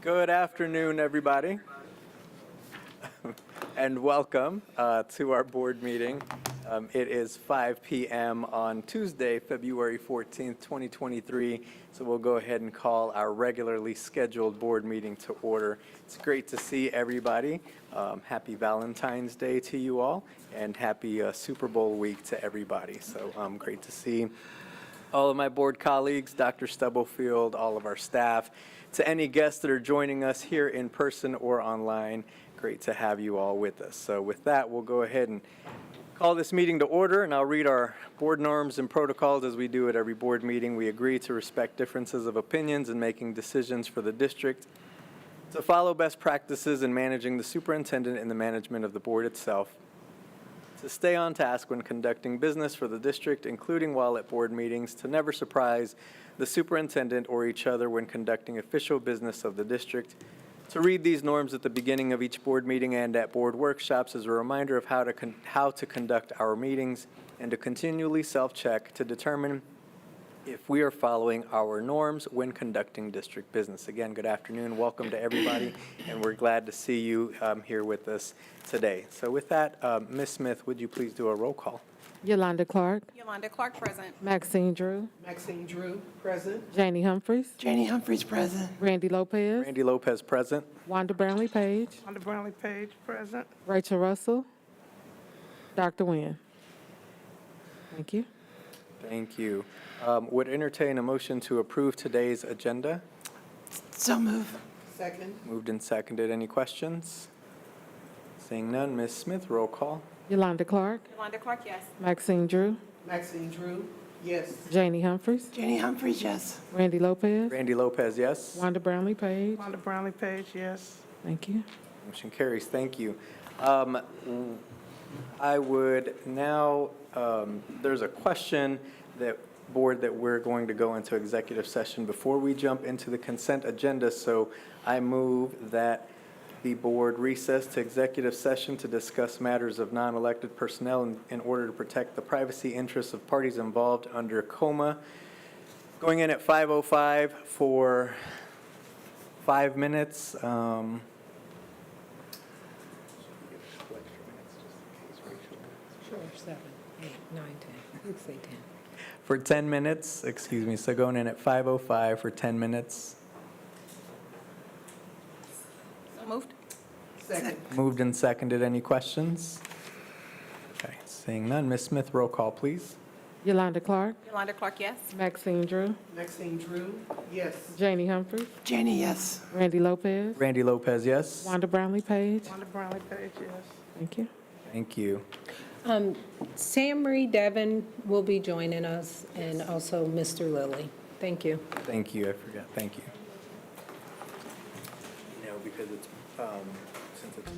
Good afternoon, everybody, and welcome to our board meeting. It is 5 p.m. on Tuesday, February 14th, 2023, so we'll go ahead and call our regularly scheduled board meeting to order. It's great to see everybody. Happy Valentine's Day to you all, and happy Super Bowl week to everybody. So great to see all of my board colleagues, Dr. Stubblefield, all of our staff. To any guests that are joining us here in person or online, great to have you all with us. So with that, we'll go ahead and call this meeting to order, and I'll read our board norms and protocols as we do at every board meeting. We agree to respect differences of opinions in making decisions for the district, to follow best practices in managing the superintendent and the management of the board itself, to stay on task when conducting business for the district, including while at board meetings, to never surprise the superintendent or each other when conducting official business of the district, to read these norms at the beginning of each board meeting and at board workshops as a reminder of how to conduct our meetings, and to continually self-check to determine if we are following our norms when conducting district business. Again, good afternoon. Welcome to everybody, and we're glad to see you here with us today. So with that, Ms. Smith, would you please do a roll call? Yolanda Clark. Yolanda Clark, present. Maxine Drew. Maxine Drew, present. Janie Humphries. Janie Humphries, present. Randy Lopez. Randy Lopez, present. Wanda Brownlee Page. Wanda Brownlee Page, present. Rachel Russell. Dr. Nguyen. Thank you. Thank you. Would entertain a motion to approve today's agenda. So move. Second. Moved and seconded. Any questions? Seeing none, Ms. Smith, roll call. Yolanda Clark. Yolanda Clark, yes. Maxine Drew. Maxine Drew, yes. Janie Humphries. Janie Humphries, yes. Randy Lopez. Randy Lopez, yes. Wanda Brownlee Page. Wanda Brownlee Page, yes. Thank you. Motion carries. Thank you. I would now, there's a question that we're going to go into executive session before we jump into the consent agenda. So I move that the board recess to executive session to discuss matters of non-elected personnel in order to protect the privacy interests of parties involved under COMA. Going in at 5:05 for 5 minutes. Sure, 7, 8, 9, 10. You could say 10. For 10 minutes, excuse me, so going in at 5:05 for 10 minutes. So moved. Second. Moved and seconded. Any questions? Okay, seeing none. Ms. Smith, roll call, please. Yolanda Clark. Yolanda Clark, yes. Maxine Drew. Maxine Drew, yes. Janie Humphries. Janie, yes. Randy Lopez. Randy Lopez, yes. Wanda Brownlee Page. Wanda Brownlee Page, yes. Thank you. Thank you. Sam Marie Devon will be joining us, and also Mr. Lilly. Thank you. Thank you. I forgot. Thank you. No, because it's, since it's.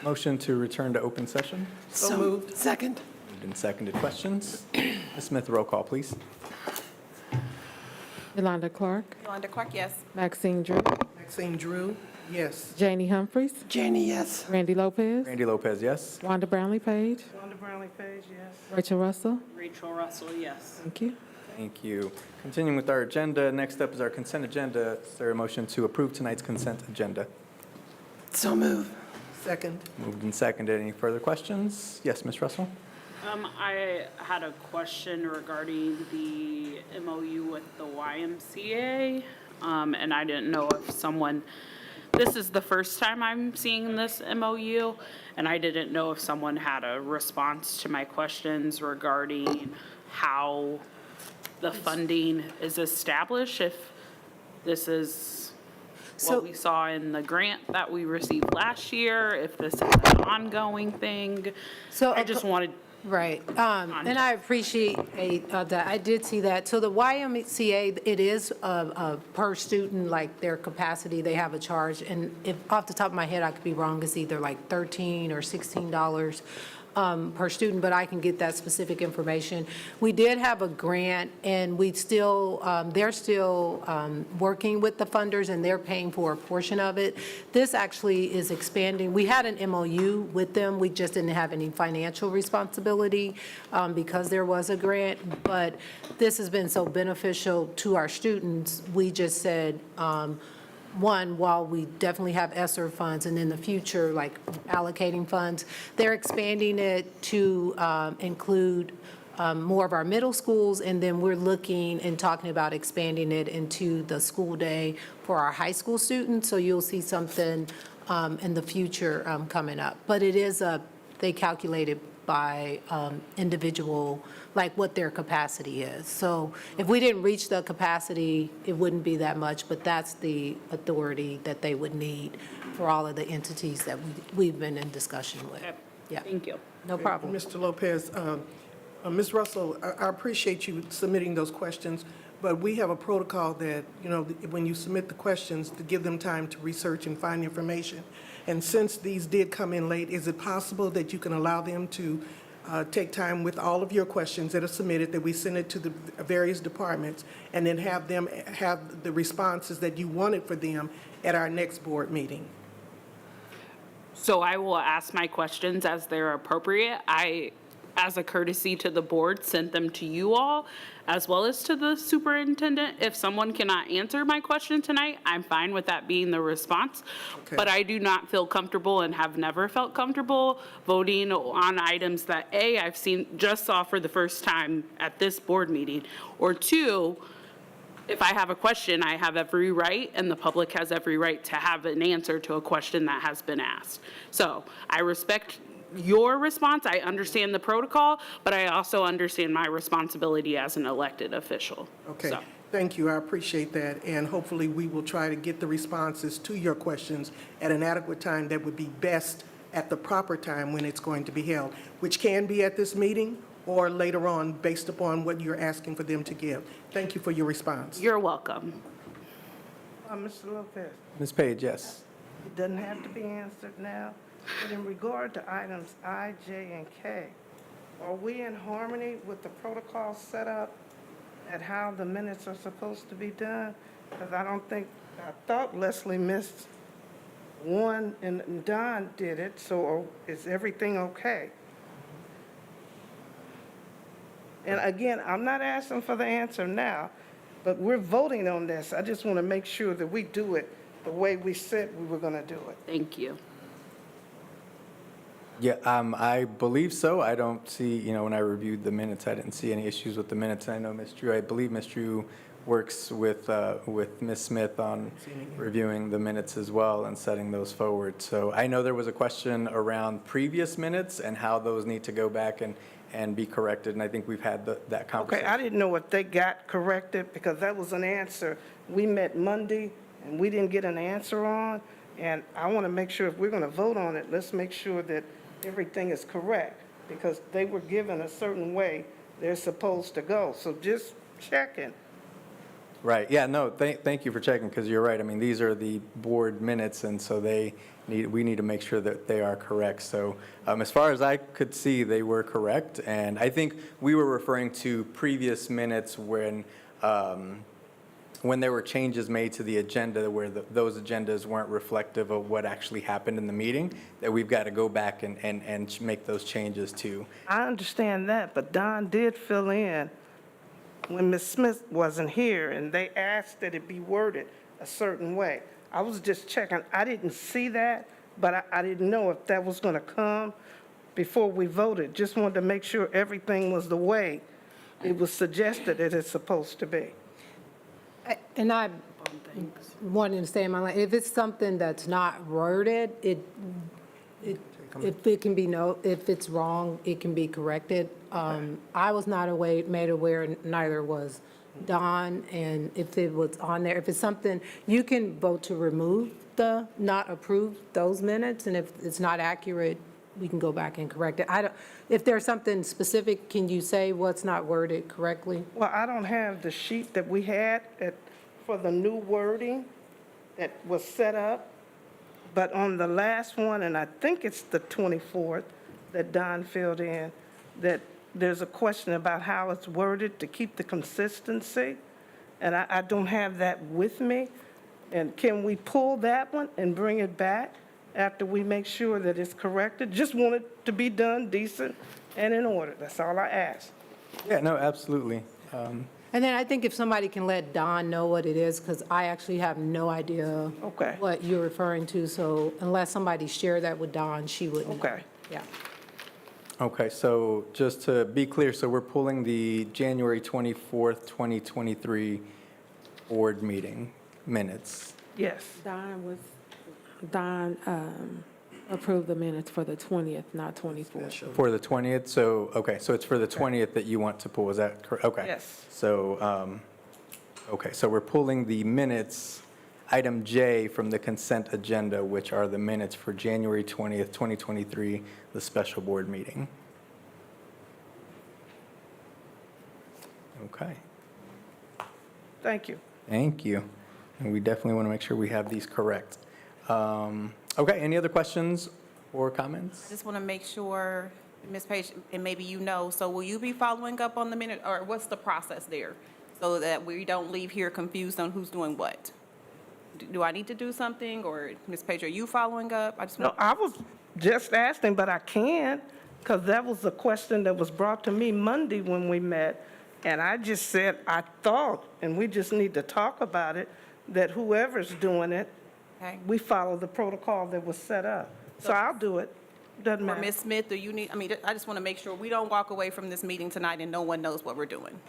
Motion to return to open session. So moved. Second. Moved and seconded. Questions? Ms. Smith, roll call, please. Yolanda Clark, Yolanda Clark, yes. Maxine Drew, Maxine Drew, yes. Janie Humphries, Janie, yes. Randy Lopez, Randy Lopez, yes. Wanda Brownlee Page, Wanda Brownlee Page, yes. Rachel Russell. Rachel Russell, yes. Thank you. Thank you. Continuing with our agenda, next up is our consent agenda. Is there a motion to approve tonight's consent agenda? So move. Second. Moved and seconded. Any further questions? Yes, Ms. Russell? I had a question regarding the MOU with the YMCA, and I didn't know if someone, this is the first time I'm seeing this MOU, and I didn't know if someone had a response to my questions regarding how the funding is established, if this is what we saw in the grant that we received last year, if this is an ongoing thing. So I just wanted, Right, and I appreciate that, I did see that. So the YMCA, it is per student, like their capacity, they have a charge, and if, off the top of my head, I could be wrong, it's either like $13 or $16 per student, but I can get that specific information. We did have a grant, and we still, they're still working with the funders, and they're paying for a portion of it. This actually is expanding. We had an MOU with them. We just didn't have any financial responsibility because there was a grant, but this has been so beneficial to our students. We just said, one, while we definitely have ESSER funds, and in the future, like allocating funds, they're expanding it to include more of our middle schools, and then we're looking and talking about expanding it into the school day for our high school students, so you'll see something in the future coming up. But it is they calculate it by individual, like what their capacity is. So if we didn't reach the capacity, it wouldn't be that much, but that's the authority that they would need for all of the entities that we've been in discussion with. Okay. Yeah, thank you. no problem. Mr. Lopez, Ms. Russell, I appreciate you submitting those questions, but we have a protocol that, you know, when you submit the questions, to give them time to research and find information. And since these did come in late, is it possible that you can allow them to take time with all of your questions that are submitted, that we send it to the various departments, and then have them have the responses that you wanted for them at our next board meeting? So I will ask my questions as they're appropriate. I, as a courtesy to the board, sent them to you all, as well as to the superintendent. If someone cannot answer my question tonight, I'm fine with that being the response. Okay. But I do not feel comfortable and have never felt comfortable voting on items that, A, I've seen, just saw for the first time at this board meeting, or two, if I have a question, I have every right, and the public has every right to have an answer to a question that has been asked. So I respect your response. I understand the protocol, but I also understand my responsibility as an elected official. Okay, So, thank you, I appreciate that, and hopefully we will try to get the responses to your questions at an adequate time that would be best at the proper time when it's going to be held, which can be at this meeting or later on, based upon what you're asking for them to give. Thank you for your response. you're welcome. Mr. Lopez, Ms. Page, yes. it doesn't have to be answered now, but in regard to items I, J, and K, are we in harmony with the protocol set up at how the minutes are supposed to be done? Because I thought Leslie missed one and Don did it, so is everything okay? And again, I'm not asking for the answer now, but we're voting on this. I just want to make sure that we do it the way we said we were going to do it. Thank you. Yeah, I believe so. I don't see, when I reviewed the minutes, I didn't see any issues with the minutes. I know Ms. Drew, I believe Ms. Drew works with Ms. Smith on reviewing the minutes as well and setting those forward. So I know there was a question around previous minutes and how those need to go back and be corrected, and I think we've had that Okay, conversation. I didn't know if they got corrected, because that was an answer. We met Monday, and we didn't get an answer on, and I want to make sure if we're going to vote on it, let's make sure that everything is correct, because they were given a certain way they're supposed to go. So just checking. Right, yeah, no, thank you for checking, because you're right. I mean, these are the board minutes, and so we need to make sure that they are correct. So as far as I could see, they were correct, and I think we were referring to previous minutes when there were changes made to the agenda where those agendas weren't reflective of what actually happened in the meeting, that we've got to go back and make those changes to. I understand that, but Don did fill in when Ms. Smith wasn't here, and they asked that it be worded a certain way. I was just checking. I didn't see that, but I didn't know if that was going to come before we voted. Just wanted to make sure everything was the way it was suggested that it's supposed to be. And I wanted to stay in my line, if it's something that's not worded, if it can be if it's wrong, it can be corrected. I was not made aware, neither was Don, and if it was on there, if it's something, you can vote to remove not approve those minutes, and if it's not accurate, we can go back and correct it. If there's something specific, can you say what's not worded correctly? Well, I don't have the sheet that we had for the new wording that was set up, but on the last one, and I think it's the 24th that Don filled in, that there's a question about how it's worded to keep the consistency, and I don't have that with me. And can we pull that one and bring it back after we make sure that it's corrected? Just want it to be done decent and in order. That's all I ask. Yeah, no, absolutely. And then I think if somebody can let Don know what it is, because I actually have no idea Okay. what you're referring to, so unless somebody shared that with Don, she wouldn't. Okay. Yeah. Okay, so just to be clear, so we're pulling the January 24th, 2023 board meeting minutes. Yes. Don approved the minutes for the 20th, not 24th. For the 20th, so, okay, so it's for the 20th that you want to pull, is that correct? Okay. Yes. So, okay, so we're pulling the minutes, item J from the consent agenda, which are the minutes for January 20th, 2023, the special board meeting. Okay, Thank you. thank you. And we definitely want to make sure we have these correct. Okay, any other questions or comments? I just want to make sure, Ms. Page, and maybe so will you be following up on the minute, or what's the process there? So that we don't leave here confused on who's doing what? Do I need to do something, or Ms. Page, are you following up? I just No, want, I was just asking, but I can, because that was a question that was brought to me Monday when we met. And I just said, I thought, and we just need to talk about it, that whoever's doing it, okay. we follow the protocol that was set up. So I'll do it. Doesn't Or matter. Ms. Smith, do you need, I just want to make sure we don't walk away from this meeting tonight and no one knows what we're doing.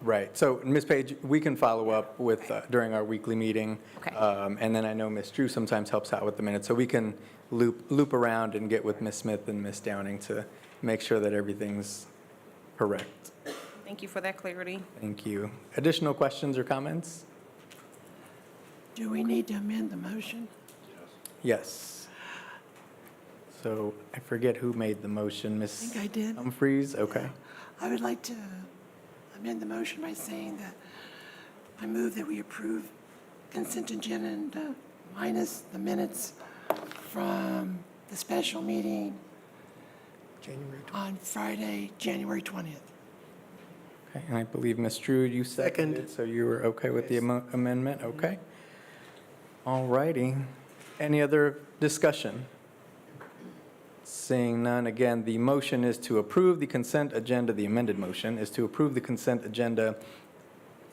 Right, so Ms. Page, we can follow up with, during our weekly meeting. Okay. And then I know Ms. Drew sometimes helps out with the minutes, so we can loop around and get with Ms. Smith and Ms. Downing to make sure that everything's correct. Thank you for that clarity. Thank you. Additional questions or comments? Do we need to amend the motion? Yes. So I forget who made the motion, Ms. I think I did. Humphries? Okay. I would like to amend the motion by saying that I move that we approve consent agenda minus the minutes from the special meeting January on Friday, January 20th. Okay, and I believe, Ms. Drew, you seconded, Second. so you were okay with the amendment? Okay. All righty. Any other discussion? Seeing none, again, the motion is to approve the consent agenda, the amended motion is to approve the consent agenda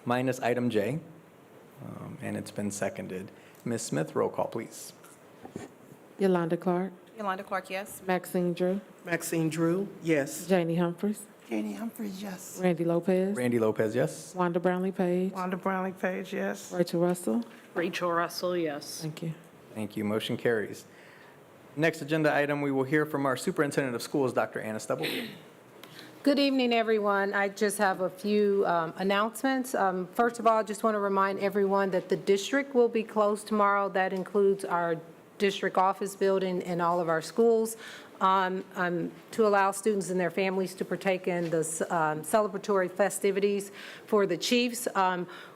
minus item J, and it's been seconded. Ms. Smith, roll call, please. Yolanda Clark, Yolanda Clark, yes? Maxine Drew, Maxine Drew, yes. Janie Humphries, Janie Humphries, yes. Randy Lopez, Randy Lopez, yes? Wanda Brownlee Page, Wanda Brownlee Page, yes. Rachel Russell. Rachel Russell, yes. Thank you. Thank you. Motion carries. Next agenda item, we will hear from our Superintendent of Schools, Dr. Anna Stubble. Good evening, everyone. I just have a few announcements. First of all, I just want to remind everyone that the district will be closed tomorrow. That includes our district office building and all of our schools, to allow students and their families to partake in the celebratory festivities for the Chiefs.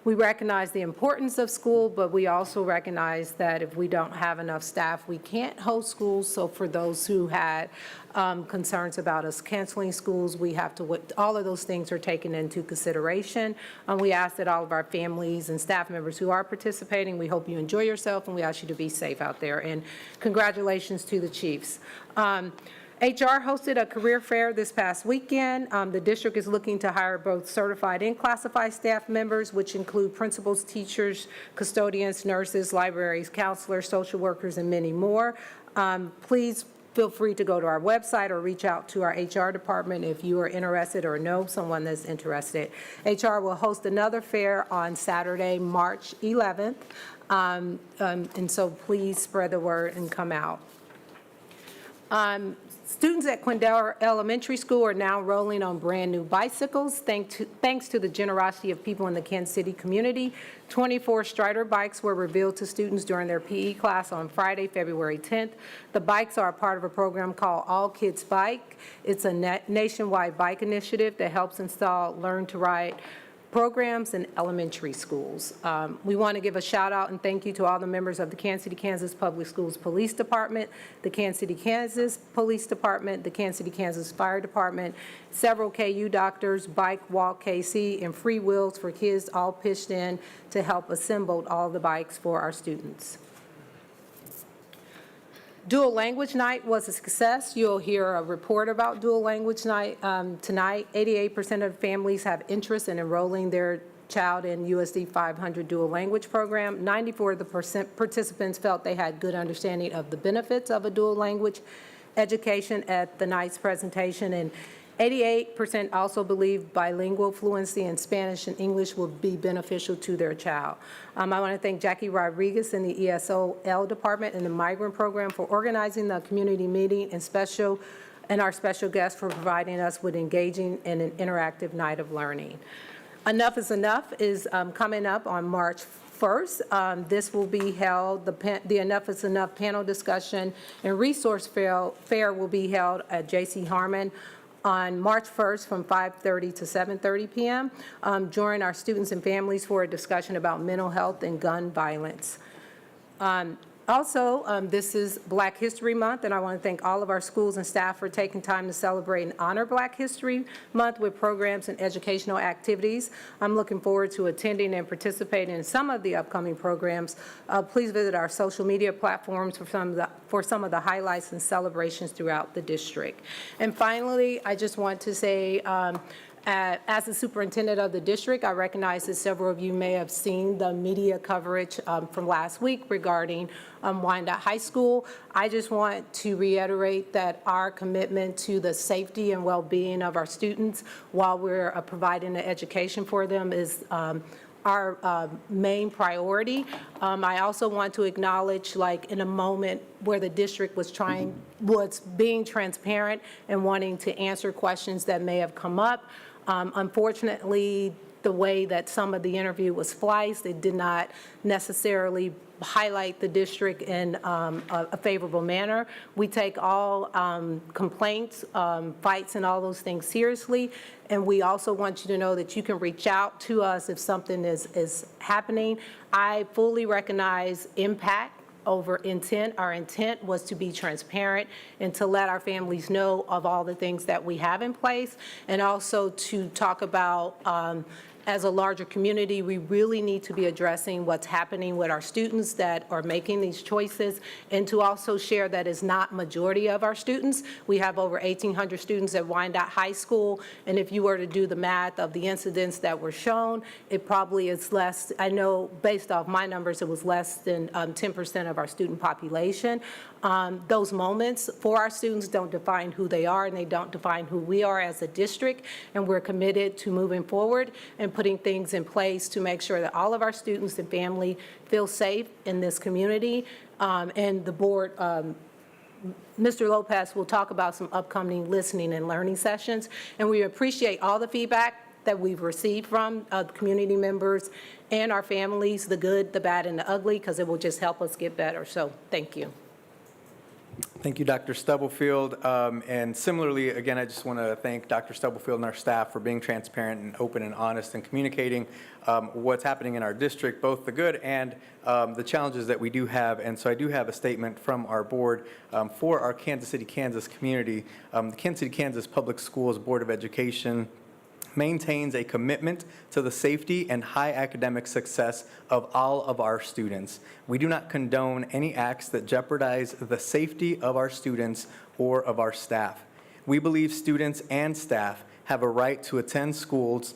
We recognize the importance of school, but we also recognize that if we don't have enough staff, we can't host schools. So for those who had concerns about us canceling schools, we have to, all of those things are taken into consideration. We ask that all of our families and staff members who are participating, we hope you enjoy yourself, and we ask you to be safe out there. And congratulations to the Chiefs. HR hosted a career fair this past weekend. The district is looking to hire both certified and classified staff members, which include principals, teachers, custodians, nurses, libraries, counselors, social workers, and many more. Please feel free to go to our website or reach out to our HR department if you are interested or know someone that's interested. HR will host another fair on Saturday, March 11th, and so please spread the word and come out. Students at Quindale Elementary School are now rolling on brand-new bicycles, thanks to the generosity of people in the Kansas City community. 24 Strider bikes were revealed to students during their PE class on Friday, February 10th. The bikes are a part of a program called All Kids Bike. It's a nationwide bike initiative that helps install Learn to Ride programs in elementary schools. We want to give a shout out and thank you to all the members of the Kansas City, Kansas Public Schools Police Department, the Kansas City, Kansas Police Department, the Kansas City, Kansas Fire Department, several KU doctors, Bike Walk KC, and Free Wheels for Kids all pitched in to help assemble all the bikes for our students. Dual Language Night was a success. You'll hear a report about Dual Language Night tonight. 88% of families have interest in enrolling their child in USD 500 dual language program. 94% of the participants felt they had good understanding of the benefits of a dual language education at the night's presentation, and 88% also believe bilingual fluency in Spanish and English will be beneficial to their child. I want to thank Jackie Rodriguez in the ESOL department and the migrant program for organizing the community meeting, and our special guest for providing us with engaging and an interactive night of learning. Enough is Enough is coming up on March 1st. This will be held, the Enough is Enough panel discussion and resource fair will be held at J.C. Harmon on March 1st from 5:30 to 7:30 p.m. Join our students and families for a discussion about mental health and gun violence. Also, this is Black History Month, and I want to thank all of our schools and staff for taking time to celebrate and honor Black History Month with programs and educational activities. I'm looking forward to attending and participating in some of the upcoming programs. Please visit our social media platforms for some of the highlights and celebrations throughout the district. And finally, I just want to say, as the superintendent of the district, I recognize that several of you may have seen the media coverage from last week regarding Wyandotte High School. I just want to reiterate that our commitment to the safety and well-being of our students while we're providing the education for them is our main priority. I also want to acknowledge, like, in a moment where the district was being transparent and wanting to answer questions that may have come up. Unfortunately, the way that some of the interview was spliced, it did not necessarily highlight the district in a favorable manner. We take all complaints, fights, and all those things seriously, and we also want you to know that you can reach out to us if something is happening. I fully recognize impact over intent. Our intent was to be transparent and to let our families know of all the things that we have in place, and also to talk about as a larger community, we really need to be addressing what's happening with our students that are making these choices, and to also share that it's not majority of our students. We have over 1,800 students at Wyandotte High School, and if you were to do the math of the incidents that were shown, it probably is less, I know based off my numbers, it was less than 10% of our student population. Those moments for our students don't define who they are, and they don't define who we are as a district, and we're committed to moving forward and putting things in place to make sure that all of our students and family feel safe in this community. And the board, Mr. Lopez will talk about some upcoming listening and learning sessions, and we appreciate all the feedback that we've received from community members and our families, the good, the bad, and the ugly, because it will just help us get better. So thank you. Thank you, Dr. Stubblefield. And similarly, again, I just want to thank Dr. Stubblefield and our staff for being transparent and open and honest and communicating what's happening in our district, both the good and the challenges that we do have. And so I do have a statement from our board for our Kansas City, Kansas community. The Kansas City, Kansas Public Schools Board of Education maintains a commitment to the safety and high academic success of all of our students. We do not condone any acts that jeopardize the safety of our students or of our staff. We believe students and staff have a right to attend schools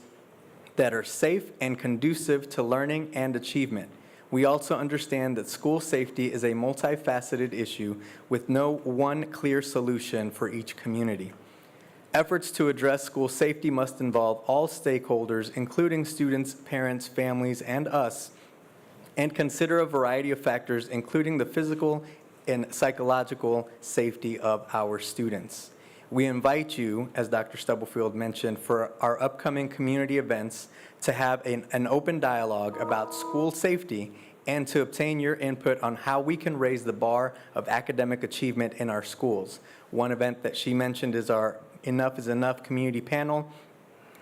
that are safe and conducive to learning and achievement. We also understand that school safety is a multifaceted issue with no one clear solution for each community. Efforts to address school safety must involve all stakeholders, including students, parents, families, and us, and consider a variety of factors, including the physical and psychological safety of our students. We invite you, as Dr. Stubblefield mentioned, for our upcoming community events to have an open dialogue about school safety and to obtain your input on how we can raise the bar of academic achievement in our schools. One event that she mentioned is our Enough is Enough community panel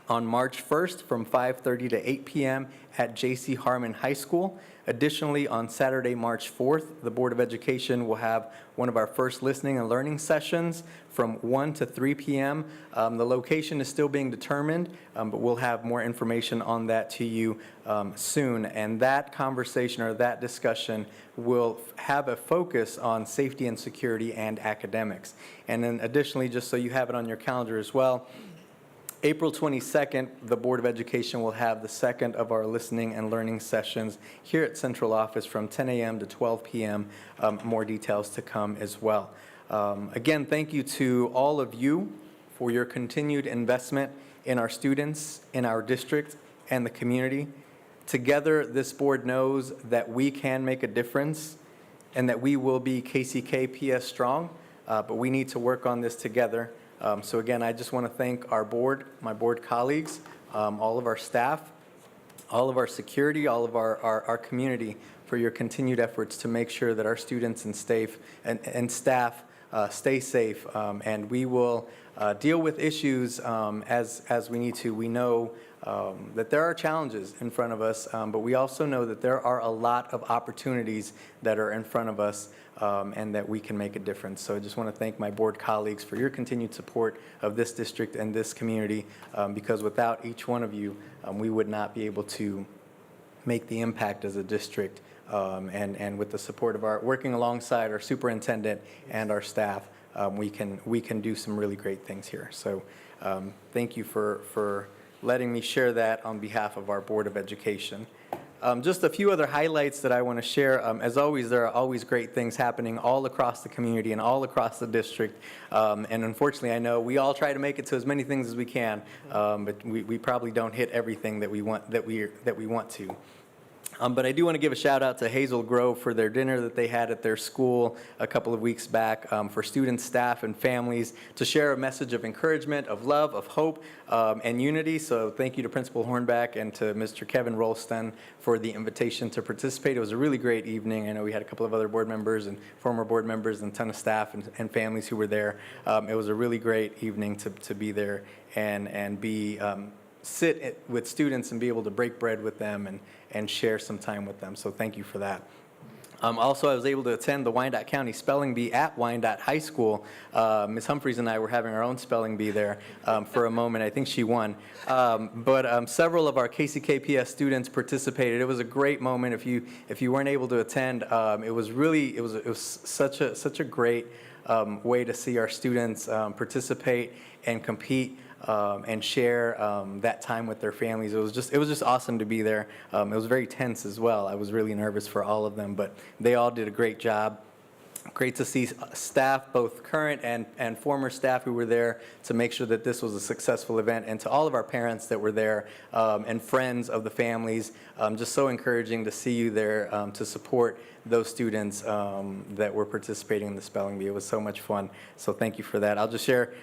on March 1st from 5:30 to 8 p.m. at J.C. Harmon High School. Additionally, on Saturday, March 4th, the Board of Education will have one of our first listening and learning sessions from 1 to 3 p.m. The location is still being determined, but we'll have more information on that to you soon. And that conversation or that discussion will have a focus on safety and security and academics. And then additionally, just so you have it on your calendar as well, April 22nd, the Board of Education will have the second of our listening and learning sessions here at Central Office from 10 a.m. to 12 p.m. More details to come as well. Again, thank you to all of you for your continued investment in our students, in our district, and the community. Together, this board knows that we can make a difference and that we will be KCKPS strong, but we need to work on this together. So again, I just want to thank our board, my board colleagues, all of our staff, all of our security, all of our community for your continued efforts to make sure that our students and staff stay safe. And we will deal with issues as we need to. We know that there are challenges in front of us, but we also know that there are a lot of opportunities that are in front of us and that we can make a difference. So I just want to thank my board colleagues for your continued support of this district and this community, because without each one of you, we would not be able to make the impact as a district. And with the support of working alongside our superintendent and our staff, we can do some really great things here. So thank you for letting me share that on behalf of our Board of Education. Just a few other highlights that I want to share. As always, there are always great things happening all across the community and all across the district. And unfortunately, I know we all try to make it to as many things as we can, but we probably don't hit everything that we want to. But I do want to give a shout out to Hazel Grove for their dinner that they had at their school a couple of weeks back, for students, staff, and families to share a message of encouragement, of love, of hope, and unity. So thank you to Principal Hornback and to Mr. Kevin Rolston for the invitation to participate. It was a really great evening. I know we had a couple of other board members and former board members and a ton of staff and families who were there. It was a really great evening to be there and be sit with students and be able to break bread with them and share some time with them. So thank you for that. Also, I was able to attend the Wyandotte County Spelling Bee at Wyandotte High School. Ms. Humphreys and I were having our own spelling bee there for a moment. I think she won. But several of our KCKPS students participated. It was a great moment. If you weren't able to attend, it was such a great way to see our students participate and compete. And share that time with their families. It was just awesome to be there. It was very tense as well. I was really nervous for all of them, but they all did a great job. Great to see staff, both current and former staff who were there to make sure that this was a successful event, and to all of our parents that were there and friends of the families. Just so encouraging to see you there to support those students that were participating in the spelling bee. It was so much fun, so thank you for that. I'll just share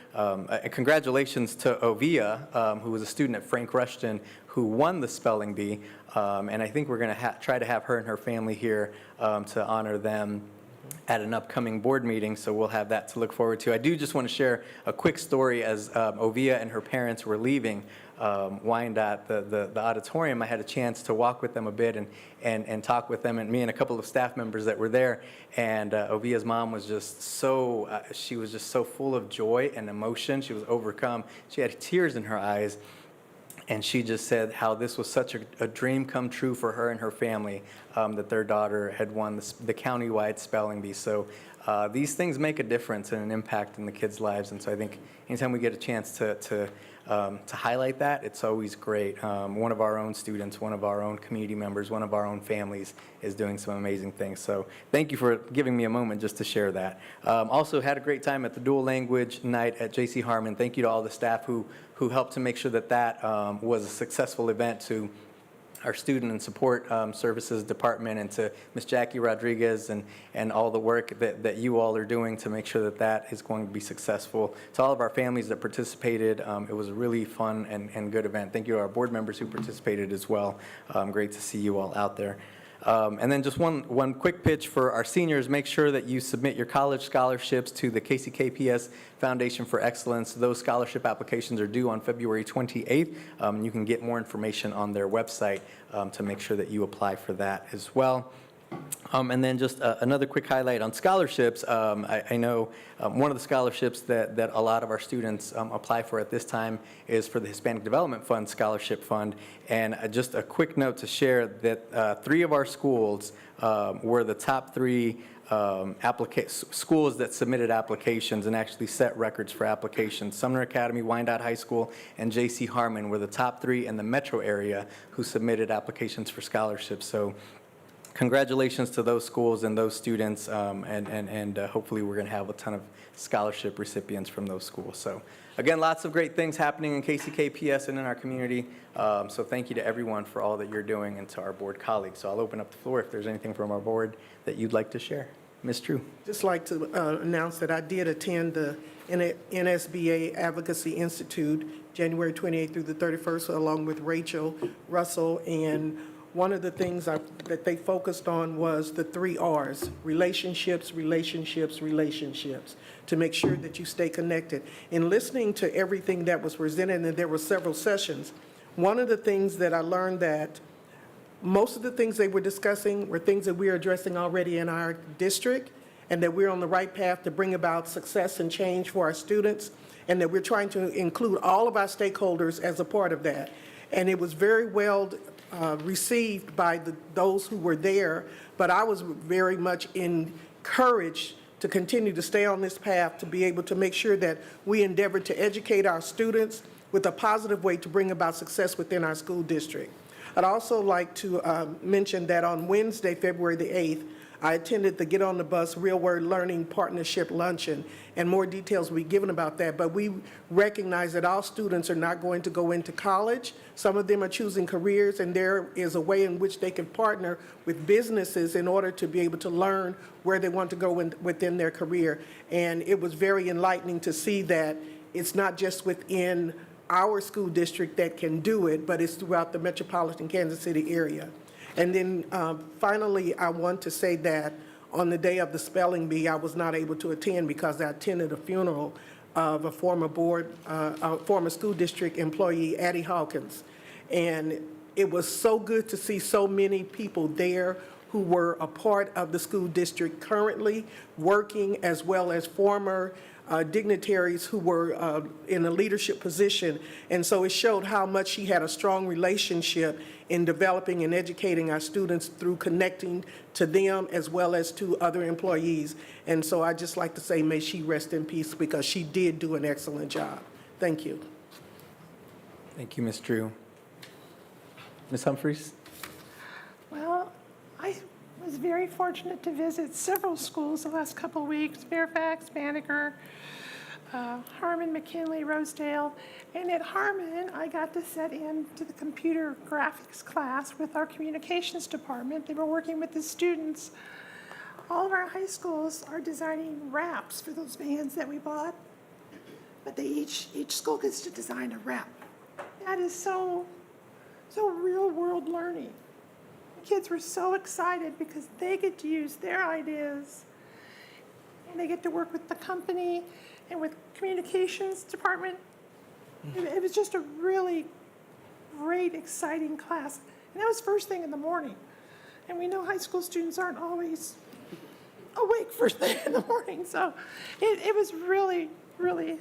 congratulations to Ovia, who was a student at Frank Rushton, who won the spelling bee, and I think we're going to try to have her and her family here to honor them at an upcoming board meeting, so we'll have that to look forward to. I do just want to share a quick story as Ovia and her parents were leaving Wyandotte, the auditorium. I had a chance to walk with them a bit and talk with them, and me and a couple of staff members that were there, and Ovia's mom was just she was just so full of joy and emotion. She was overcome. She had tears in her eyes. And she just said how this was such a dream come true for her and her family, that their daughter had won the countywide spelling bee. So these things make a difference and an impact in the kids' lives. And so I think anytime we get a chance to highlight that, it's always great. One of our own students, one of our own community members, one of our own families is doing some amazing things. So thank you for giving me a moment just to share that. Also had a great time at the dual language night at J.C. Harmon. Thank you to all the staff who helped to make sure that was a successful event, to our student and support services department, and to Ms. Jackie Rodriguez and all the work that you all are doing to make sure that is going to be successful. To all of our families that participated, it was a really fun and good event. Thank you to our board members who participated as well. Great to see you all out there. And then just one quick pitch for our seniors. Make sure that you submit your college scholarships to the KCKPS Foundation for Excellence. Those scholarship applications are due on February 28th. You can get more information on their website to make sure that you apply for that as well. And then just another quick highlight on scholarships. I know one of the scholarships that a lot of our students apply for at this time is for the Hispanic Development Fund Scholarship Fund. And just a quick note to share that 3 of our schools were the top 3 schools that submitted applications and actually set records for applications. Sumner Academy, Wyandotte High School, and J.C. Harmon were the top 3 in the metro area who submitted applications for scholarships. So congratulations to those schools and those students, and hopefully we're going to have a ton of scholarship recipients from those schools. So again, lots of great things happening in KCKPS and in our community. So thank you to everyone for all that you're doing, and to our board colleagues. So I'll open up the floor if there's anything from our board that you'd like to share. Ms. True. Just like to announce that I did attend the NSBA Advocacy Institute January 28th through the 31st, along with Rachel Russell, and one of the things that they focused on was the 3 R's: relationships, relationships, relationships, to make sure that you stay connected. In listening to everything that was presented, and there were several sessions, one of the things that I learned that most of the things they were discussing were things that we are addressing already in our district, and that we're on the right path to bring about success and change for our students, and that we're trying to include all of our stakeholders as a part of that. And it was very well received by those who were there, but I was very much encouraged to continue to stay on this path, to be able to make sure that we endeavor to educate our students with a positive way to bring about success within our school district. I'd also like to mention that on Wednesday, February the 8th, I attended the Get on the Bus Real World Learning Partnership Luncheon, and more details will be given about that. But we recognize that all students are not going to go into college. Some of them are choosing careers, and there is a way in which they can partner with businesses in order to be able to learn where they want to go within their career. And it was very enlightening to see that it's not just within our school district that can do it, but it's throughout the metropolitan Kansas City area. And then finally, I want to say that on the day of the spelling bee, I was not able to attend because I attended a funeral of a former former school district employee, Addie Hawkins. And it was so good to see so many people there who were a part of the school district currently working, as well as former dignitaries who were in a leadership position. And so it showed how much she had a strong relationship in developing and educating our students through connecting to them as well as to other employees. And so I just like to say, may she rest in peace, because she did do an excellent job. Thank you. Thank you, Ms. Drew. Ms. Humphries? Well, I was very fortunate to visit several schools the last couple of weeks: Fairfax, Banneker, Harmon, McKinley, Rosedale. And at Harmon, I got to sit into the computer graphics class with our communications department. They were working with the students. All of our high schools are designing wraps for those vans that we bought, but each school gets to design a wrap. That is so real world learning. The kids were so excited because they get to use their ideas, and they get to work with the company and with communications department. It was just a really great, exciting class. And that was first thing in the morning. And we know high school students aren't always awake first thing in the morning. So it was really, really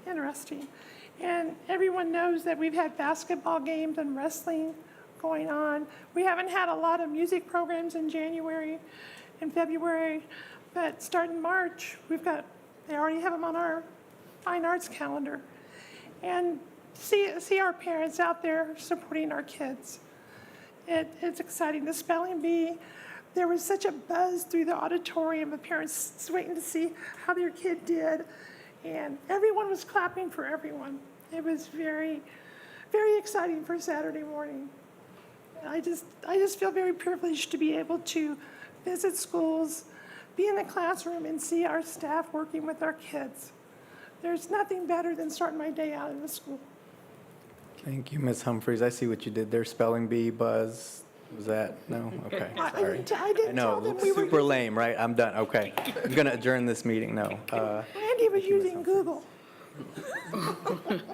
interesting. And everyone knows that we've had basketball games and wrestling going on. We haven't had a lot of music programs in January and February, but starting March, they already have them on our fine arts calendar. And see our parents out there supporting our kids. It's exciting. The spelling bee, there was such a buzz through the auditorium of parents waiting to see how their kid did. And everyone was clapping for everyone. It was very, very exciting for Saturday morning. I just feel very privileged to be able to visit schools, be in the classroom, and see our staff working with our kids. There's nothing better than starting my day out in the school. Thank you, Ms. Humphries. I see what you did there. Spelling bee, buzz. Was that? No? Okay, sorry. I didn't tell them we were super lame, right? I'm done. Okay. I'm going to adjourn this meeting. No. Randy was using Google.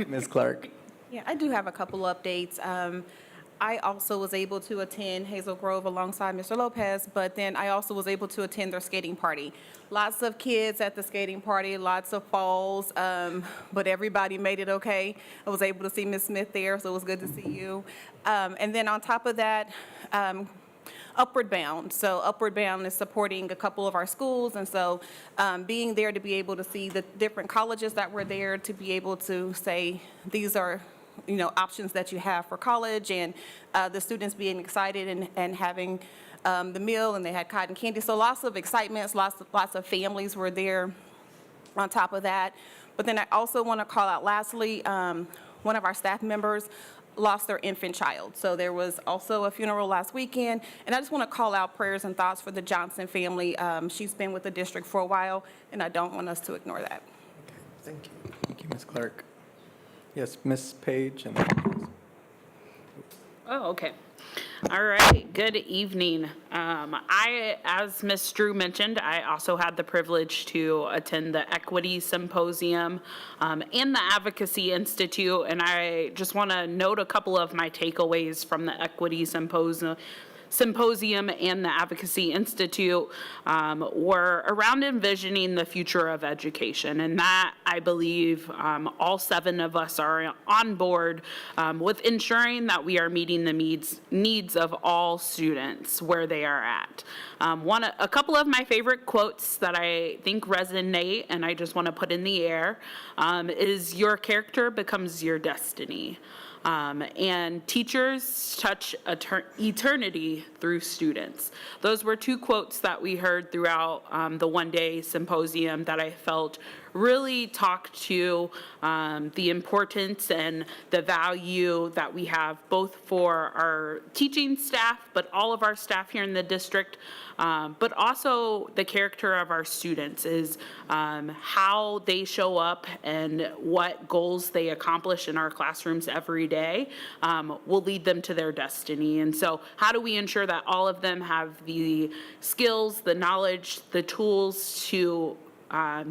Ms. Clark? Yeah, I do have a couple updates. I also was able to attend Hazel Grove alongside Mr. Lopez, but then I also was able to attend their skating party. Lots of kids at the skating party, lots of falls, but everybody made it okay. I was able to see Ms. Smith there, so it was good to see you. And then on top of that, Upward Bound. So Upward Bound is supporting a couple of our schools, and so being there to be able to see the different colleges that were there, to be able to say these are options that you have for college, and the students being excited and having the meal, and they had cotton candy. So lots of excitements, lots of families were there on top of that. But then I also want to call out lastly, one of our staff members lost their infant child. So there was also a funeral last weekend, and I just want to call out prayers and thoughts for the Johnson family. She's been with the district for a while, and I don't want us to ignore that. Thank you. Thank you, Ms. Clark. Yes, Ms. Page. Oh, okay. All right, good evening. As Ms. Drew mentioned, I also had the privilege to attend the Equity Symposium and the Advocacy Institute, and I just want to note a couple of my takeaways from the Equity Symposium and the Advocacy Institute were around envisioning the future of education. And that, I believe, all 7 of us are on board with ensuring that we are meeting the needs of all students where they are at. A couple of my favorite quotes that I think resonate and I just want to put in the air is, "Your character becomes your destiny." and teachers touch eternity through students. Those were two quotes that we heard throughout the one-day symposium that I felt really talked to the importance and the value that we have both for our teaching staff, but all of our staff here in the district, but also the character of our students is how they show up and what goals they accomplish in our classrooms every day will lead them to their destiny. And so how do we ensure that all of them have the skills, the knowledge, the tools to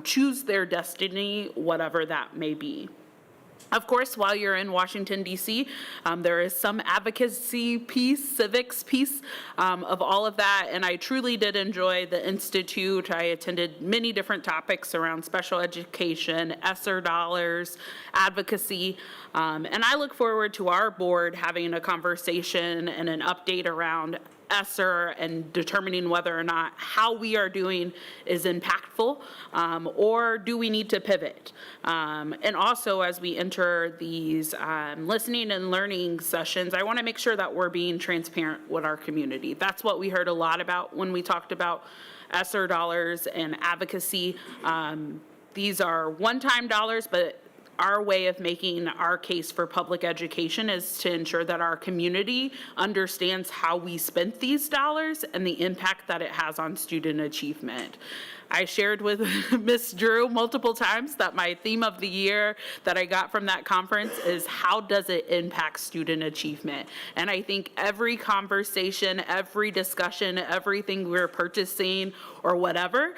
choose their destiny, whatever that may be? Of course, while you're in Washington, D.C., there is some advocacy piece, civics piece of all of that, and I truly did enjoy the Institute. I attended many different topics around special education, ESSER dollars, advocacy, and I look forward to our board having a conversation and an update around ESSER and determining whether or not how we are doing is impactful, or do we need to pivot? And also, as we enter these listening and learning sessions, I want to make sure that we're being transparent with our community. That's what we heard a lot about when we talked about ESSER dollars and advocacy. These are one-time dollars, but our way of making our case for public education is to ensure that our community understands how we spent these dollars and the impact that it has on student achievement. I shared with Ms. Drew multiple times that my theme of the year that I got from that conference is how does it impact student achievement? And I think every conversation, every discussion, everything we're purchasing or whatever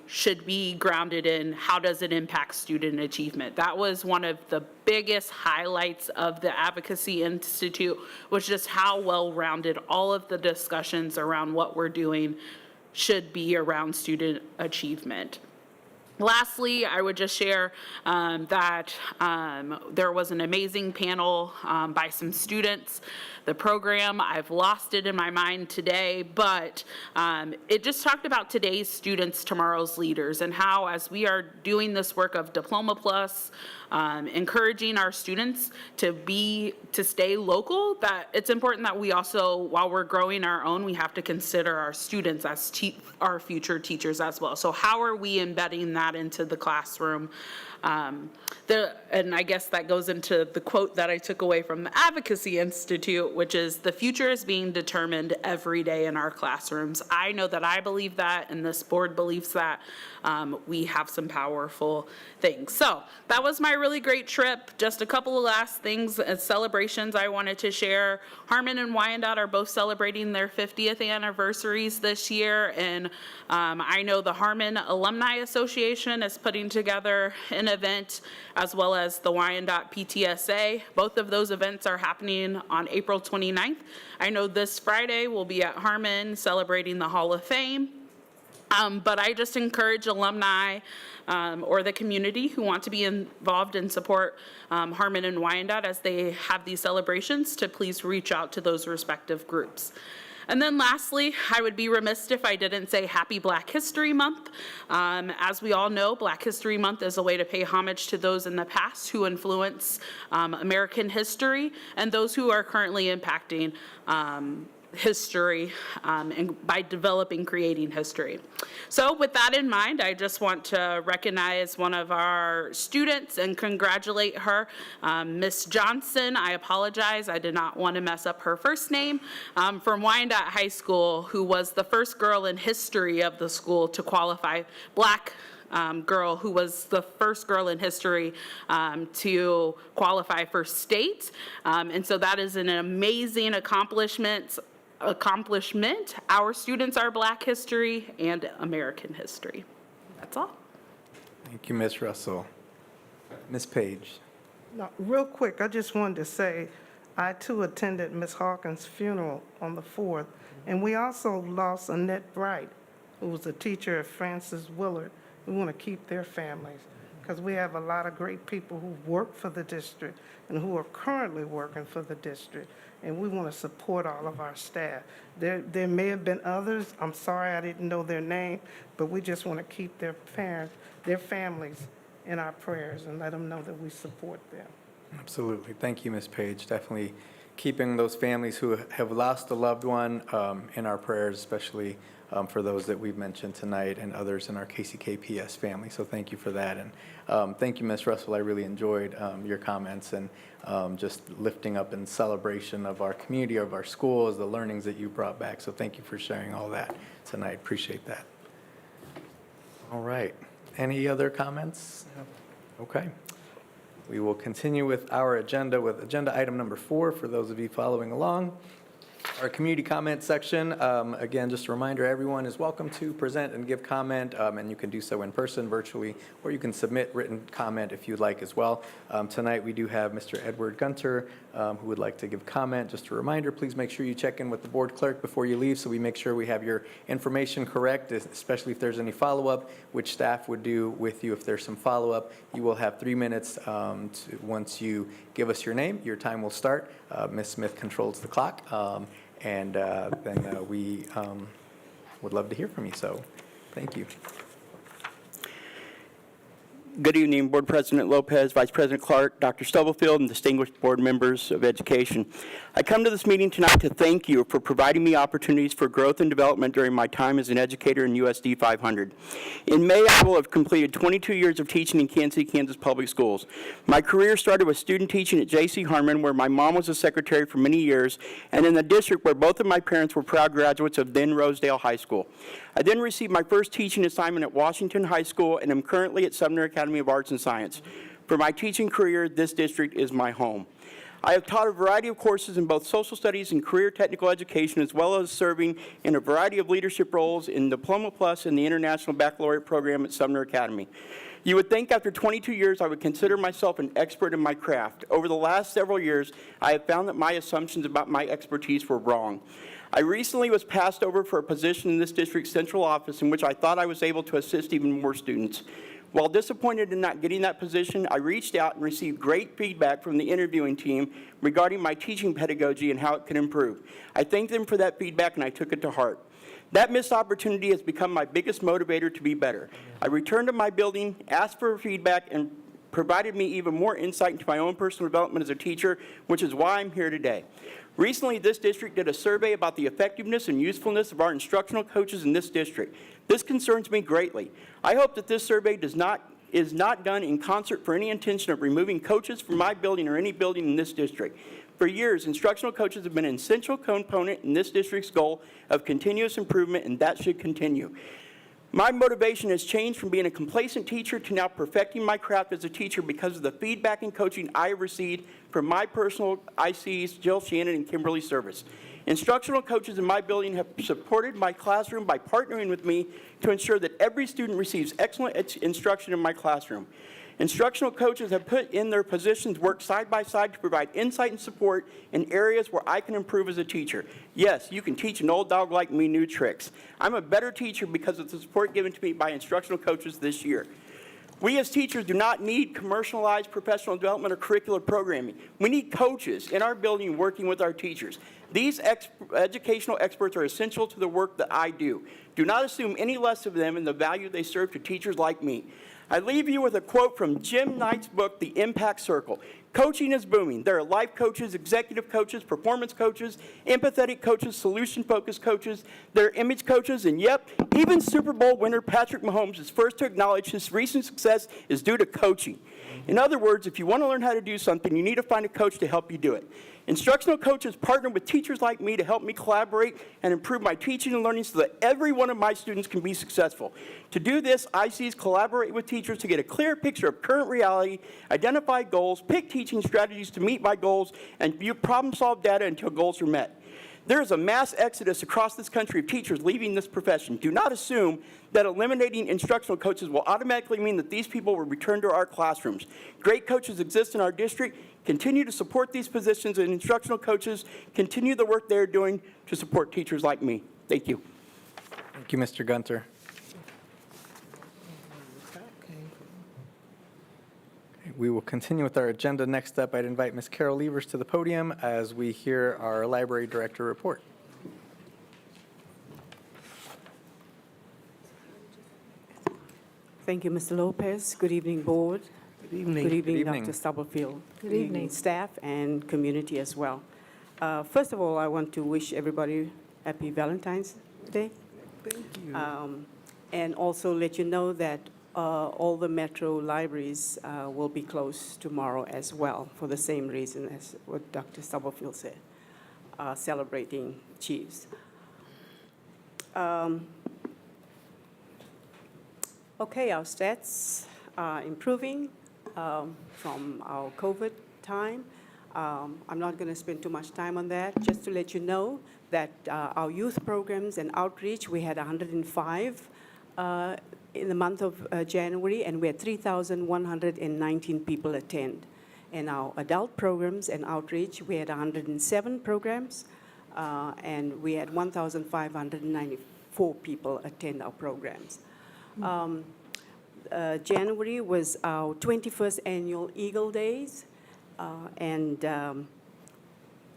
should be grounded in how does it impact student achievement. That was one of the biggest highlights of the Advocacy Institute, was just how well-rounded all of the discussions around what we're doing should be around student achievement. Lastly, I would just share that there was an amazing panel by some students. The program, I've lost it in my mind today, but it just talked about today's students, tomorrow's leaders, and how as we are doing this work of Diploma Plus, encouraging our students to stay local, that it's important that we also, while we're growing our own, we have to consider our students as our future teachers as well. So how are we embedding that into the classroom? And I guess that goes into the quote that I took away from the Advocacy Institute, which is, the future is being determined every day in our classrooms. I know that I believe that, and this board believes that. We have some powerful things. So that was my really great trip. Just a couple of last things as celebrations I wanted to share. Harmon and Wyandotte are both celebrating their 50th anniversaries this year, and I know the Harmon Alumni Association is putting together an event, as well as the Wyandotte PTSA. Both of those events are happening on April 29th. I know this Friday we'll be at Harmon celebrating the Hall of Fame. But I just encourage alumni or the community who want to be involved and support Harmon and Wyandotte as they have these celebrations to please reach out to those respective groups. And then lastly, I would be remiss if I didn't say Happy Black History Month. As we all know, Black History Month is a way to pay homage to those in the past who influence American history and those who are currently impacting history and by developing, creating history. So with that in mind, I just want to recognize one of our students and congratulate her, Miss Johnson. I apologize, I did not want to mess up her first name, from Wyandotte High School, who was the first girl in history of the school to qualify, Black girl who was the first girl in history to qualify for state. And so that is an amazing accomplishment. Our students are Black history and American history. That's all. Thank you, Ms. Russell. Ms. Page. Now, real quick, I just wanted to say, I too attended Ms. Hawkins' funeral on the 4th, and we also lost Annette Bright, who was a teacher at Francis Willard. We want to keep their families, because we have a lot of great people who work for the district and who are currently working for the district, and we want to support all of our staff. There may have been others, I'm sorry I didn't know their name, but we just want to keep their parents, their families in our prayers and let them know that we support them. Absolutely. Thank you, Ms. Page. Definitely keeping those families who have lost a loved one in our prayers, especially for those that we've mentioned tonight and others in our KCKPS family. So thank you for that. And thank you, Ms. Russell. I really enjoyed your comments and just lifting up in celebration of our community, of our schools, the learnings that you brought back. So thank you for sharing all that tonight. Appreciate that. All right. Any other comments? Okay. We will continue with our agenda with agenda item number 4 for those of you following along. Our community comment section, again, just a reminder, everyone is welcome to present and give comment, and you can do so in person, virtually, or you can submit written comment if you'd like as well. Tonight, we do have Mr. Edward Gunter, who would like to give comment. Just a reminder, please make sure you check in with the board clerk before you leave so we make sure we have your information correct, especially if there's any follow-up, which staff would do with you if there's some follow-up. You will have 3 minutes once you give us your name. Your time will start. Ms. Smith controls the clock. And then we would love to hear from you, so thank you. Good evening, Board President Lopez, Vice President Clark, Dr. Stubblefield, and distinguished board members of education. I come to this meeting tonight to thank you for providing me opportunities for growth and development during my time as an educator in USD 500. In May, I will have completed 22 years of teaching in Kansas City, Kansas Public Schools. My career started with student teaching at JC Harmon, where my mom was a secretary for many years, and in the district where both of my parents were proud graduates of then Rosedale High School. I then received my first teaching assignment at Washington High School and am currently at Sumner Academy of Arts and Science. For my teaching career, this district is my home. I have taught a variety of courses in both social studies and career technical education, as well as serving in a variety of leadership roles in Diploma Plus and the International Baccalaureate program at Sumner Academy. You would think after 22 years I would consider myself an expert in my craft. Over the last several years, I have found that my assumptions about my expertise were wrong. I recently was passed over for a position in this district's central office in which I thought I was able to assist even more students. While disappointed in not getting that position, I reached out and received great feedback from the interviewing team regarding my teaching pedagogy and how it could improve. I thanked them for that feedback and I took it to heart. That missed opportunity has become my biggest motivator to be better. I returned to my building, asked for feedback, and provided me even more insight into my own personal development as a teacher, which is why I'm here today. Recently, this district did a survey about the effectiveness and usefulness of our instructional coaches in this district. This concerns me greatly. I hope that this survey is not done in concert for any intention of removing coaches from my building or any building in this district. For years, instructional coaches have been an essential component in this district's goal of continuous improvement, and that should continue. My motivation has changed from being a complacent teacher to now perfecting my craft as a teacher because of the feedback and coaching I have received from my personal ICs, Jill Shannon and Kimberly Service. Instructional coaches in my building have supported my classroom by partnering with me to ensure that every student receives excellent instruction in my classroom. Instructional coaches have put in their positions work side by side to provide insight and support in areas where I can improve as a teacher. Yes, you can teach an old dog like me new tricks. I'm a better teacher because of the support given to me by instructional coaches this year. We as teachers do not need commercialized professional development or curricular programming. We need coaches in our building working with our teachers. These educational experts are essential to the work that I do. Do not assume any less of them and the value they serve to teachers like me. I leave you with a quote from Jim Knight's book, The Impact Circle. Coaching is booming. There are life coaches, executive coaches, performance coaches, empathetic coaches, solution-focused coaches. There are image coaches, and yep, even Super Bowl winner Patrick Mahomes is first to acknowledge his recent success is due to coaching. In other words, if you want to learn how to do something, you need to find a coach to help you do it. Instructional coaches partner with teachers like me to help me collaborate and improve my teaching and learning so that every one of my students can be successful. To do this, ICs collaborate with teachers to get a clear picture of current reality, identify goals, pick teaching strategies to meet my goals, and view problem-solved data until goals are met. There is a mass exodus across this country of teachers leaving this profession. Do not assume that eliminating instructional coaches will automatically mean that these people will return to our classrooms. Great coaches exist in our district. Continue to support these positions, and instructional coaches continue the work they're doing to support teachers like me. Thank you. Thank you, Mr. Gunter. We will continue with our agenda. Next up, I'd invite Ms. Carol Levers to the podium as we hear our library director report. Thank you, Mr. Lopez. Good evening, board. Good evening. Good evening, evening. Dr. Stubblefield. Good evening. Staff and community as well. First of all, I want to wish everybody happy Valentine's Day. Thank you. And also let you know that all the metro libraries will be closed tomorrow as well, for the same reason as what Dr. Stubblefield said, celebrating Chiefs. Okay, our stats are improving from our COVID time. I'm not going to spend too much time on that. Just to let you know that our youth programs and outreach, we had 105 in the month of January, and we had 3,119 people attend. In our adult programs and outreach, we had 107 programs, and we had 1,594 people attend our programs. January was our 21st annual Eagle Days, and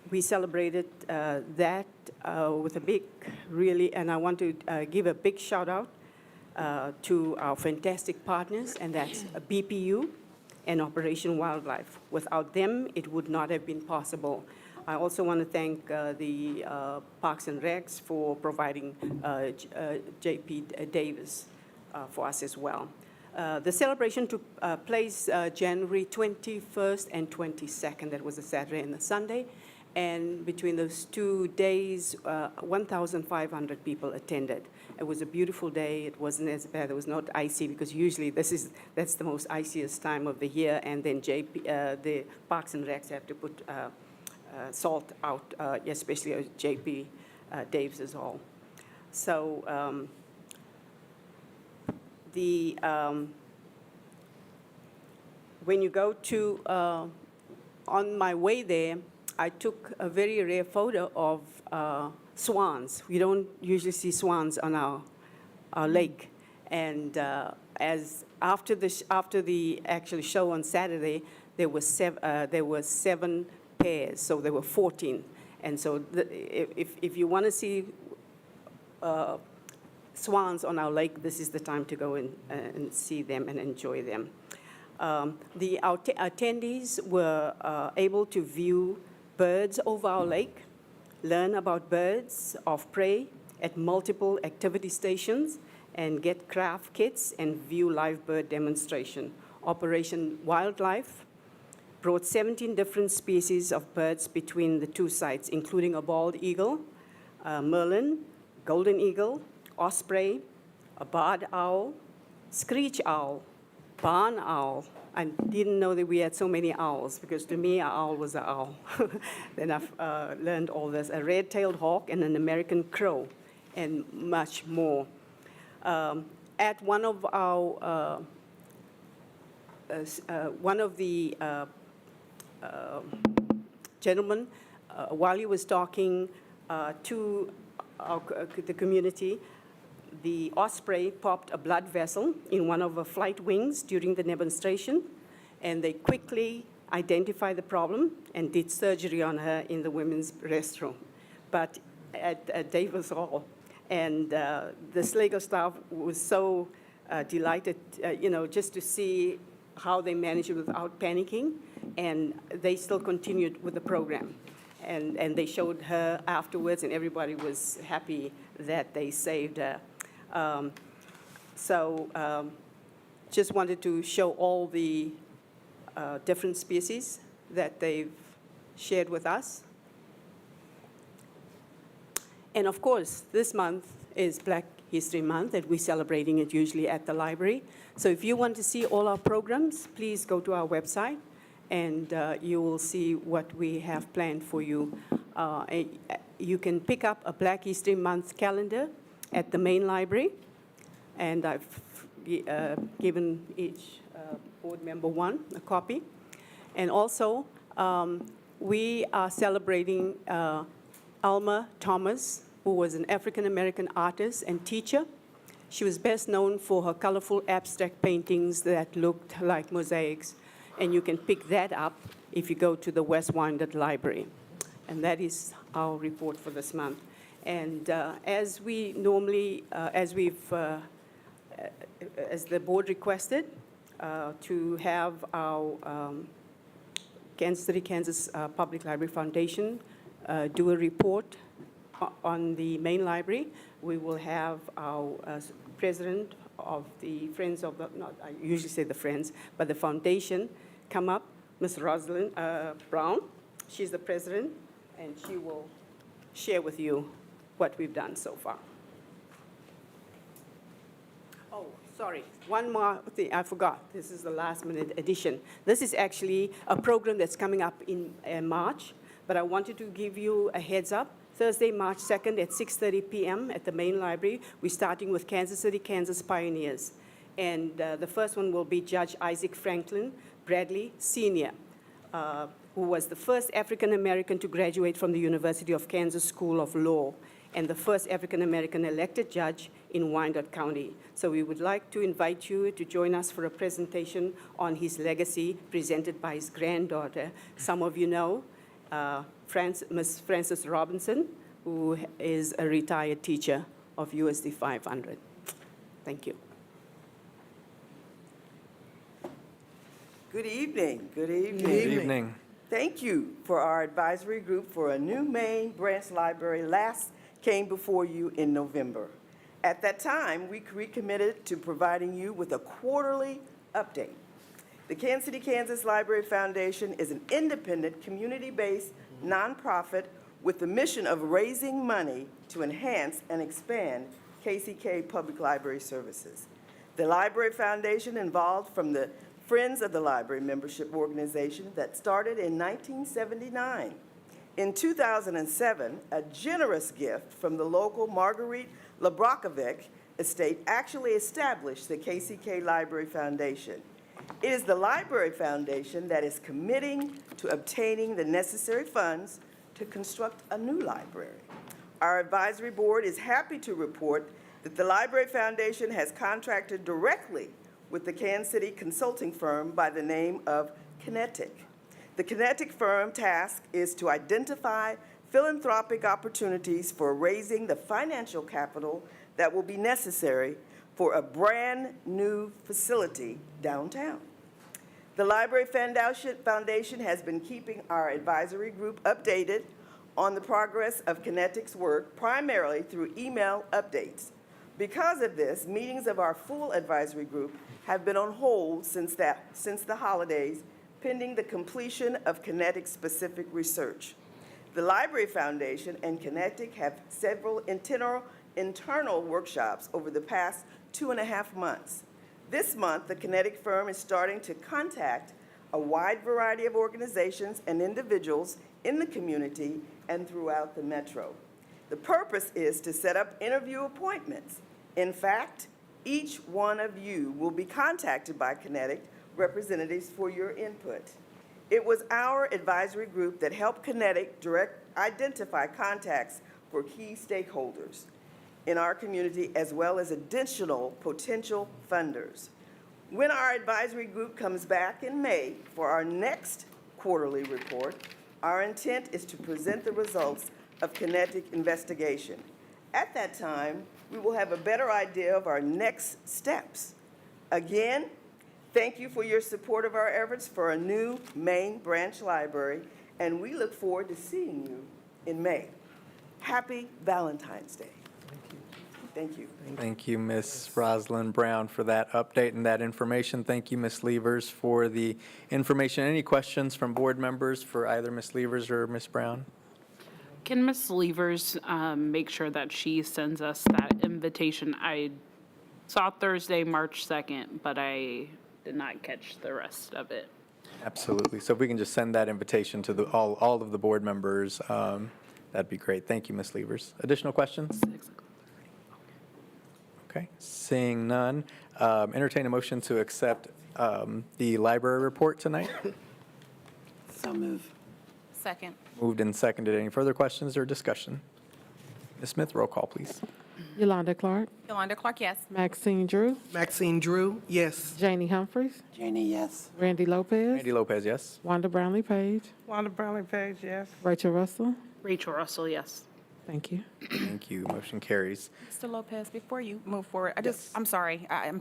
we celebrated that with a big, really, and I want to give a big shout out to our fantastic partners, and that's BPU and Operation Wildlife. Without them, it would not have been possible. I also want to thank the Parks and Recs for providing J.P. Davis for us as well. The celebration took place January 21st and 22nd. That was a Saturday and a Sunday. And between those 2 days, 1,500 people attended. It was a beautiful day. It wasn't as bad. It was not icy, because usually that's the most iciest time of the year. And then the Parks and Recs have to put salt out, especially J.P. Davis's Hall. So when you go to, on my way there, I took a very rare photo of swans. We don't usually see swans on our lake. And as after the actual show on Saturday, there were 7 pairs, so there were 14. And so if you want to see swans on our lake, this is the time to go and see them and enjoy them. The attendees were able to view birds over our lake, learn about birds of prey at multiple activity stations, and get craft kits and view live bird demonstration. Operation Wildlife brought 17 different species of birds between the 2 sites, including a bald eagle, merlin, golden eagle, osprey, a barred owl, screech owl, barn owl. I didn't know that we had so many owls, because to me, an owl was an owl. Then I've learned all this. A red-tailed hawk and an American crow, and much more. At one of our, one of the gentlemen, while he was talking to the community, the osprey popped a blood vessel in one of her flight wings during the demonstration, and they quickly identified the problem and did surgery on her in the women's restroom, but at Davis Hall. And the Sligo staff was so delighted, just to see how they managed it without panicking, and they still continued with the program. And they showed her afterwards, and everybody was happy that they saved her. Just wanted to show all the different species that they've shared with us. And of course, this month is Black History Month, and we're celebrating it usually at the library. So if you want to see all our programs, please go to our website, and you will see what we have planned for you. You can pick up a Black History Month calendar at the main library, and I've given each board member one, a copy. And also, we are celebrating Alma Thomas, who was an African-American artist and teacher. She was best known for her colorful abstract paintings that looked like mosaics, and you can pick that up if you go to the West Wyandotte Library. And that is our report for this month. And as we normally, as the board requested, to have our Kansas City, Kansas Public Library Foundation do a report on the main library. We will have our president of the Friends of the, not, I usually say the Friends, but the foundation come up, Ms. Rosalind Brown. She's the president, and she will share with you what we've done so far. Oh, sorry, one more thing I forgot. This is the last minute addition. This is actually a program that's coming up in March, but I wanted to give you a heads up. Thursday, March 2nd at 6:30 p.m. at the main library. We're starting with Kansas City, Kansas Pioneers. And the first one will be Judge Isaac Franklin Bradley, Sr., who was the first African-American to graduate from the University of Kansas School of Law and the first African-American elected judge in Wyandotte County. So we would like to invite you to join us for a presentation on his legacy presented by his granddaughter. Some of you know Ms. Frances Robinson, who is a retired teacher of USD 500. Thank you. Good evening. Good evening. Good evening. Thank you for our advisory group for a new main branch library last came before you in November. At that time, we recommitted to providing you with a quarterly update. The Kansas City, Kansas Library Foundation is an independent, community-based nonprofit with the mission of raising money to enhance and expand KCK Public Library services. The Library Foundation evolved from the Friends of the Library membership organization that started in 1979. In 2007, a generous gift from the local Marguerite Labrakovic estate actually established the KCK Library Foundation. It is the Library Foundation that is committing to obtaining the necessary funds to construct a new library. Our advisory board is happy to report that the Library Foundation has contracted directly with the Kansas City consulting firm by the name of Kinetic. The Kinetic firm task is to identify philanthropic opportunities for raising the financial capital that will be necessary for a brand new facility downtown. The Library Foundation has been keeping our advisory group updated on the progress of Kinetic's work, primarily through email updates. Because of this, meetings of our full advisory group have been on hold since the holidays, pending the completion of Kinetic's specific research. The Library Foundation and Kinetic have several internal workshops over the past 2.5 months. This month, the Kinetic firm is starting to contact a wide variety of organizations and individuals in the community and throughout the metro. The purpose is to set up interview appointments. In fact, each one of you will be contacted by Kinetic representatives for your input. It was our advisory group that helped Kinetic identify contacts for key stakeholders in our community, as well as additional potential funders. When our advisory group comes back in May for our next quarterly report, our intent is to present the results of Kinetic investigation. At that time, we will have a better idea of our next steps. Again, thank you for your support of our efforts for a new main branch library, and we look forward to seeing you in May. Happy Valentine's Day. Thank you. Thank you, Ms. Rosalind Brown, for that update and that information. Thank you, Ms. Levers, for the information. Any questions from board members for either Ms. Levers or Ms. Brown? Can Ms. Levers make sure that she sends us that invitation? I saw Thursday, March 2nd, but I did not catch the rest of it. Absolutely. So if we can just send that invitation to all of the board members, that'd be great. Thank you, Ms. Levers. Additional questions? Okay, seeing none, entertain a motion to accept the library report tonight. So move. Second. Moved and seconded. Any further questions or discussion? Ms. Smith, roll call, please. Yolanda Clark, Yolanda Clark, yes. Maxine Drew, Maxine Drew, yes. Janie Humphries, Janie, yes. Randy Lopez, Randy Lopez, yes. Wanda Brownlee Page, Wanda Brownlee Page, yes. Rachel Russell, Rachel Russell, yes. Thank you. Thank you. Motion carries. Mr. Lopez, before you move forward, I'm sorry. I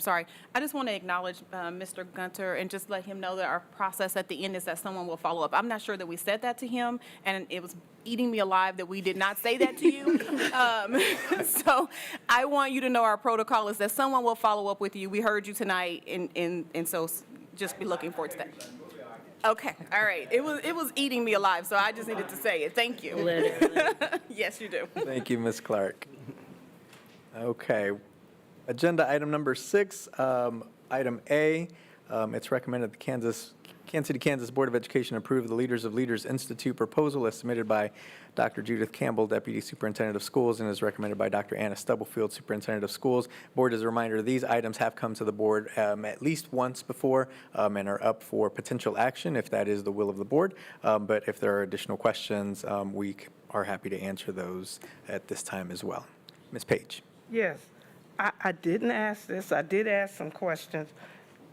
just want to acknowledge Mr. Gunter and just let him know that our process at the end is that someone will follow up. I'm not sure that we said that to him, and it was eating me alive that we did not say that to you. So I want you to know our protocol is that someone will follow up with you. We heard you tonight, and so just be looking forward to that. Okay, all right. It was eating me alive, so I just needed to say it. Thank you. Yes, you do. Thank you, Ms. Clark. Okay. Agenda item number 6, item A. It's recommended the Kansas City, Kansas Board of Education approve the Leaders of Leaders Institute proposal as submitted by Dr. Judith Campbell, Deputy Superintendent of Schools, and is recommended by Dr. Anna Stubblefield, Superintendent of Schools. Board, as a reminder, these items have come to the board at least once before and are up for potential action if that is the will of the board. But if there are additional questions, we are happy to answer those at this time as well. Ms. Page. Yes, I didn't ask this, I did ask some questions,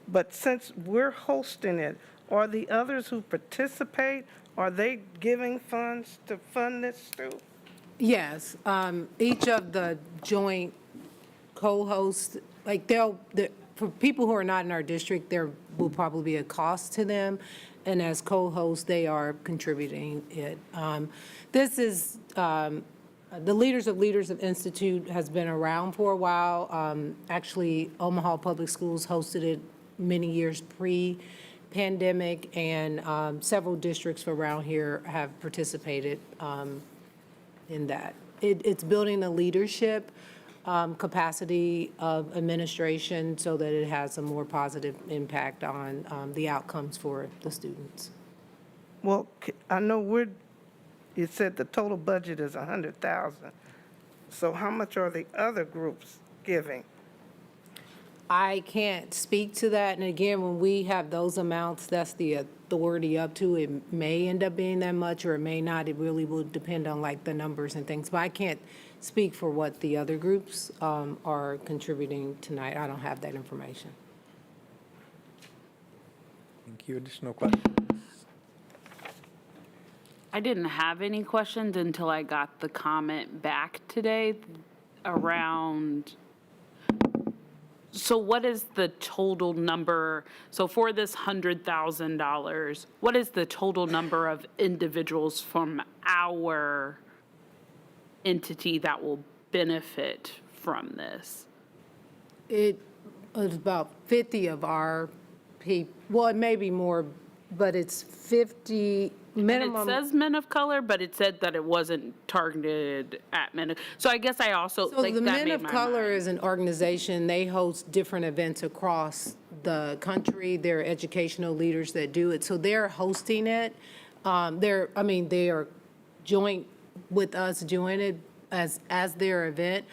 but since we're hosting it, are the others who participate, are they giving funds to fund this too? Yes, each of the joint co-hosts, like for people who are not in our district, there will probably be a cost to them, and as co-hosts, they are contributing it. This is, the Leaders of Leaders Institute has been around for a while. Actually, Omaha Public Schools hosted it many years pre-pandemic, and several districts around here have participated in that. It's building a leadership capacity of administration so that it has a more positive impact on the outcomes for the students. Well, I know you said the total budget is 100,000. So how much are the other groups giving? I can't speak to that, and again, when we have those amounts, that's the authority up to. It may end up being that much, or it may not. It really will depend on like the numbers and things, but I can't speak for what the other groups are contributing tonight. I don't have that information. Thank you. Additional questions? I didn't have any questions until I got the comment back today around, so what is the total number? So for this $100,000, what is the total number of individuals from our entity that will benefit from this? It was about 50 of our people, well, it may be more, but it's 50 minimum. And it says men of color, but it said that it wasn't targeted at men. So I guess I also, So like, the that Men made of my Color mind. is an organization. They host different events across the country. They're educational leaders that do it. So they're hosting it. They are joint with us doing it as their event.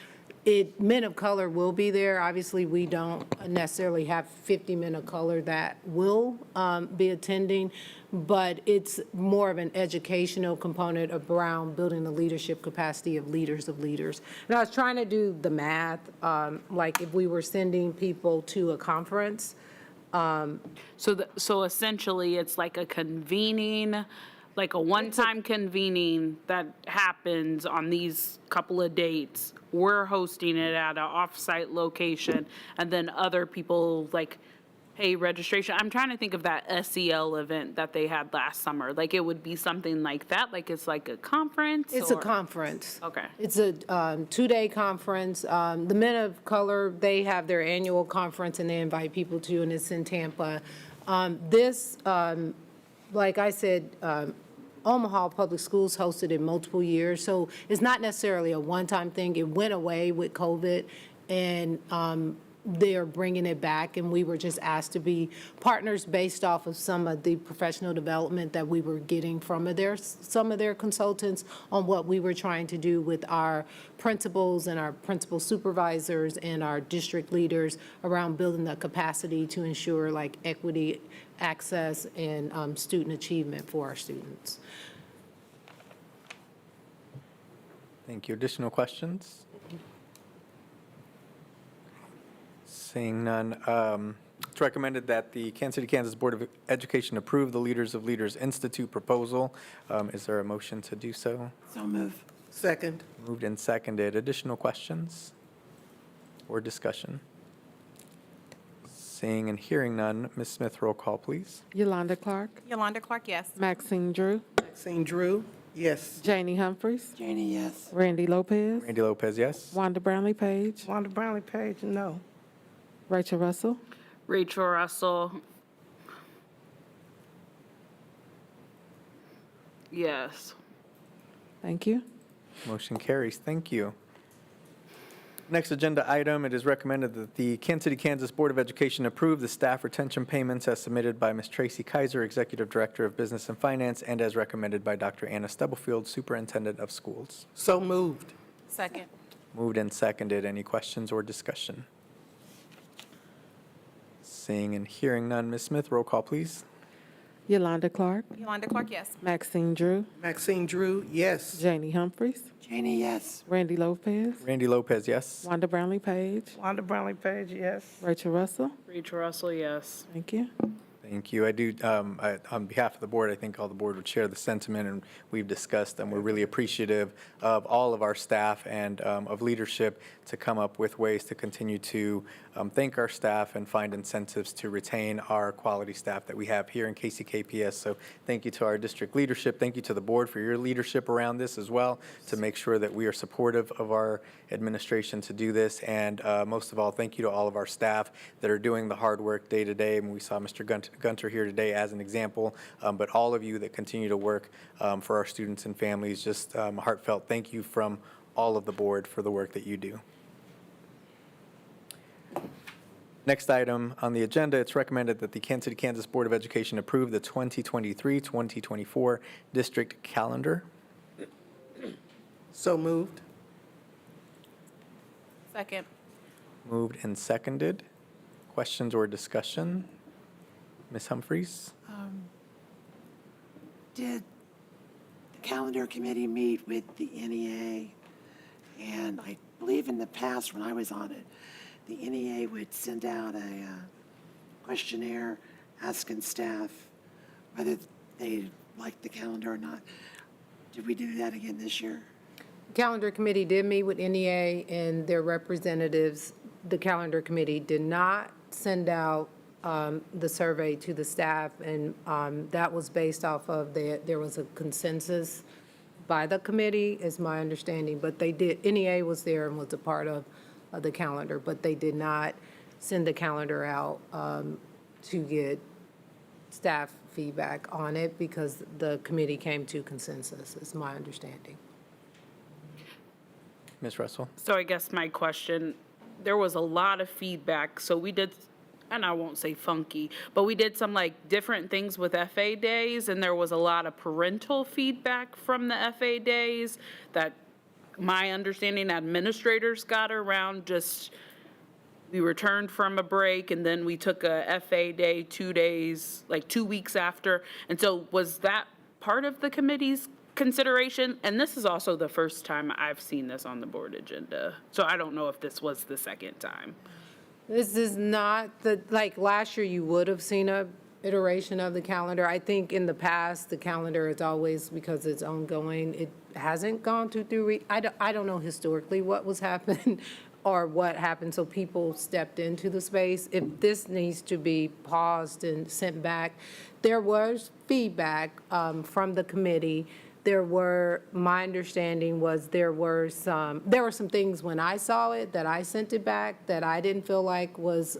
Men of color will be there. Obviously, we don't necessarily have 50 men of color that will be attending, but it's more of an educational component around building the leadership capacity of leaders of leaders. And I was trying to do the math, like if we were sending people to a conference. So essentially, it's like a convening, like a one-time convening that happens on these couple of dates. We're hosting it at an off-site location, and then other people, like, hey, registration. I'm trying to think of that SEL event that they had last summer. Like, it would be something like that? Like, it's like a conference? It's a or- conference. Okay. It's a 2-day conference. The Men of Color, they have their annual conference, and they invite people to, and it's in Tampa. Like I said, Omaha Public Schools hosted it multiple years, so it's not necessarily a one-time thing. It went away with COVID, and they're bringing it back, and we were just asked to be partners based off of some of the professional development that we were getting from some of their consultants on what we were trying to do with our principals and our principal supervisors and our district leaders around building the capacity to ensure like equity, access, and student achievement for our students. Thank you. Additional questions? Seeing none, it's recommended that the Kansas City, Kansas Board of Education approve the Leaders of Leaders Institute proposal. Is there a motion to do so? So move. Second. Moved and seconded. Additional questions or discussion? Seeing and hearing none, Ms. Smith, roll call, please. Yolanda Clark, Yolanda Clark, yes. Maxine Drew, Maxine Drew, yes. Janie Humphries, Janie, yes. Randy Lopez, Randy Lopez, yes. Wanda Brownlee Page, Wanda Brownlee Page, no. Rachel Russell, Rachel Russell. Yes. thank you. Motion carries. Thank you. Next agenda item, it is recommended that the Kansas City, Kansas Board of Education approve the staff retention payments as submitted by Ms. Tracy Kaiser, Executive Director of Business and Finance, and as recommended by Dr. Anna Stubblefield, Superintendent of Schools. So moved. Second. Moved and seconded. Any questions or discussion? Seeing and hearing none, Ms. Smith, roll call, please. Yolanda Clark, Yolanda Clark, yes. Maxine Drew, Maxine Drew, yes. Janie Humphries, Janie, yes. Randy Lopez, Randy Lopez, yes. Wanda Brownlee Page, Wanda Brownlee Page, yes. Rachel Russell, Rachel Russell, yes. thank you. Thank you. I do, on behalf of the board, I think all the board would share the sentiment, and we've discussed, and we're really appreciative of all of our staff and of leadership to come up with ways to continue to thank our staff and find incentives to retain our quality staff that we have here in KCKPS. So thank you to our district leadership. Thank you to the board for your leadership around this as well, to make sure that we are supportive of our administration to do this. And most of all, thank you to all of our staff that are doing the hard work day to day. And we saw Mr. Gunter here today as an example, but all of you that continue to work for our students and families, just a heartfelt thank you from all of the board for the work that you do. Next item on the agenda, it's recommended that the Kansas City, Kansas Board of Education approve the 2023-2024 district calendar. So moved. Second. Moved and seconded. Questions or discussion? Ms. Humphries? Did the calendar committee meet with the NEA? And I believe in the past, when I was on it, the NEA would send out a questionnaire asking staff whether they liked the calendar or not. Did we do that again this year? Calendar committee did meet with NEA and their representatives. The calendar committee did not send out the survey to the staff, and that was based off of there was a consensus by the committee, is my understanding, but they did, NEA was there and was a part of the calendar, but they did not send the calendar out to get staff feedback on it because the committee came to consensus, is my understanding. Ms. Russell? So I guess my question, there was a lot of feedback, so we did, and I won't say funky, but we did some like different things with FA days, and there was a lot of parental feedback from the FA days that my understanding administrators got around just, we returned from a break and then we took a FA day 2 days, like 2 weeks after. And so was that part of the committee's consideration? And this is also the first time I've seen this on the board agenda. So I don't know if this was the second time. This is not like last year you would have seen a iteration of the calendar. I think in the past, the calendar is always, because it's ongoing, it hasn't gone through I don't know historically what was happening or what happened, so people stepped into the space. If this needs to be paused and sent back, there was feedback from the committee. My understanding was there were some things when I saw it that I sent it back that I didn't feel like was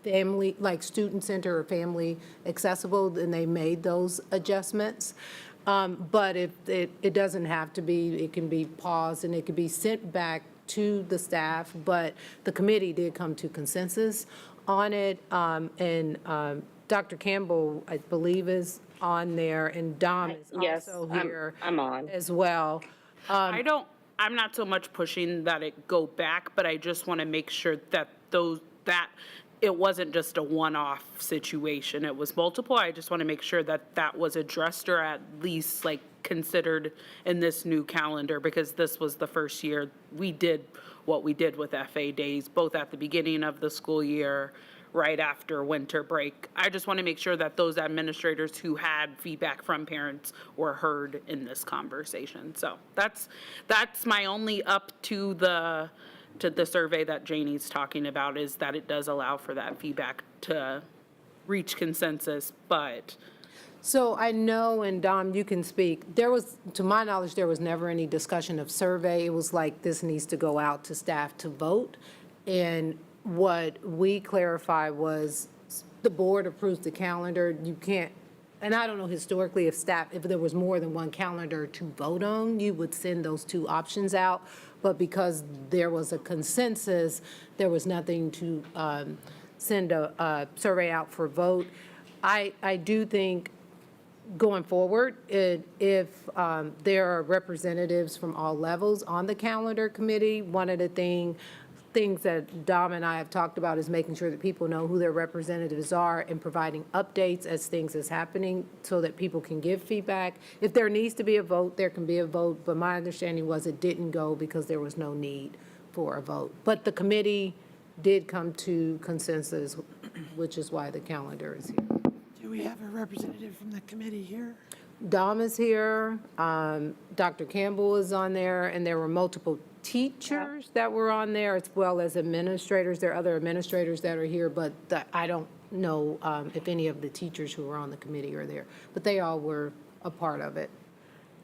family, like student center or family accessible, and they made those adjustments. But if it doesn't have to be, it can be paused and it can be sent back to the staff, but the committee did come to consensus on it. And Dr. Campbell, I believe, is on there, and Dom is also here. I'm on. As well. I'm not so much pushing that it go back, but I just want to make sure that it wasn't just a one-off situation. It was multiple. I just want to make sure that that was addressed or at least like considered in this new calendar, because this was the first year we did what we did with FA days, both at the beginning of the school year right after winter break. I just want to make sure that those administrators who had feedback from parents were heard in this conversation. So that's my only up to the survey that Janie's talking about, is that it does allow for that feedback to reach consensus, but So I know, and Dom, you can speak, there was, to my knowledge, there was never any discussion of survey. It was like, this needs to go out to staff to vote. And what we clarified was, the board approves the calendar. You can't, and I don't know historically if there was more than one calendar to vote on, you would send those two options out. But because there was a consensus, there was nothing to send a survey out for vote. I do think, going forward, if there are representatives from all levels on the calendar committee, one of the things that Dom and I have talked about is making sure that people know who their representatives are and providing updates as things is happening so that people can give feedback. If there needs to be a vote, there can be a vote, but my understanding was it didn't go because there was no need for a vote. But the committee did come to consensus, which is why the calendar is here. Do we have a representative from the committee here? Dom is here, Dr. Campbell is on there, and there were multiple teachers that were on there, as well as administrators. There are other administrators that are here, but I don't know if any of the teachers who were on the committee are there. But they all were a part of it.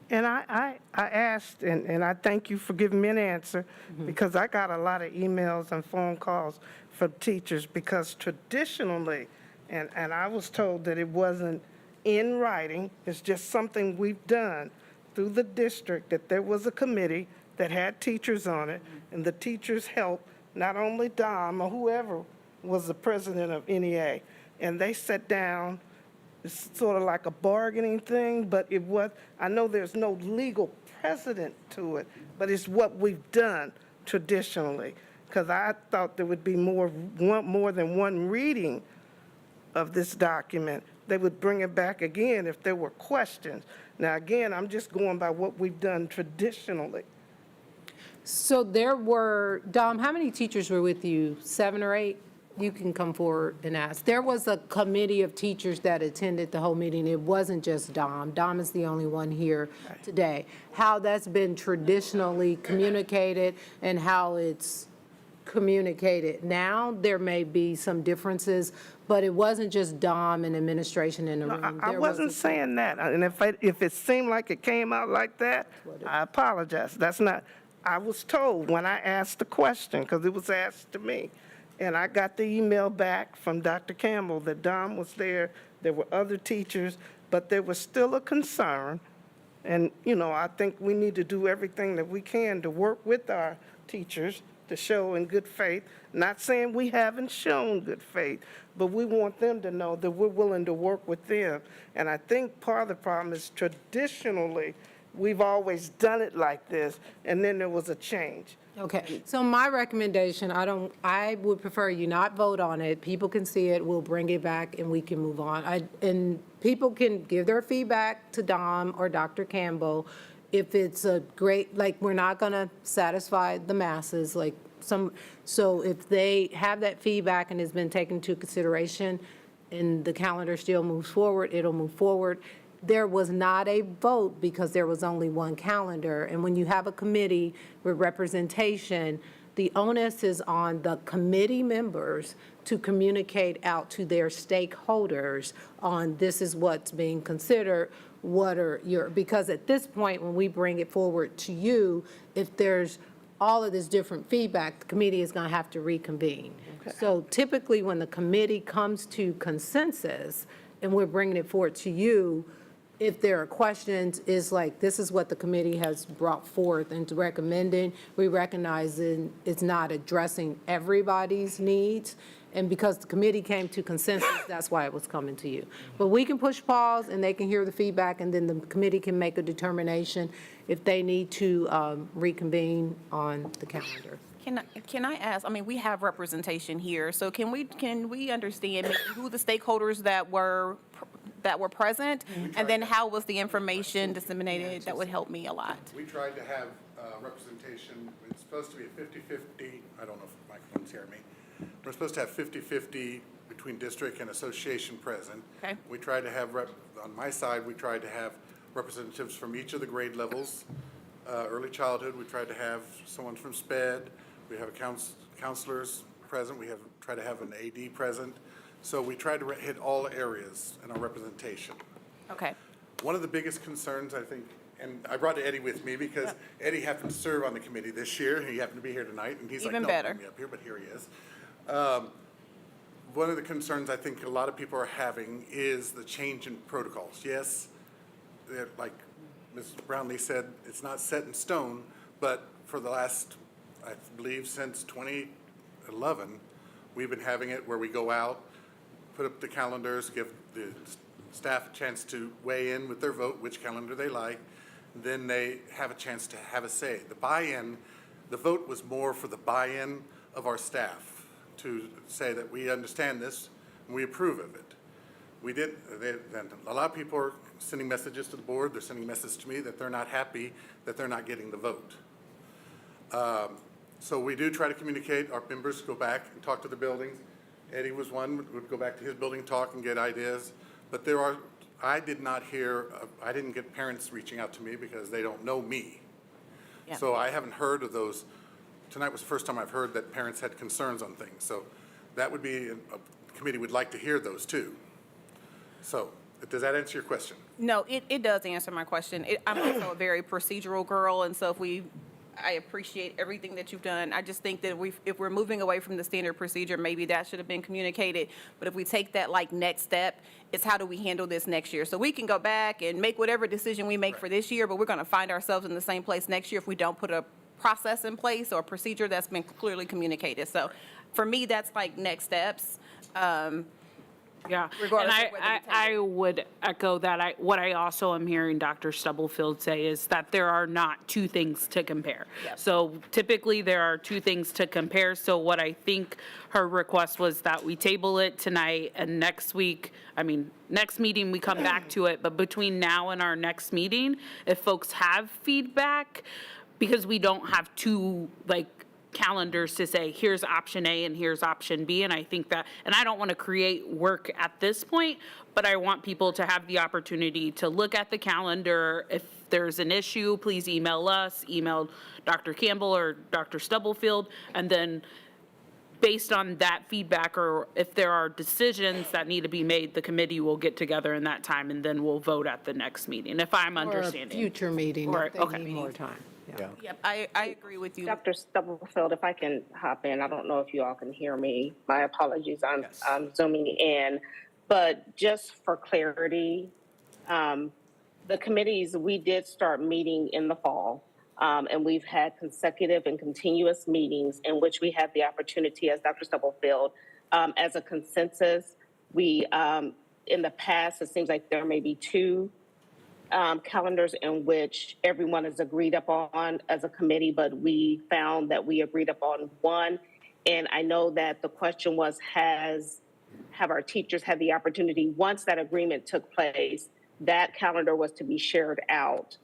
And I asked, and I thank you for giving me an answer, because I got a lot of emails and phone calls from teachers, because traditionally, and I was told that it wasn't in writing, it's just something we've done through the district, that there was a committee that had teachers on it, and the teachers helped, not only Dom or whoever was the president of NEA, and they sat down. It's sort of like a bargaining thing, but it was, I know there's no legal precedent to it, but it's what we've done traditionally, because I thought there would be more than one reading of this document. They would bring it back again if there were questions. Now, again, I'm just going by what we've done traditionally. So there were, Dom, how many teachers were with you? 7 or 8? You can come forward and ask. There was a committee of teachers that attended the whole meeting. It wasn't just Dom. Dom is the only one here today. How that's been traditionally communicated and how it's communicated now, there may be some differences, but it wasn't just Dom and administration in the room. I There wasn't was a- saying that, and if it seemed like it came out like that, I apologize. That's not, I was told when I asked the question, because it was asked to me, and I got the email back from Dr. Campbell that Dom was there were other teachers, but there was still a concern, and, I think we need to do everything that we can to work with our teachers to show in good faith. Not saying we haven't shown good faith, but we want them to know that we're willing to work with them. And I think part of the problem is traditionally, we've always done it like this, and then there was a change. Okay, so my recommendation, I would prefer you not vote on it. People can see it, we'll bring it back, and we can move on. And people can give their feedback to Dom or Dr. Campbell. If it's a great, like, we're not gonna satisfy the masses, like so if they have that feedback and has been taken into consideration and the calendar still moves forward, it'll move forward. There was not a vote because there was only one calendar. And when you have a committee with representation, the onus is on the committee members to communicate out to their stakeholders on this is what's being considered, what are your, because at this point, when we bring it forward to you, if there's all of this different feedback, the committee is going to have to reconvene. So typically, when the committee comes to consensus and we're bringing it forward to you, if there are questions, is like, this is what the committee has brought forth and recommending. We recognize it's not addressing everybody's needs. And because the committee came to consensus, that's why it was coming to you. But we can push pause and they can hear the feedback, and then the committee can make a determination if they need to reconvene on the calendar. Can I ask, we have representation here, so can we understand maybe who the stakeholders that were present? And then how was the information disseminated? That would help me a lot. We tried to have representation. It's supposed to be a 50-50. I don't know if the microphone's hearing me. We're supposed to have 50-50 between district and association present. Okay. We tried to have, on my side, we tried to have representatives from each of the grade levels. Early childhood, we tried to have someone from SPED. We have counselors present. We have tried to have an AD present. So we tried to hit all areas in our representation. Okay. One of the biggest concerns, I think, and I brought Eddie with me because Eddie happened to serve on the committee this year. He happened to be here tonight, and he's like, Even no, better. bring me up here, but here he is. One of the concerns I think a lot of people are having is the change in protocols. Yes, like Ms. Brownlee said, it's not set in stone, but for the last, I believe, since 2011, we've been having it where we go out, put up the calendars, give the staff a chance to weigh in with their vote, which calendar they like, then they have a chance to have a say. The buy-in, the vote was more for the buy-in of our staff to say that we understand this and we approve of it. We did, then a lot of people are sending messages to the board, they're sending messages to me that they're not happy that they're not getting the vote. So we do try to communicate, our members go back and talk to the buildings. Eddie was one, would go back to his building, talk and get ideas. But there are, I did not hear, I didn't get parents reaching out to me because they don't know me. Yeah. So I haven't heard of those. Tonight was the first time I've heard that parents had concerns on things. So that would be, a committee would like to hear those too. So does that answer your question? No, it does answer my question. I'm also a very procedural girl, and so I appreciate everything that you've done. I just think that if we're moving away from the standard procedure, maybe that should have been communicated. But if we take that like next step, it's how do we handle this next year? So we can go back and make whatever decision we make for this year, but we're going to find ourselves in the same place next year if we don't put a process in place or a procedure that's been clearly communicated. So for me, that's like next steps. Yeah, and Regardless of whether we take I would echo that. What I also am hearing Dr. Stubblefield say is that there are not two things to compare. Yep. So typically, there are two things to compare. So what I think her request was that we table it tonight, and next meeting, we come back to it. But between now and our next meeting, if folks have feedback, because we don't have two, calendars to say, here's option A and here's option B. And I think that, and I don't want to create work at this point, but I want people to have the opportunity to look at the calendar. If there's an issue, please email us, email Dr. Campbell or Dr. Stubblefield, and then based on that feedback, or if there are decisions that need to be made, the committee will get together in that time, and then we'll vote at the next meeting, if I'm understanding. Or a future meeting Or- if they okay. need more time. Yeah. Yep, I agree with you. Dr. Stubblefield, if I can hop in, I don't know if you all can hear me. My apologies, I'm zooming in. But just for clarity, the committees, we did start meeting in the fall, and we've had consecutive and continuous meetings in which we have the opportunity, as Dr. Stubblefield, as a consensus. We, in the past, it seems like there may be two calendars in which everyone has agreed upon as a committee, but we found that we agreed upon one. And I know that the question was, have our teachers had the opportunity, once that agreement took place, that calendar was to be shared out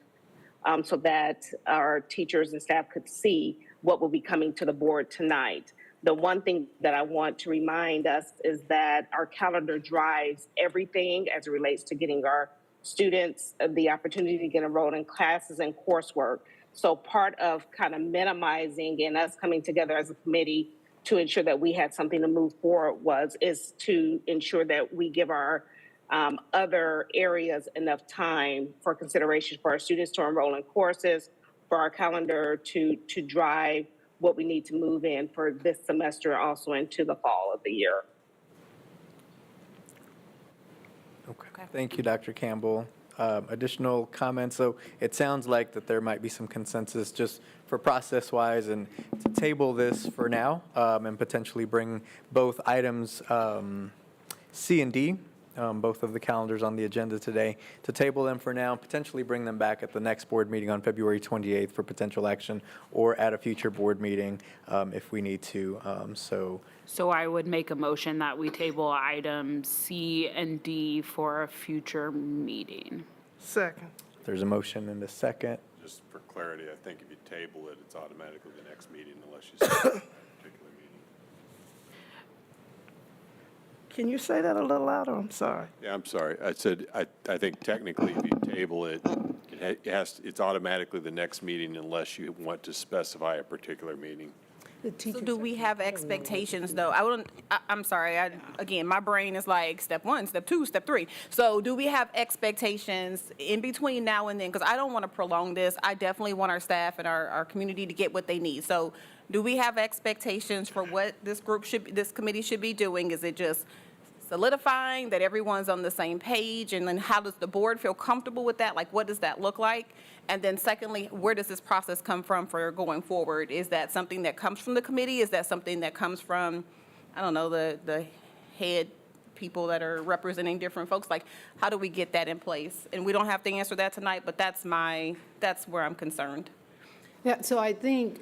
so that our teachers and staff could see what will be coming to the board tonight. The one thing that I want to remind us is that our calendar drives everything as it relates to getting our students the opportunity to get enrolled in classes and coursework. So part of kind of minimizing and us coming together as a committee to ensure that we had something to move forward is to ensure that we give our other areas enough time for consideration for our students to enroll in courses, for our calendar to drive what we need to move in for this semester, also into the fall of the year. Okay. Thank you, Dr. Campbell. Additional comments? So it sounds like that there might be some consensus just for process-wise and to table this for now and potentially bring both items C and D, both of the calendars on the agenda today, to table them for now, potentially bring them back at the next board meeting on February 28th for potential action, or at a future board meeting if we need to. So I would make a motion that we table items C and D for a future meeting. Second. There's a motion and a second. Just for clarity, I think if you table it, it's automatically the next meeting unless you set a particular meeting. Can you say that a little louder? I'm sorry. Yeah, I'm sorry. I said, I think technically if you table it, it's automatically the next meeting unless you want to specify a particular meeting. So do we have expectations, though? I'm sorry, again, my brain is like step 1, step 2, step 3. So do we have expectations in between now and then? Because I don't want to prolong this. I definitely want our staff and our community to get what they need. So do we have expectations for what this committee should be doing? Is it just solidifying that everyone's on the same page? And then how does the board feel comfortable with that? Like, what does that look like? And then secondly, where does this process come from for going forward? Is that something that comes from the committee? Is that something that comes from, I don't know, the head people that are representing different folks? Like, how do we get that in place? And we don't have to answer that tonight, but that's where I'm concerned. Yeah, so I think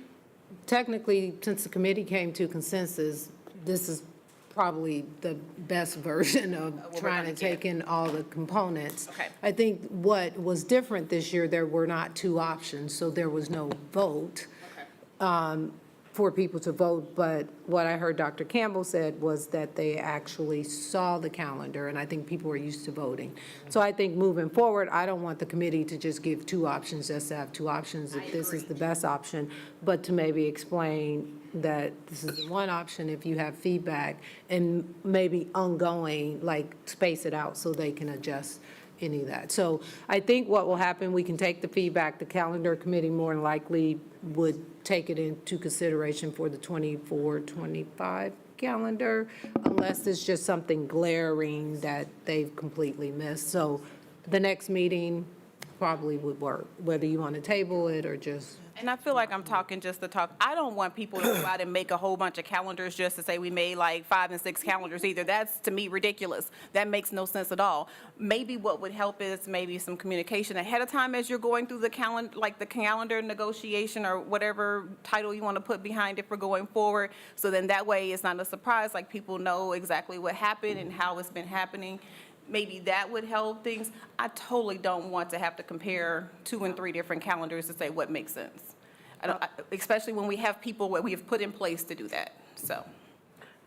technically, since the committee came to consensus, this is probably the best version of trying to take in all the components. Okay. I think what was different this year, there were not 2 options, so there was no vote for people to vote. But what I heard Dr. Campbell said was that they actually saw the calendar, and I think people are used to voting. So I think moving forward, I don't want the committee to just give 2 options, just to have 2 options if this is the best option, but to maybe explain that this is the one option if you have feedback, and maybe ongoing, like space it out so they can adjust any of that. So I think what will happen, we can take the feedback. The calendar committee more than likely would take it into consideration for the 24-25 calendar, unless it's just something glaring that they've completely missed. So the next meeting probably would work, whether you want to table it or just. And I feel like I'm talking just to talk. I don't want people to go out and make a whole bunch of calendars just to say we made like 5 and 6 calendars either. That's, to me, ridiculous. That makes no sense at all. Maybe what would help is maybe some communication ahead of time as you're going through the calendar, like the calendar negotiation or whatever title you want to put behind it for going forward. So then that way it's not a surprise, like people know exactly what happened and how it's been happening. Maybe that would help things. I totally don't want to have to compare 2 and 3 different calendars to say what makes sense. Especially when we have people what we have put in place to do that, so.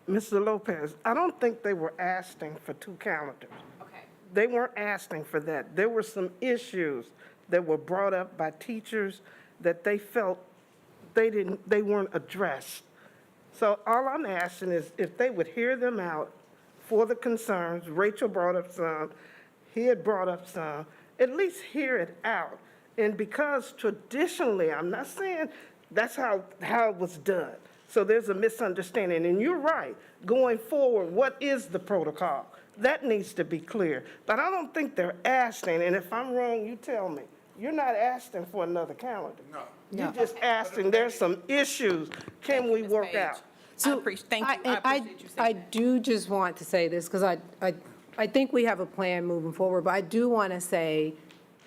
Mr. Lopez, I don't think they were asking for 2 calendars. Okay. They weren't asking for that. There were some issues that were brought up by teachers that they felt they weren't addressed. So all I'm asking is if they would hear them out for the concerns. Rachel brought up some, he had brought up some, at least hear it out. And because traditionally, I'm not saying that's how it was done. So there's a misunderstanding. And you're right, going forward, what is the protocol? That needs to be clear. But I don't think they're asking, and if I'm wrong, you tell me. You're not asking for another calendar. No. You're just asking, there's some issues, can we work out? So Thank you. I appreciate you saying I that. do just want to say this, because I think we have a plan moving forward, but I do want to say,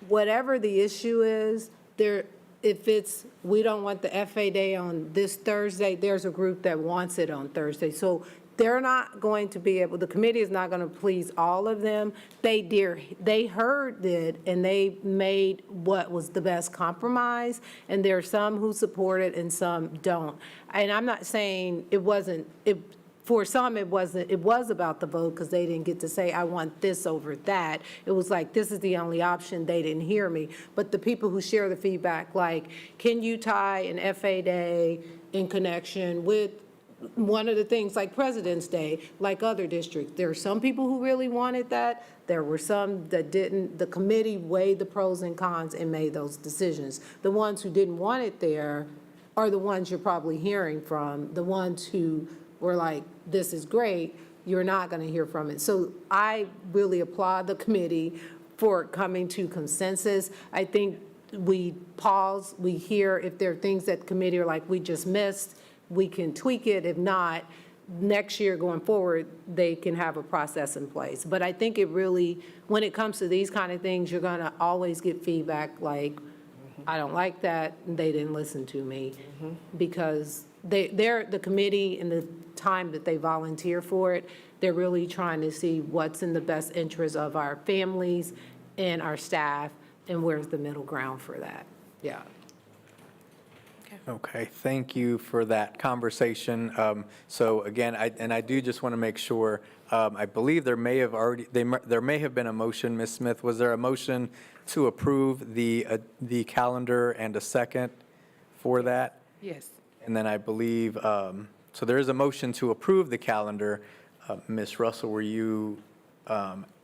whatever the issue is, if it's, we don't want the FA Day on this Thursday, there's a group that wants it on Thursday. So they're not going to be able, the committee is not going to please all of them. They heard it, and they made what was the best compromise, and there are some who support it and some don't. And I'm not saying it wasn't, for some, it was about the vote, because they didn't get to say, I want this over that. It was like, this is the only option, they didn't hear me. But the people who share the feedback, like, can you tie an FA Day in connection with one of the things like President's Day, like other districts? There are some people who really wanted that. There were some that didn't. The committee weighed the pros and cons and made those decisions. The ones who didn't want it there are the ones you're probably hearing from. The ones who were like, this is great, you're not going to hear from it. So I really applaud the committee for coming to consensus. I think we pause, we hear if there are things that committee are like, we just missed, we can tweak it. If not, next year going forward, they can have a process in place. But I think it really, when it comes to these kind of things, you're going to always get feedback like, I don't like that, they didn't listen to me, because they're the committee, and the time that they volunteer for it, they're really trying to see what's in the best interest of our families and our staff, and where's the middle ground for that. Yeah. Okay. Okay, thank you for that conversation. So again, I do just want to make sure, I believe there may have there may have been a motion, Ms. Smith. Was there a motion to approve the calendar and a second for that? Yes. And then I believe, so there is a motion to approve the calendar. Ms. Russell, were you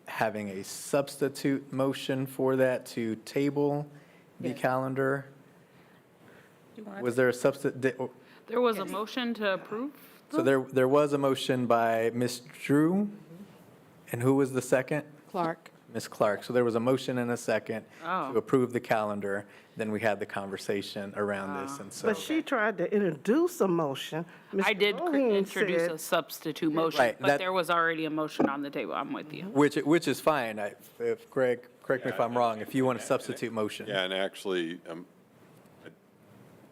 having a substitute motion for that to table the Yes. calendar? You wanna- Was there a substitute? There was a motion to approve? So there was a motion by Ms. Drew, and who was the second? Clark. Ms. Clark. So there was a motion and a second Oh. to approve the calendar. Then we had the conversation around this, and so. But she tried to introduce a motion. I Mr. did Goheen introduce said- a substitute motion, Right, but that- there was already a motion on the table. I'm with you. Which is fine. If Greg, correct me if I'm wrong, if you want a substitute motion. Yeah, and actually,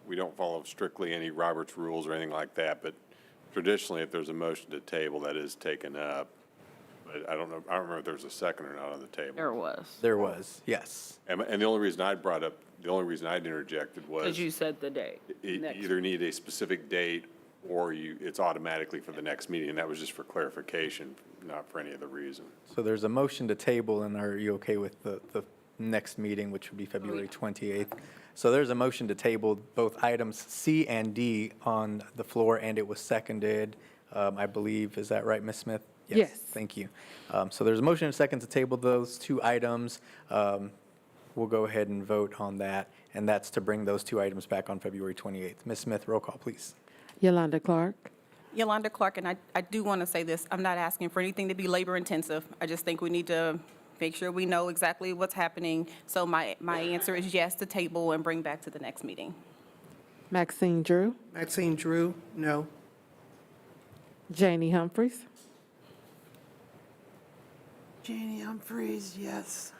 we don't follow strictly any Roberts rules or anything like that, but traditionally, if there's a motion to table, that is taken up. But I don't remember if there's a second or not on the table. There was. There was, yes. And the only reason the only reason I'd interjected was. Because you said the date. next. Either need a specific date or it's automatically for the next meeting. And that was just for clarification, not for any other reason. So there's a motion to table, and are you okay with the next meeting, which would be February 28th? So there's a motion to table both items C and D on the floor, and it was seconded, I believe. Is that right, Ms. Smith? Yes. Thank you. So there's a motion and a second to table those two items. We'll go ahead and vote on that, and that's to bring those two items back on February 28th. Ms. Smith, roll call, please. Yolanda Clark. Yolanda Clark, and I do want to say this, I'm not asking for anything to be labor intensive. I just think we need to make sure we know exactly what's happening. So my answer is yes to table and bring back to the next meeting. Maxine Drew. Maxine Drew, no. Janie Humphries. Janie Humphries, yes.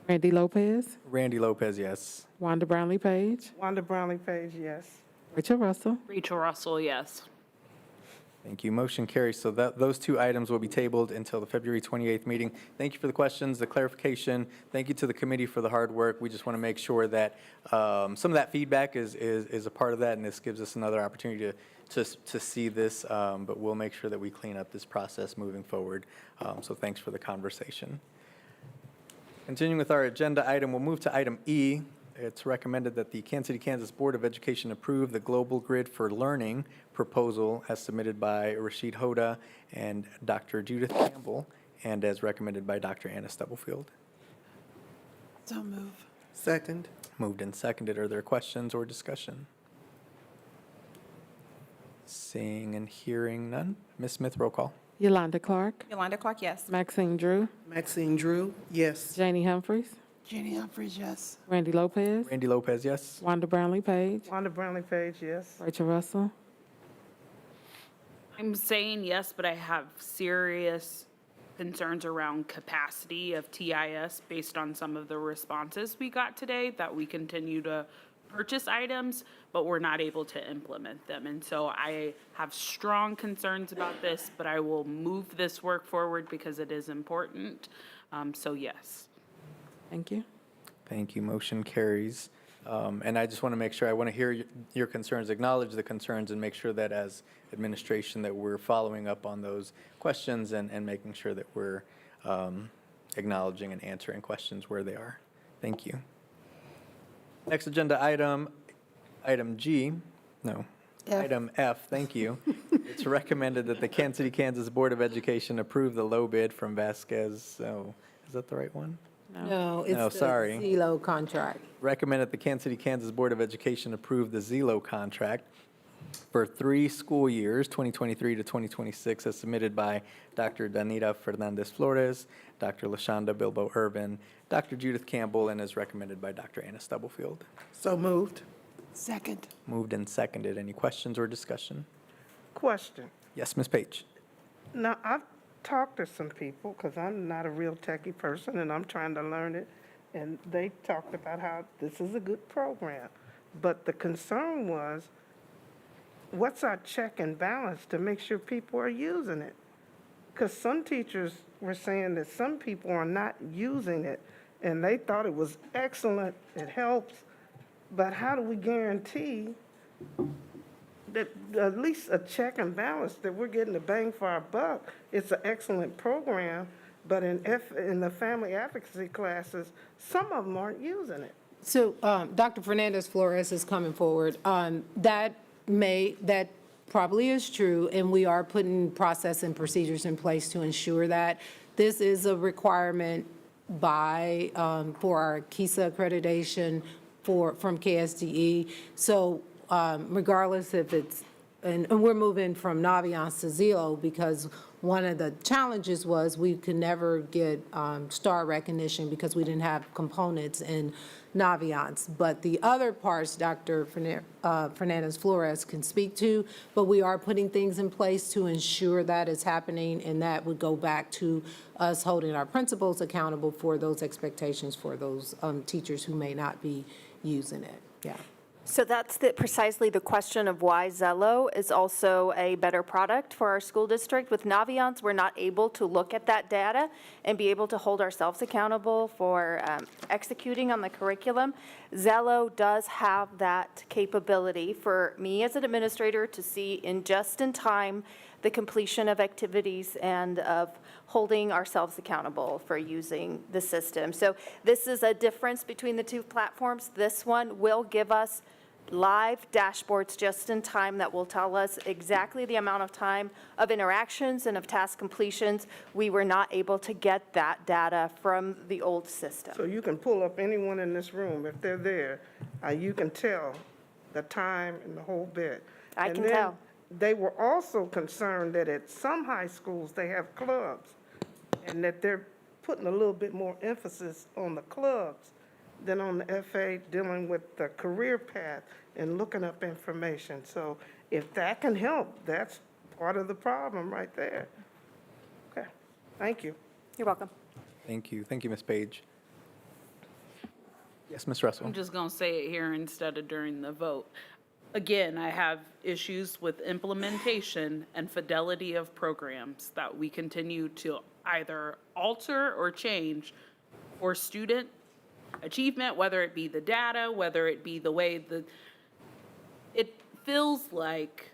Randy Lopez. Randy Lopez, yes. Wanda Brownlee Page. Wanda Brownlee Page, yes. Rachel Russell. Rachel Russell, yes. Thank you. Motion carries. So those two items will be tabled until the February 28th meeting. Thank you for the questions, the clarification. Thank you to the committee for the hard work. We just want to make sure that some of that feedback is a part of that, and this gives us another opportunity to see this, but we'll make sure that we clean up this process moving forward. So thanks for the conversation. Continuing with our agenda item, we'll move to item E. It's recommended that the Kansas City, Kansas Board of Education approve the Global Grid for Learning proposal as submitted by Rashid Hoda and Dr. Judith Campbell, and as recommended by Dr. Anna Stubblefield. So move. Second. Moved and seconded. Are there questions or discussion? Seeing and hearing none. Ms. Smith, roll call. Yolanda Clark. Yolanda Clark, yes. Maxine Drew. Maxine Drew, yes. Janie Humphries. Janie Humphries, yes. Randy Lopez. Randy Lopez, yes. Wanda Brownlee Page. Wanda Brownlee Page, yes. Rachel Russell. I'm saying yes, but I have serious concerns around capacity of TIS based on some of the responses we got today, that we continue to purchase items, but we're not able to implement them. And so I have strong concerns about this, but I will move this work forward because it is important. So yes. Thank you. Thank you. Motion carries. And I just want to make sure, I want to hear your concerns, acknowledge the concerns, and make sure that as administration that we're following up on those questions and making sure that we're acknowledging and answering questions where they are. Thank you. Next agenda item, item G, no, F. item F, thank you. It's recommended that the Kansas City, Kansas Board of Education approve the low bid from Vasquez, so, is that the right one? No, it's No, the sorry. Zello contract. Recommend that the Kansas City, Kansas Board of Education approve the Zello contract for 3 school years, 2023 to 2026, as submitted by Dr. Danita Fernandez Flores, Dr. LaShonda Bilbo Urban, Dr. Judith Campbell, and as recommended by Dr. Anna Stubblefield. So moved. Second. Moved and seconded. Any questions or discussion? Question. Yes, Ms. Page. Now, I've talked to some people, because I'm not a real techie person, and I'm trying to learn it, and they talked about how this is a good program. But the concern was, what's our check and balance to make sure people are using it? Because some teachers were saying that some people are not using it, and they thought it was excellent, it helps, but how do we guarantee that at least a check and balance, that we're getting the bang for our buck? It's an excellent program, but in the family advocacy classes, some of them aren't using it. So Dr. Fernandez Flores is coming forward. That probably is true, and we are putting process and procedures in place to ensure that. This is a requirement for our KISA accreditation from KSDE. So regardless if it's, and we're moving from Naviance to Zello because one of the challenges was we could never get star recognition because we didn't have components in Naviance. But the other parts, Dr. Fernandez Flores can speak to, but we are putting things in place to ensure that is happening, and that would go back to us holding our principals accountable for those expectations for those teachers who may not be using it. Yeah. So that's precisely the question of why Zello is also a better product for our school district. With Naviance, we're not able to look at that data and be able to hold ourselves accountable for executing on the curriculum. Zello does have that capability for me as an administrator to see in time the completion of activities and of holding ourselves accountable for using the system. So this is a difference between the two platforms. This one will give us live dashboards just in time that will tell us exactly the amount of time of interactions and of task completions. We were not able to get that data from the old system. So you can pull up anyone in this room, if they're there, you can tell the time and the whole bit. I can tell. They were also concerned that at some high schools, they have clubs, and that they're putting a little bit more emphasis on the clubs than on the FA dealing with the career path and looking up information. So if that can help, that's part of the problem right there. Okay, thank you. You're welcome. Thank you. Thank you, Ms. Page. Yes, Ms. Russell. I'm just going to say it here instead of during the vote. Again, I have issues with implementation and fidelity of programs that we continue to either alter or change for student achievement, whether it be the data, whether it be the way it feels like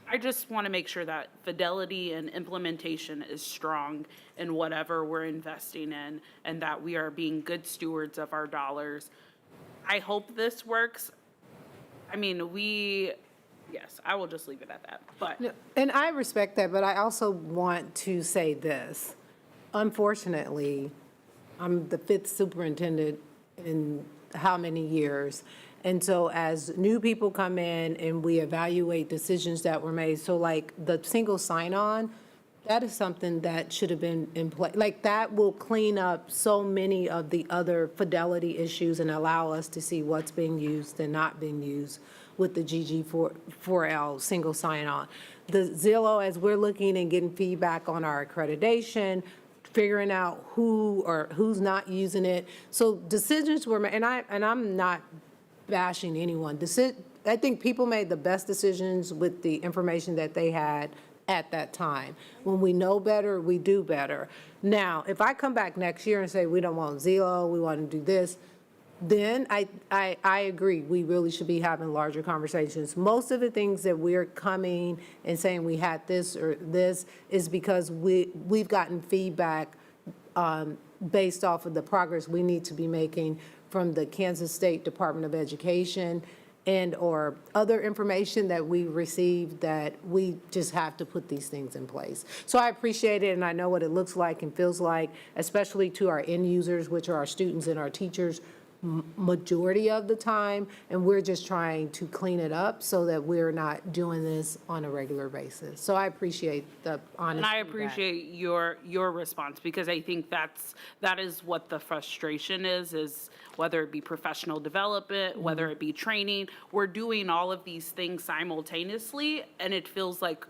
I just want to make sure that fidelity and implementation is strong in whatever we're investing in, and that we are being good stewards of our dollars. I hope this works. I mean, yes, I will just leave it at that. But No, and I respect that, but I also want to say this. Unfortunately, I'm the 5th superintendent in how many years? And so as new people come in and we evaluate decisions that were made, so like the single sign-on, that is something that should have been in place. Like that will clean up so many of the other fidelity issues and allow us to see what's being used and not being used with the GG4L single sign-on. The Zello, as we're looking and getting feedback on our accreditation, figuring out who or who's not using it. So decisions were made, and I'm not bashing anyone. I think people made the best decisions with the information that they had at that time. When we know better, we do better. Now, if I come back next year and say we don't want Zello, we want to do this, then I agree. We really should be having larger conversations. Most of the things that we're coming and saying we had this or this is because we've gotten feedback based off of the progress we need to be making from the Kansas State Department of Education and or other information that we received that we just have to put these things in place. So I appreciate it, and I know what it looks like and feels like, especially to our end users, which are our students and our teachers, majority of the time, and we're just trying to clean it up so that we're not doing this on a regular basis. So I appreciate the honesty. And I appreciate your response, because I think that is what the frustration is whether it be professional development, whether it be training, we're doing all of these things simultaneously, and it feels like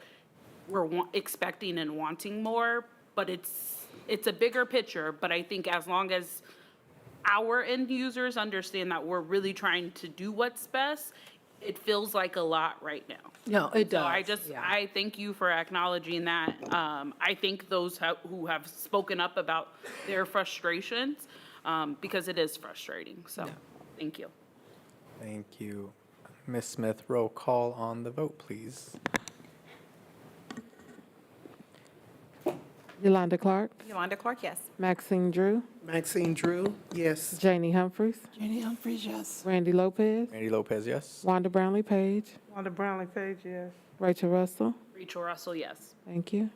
we're expecting and wanting more, but it's a bigger picture. But I think as long as our end users understand that we're really trying to do what's best, it feels like a lot right now. No, it does. So I thank you for acknowledging that. I thank those who have spoken up about their frustrations, because it is frustrating. So, thank you. Thank you. Ms. Smith, roll call on the vote, please. Yolanda Clark, Yolanda Clark, yes. Maxine Drew, Maxine Drew, yes. Janie Humphries, Jenny Humphries, yes. Randy Lopez, Randy Lopez, yes. Wanda Brownlee Page, Wanda Brownlee Page, yes. Rachel Russell. Rachel Russell, yes. Thank you.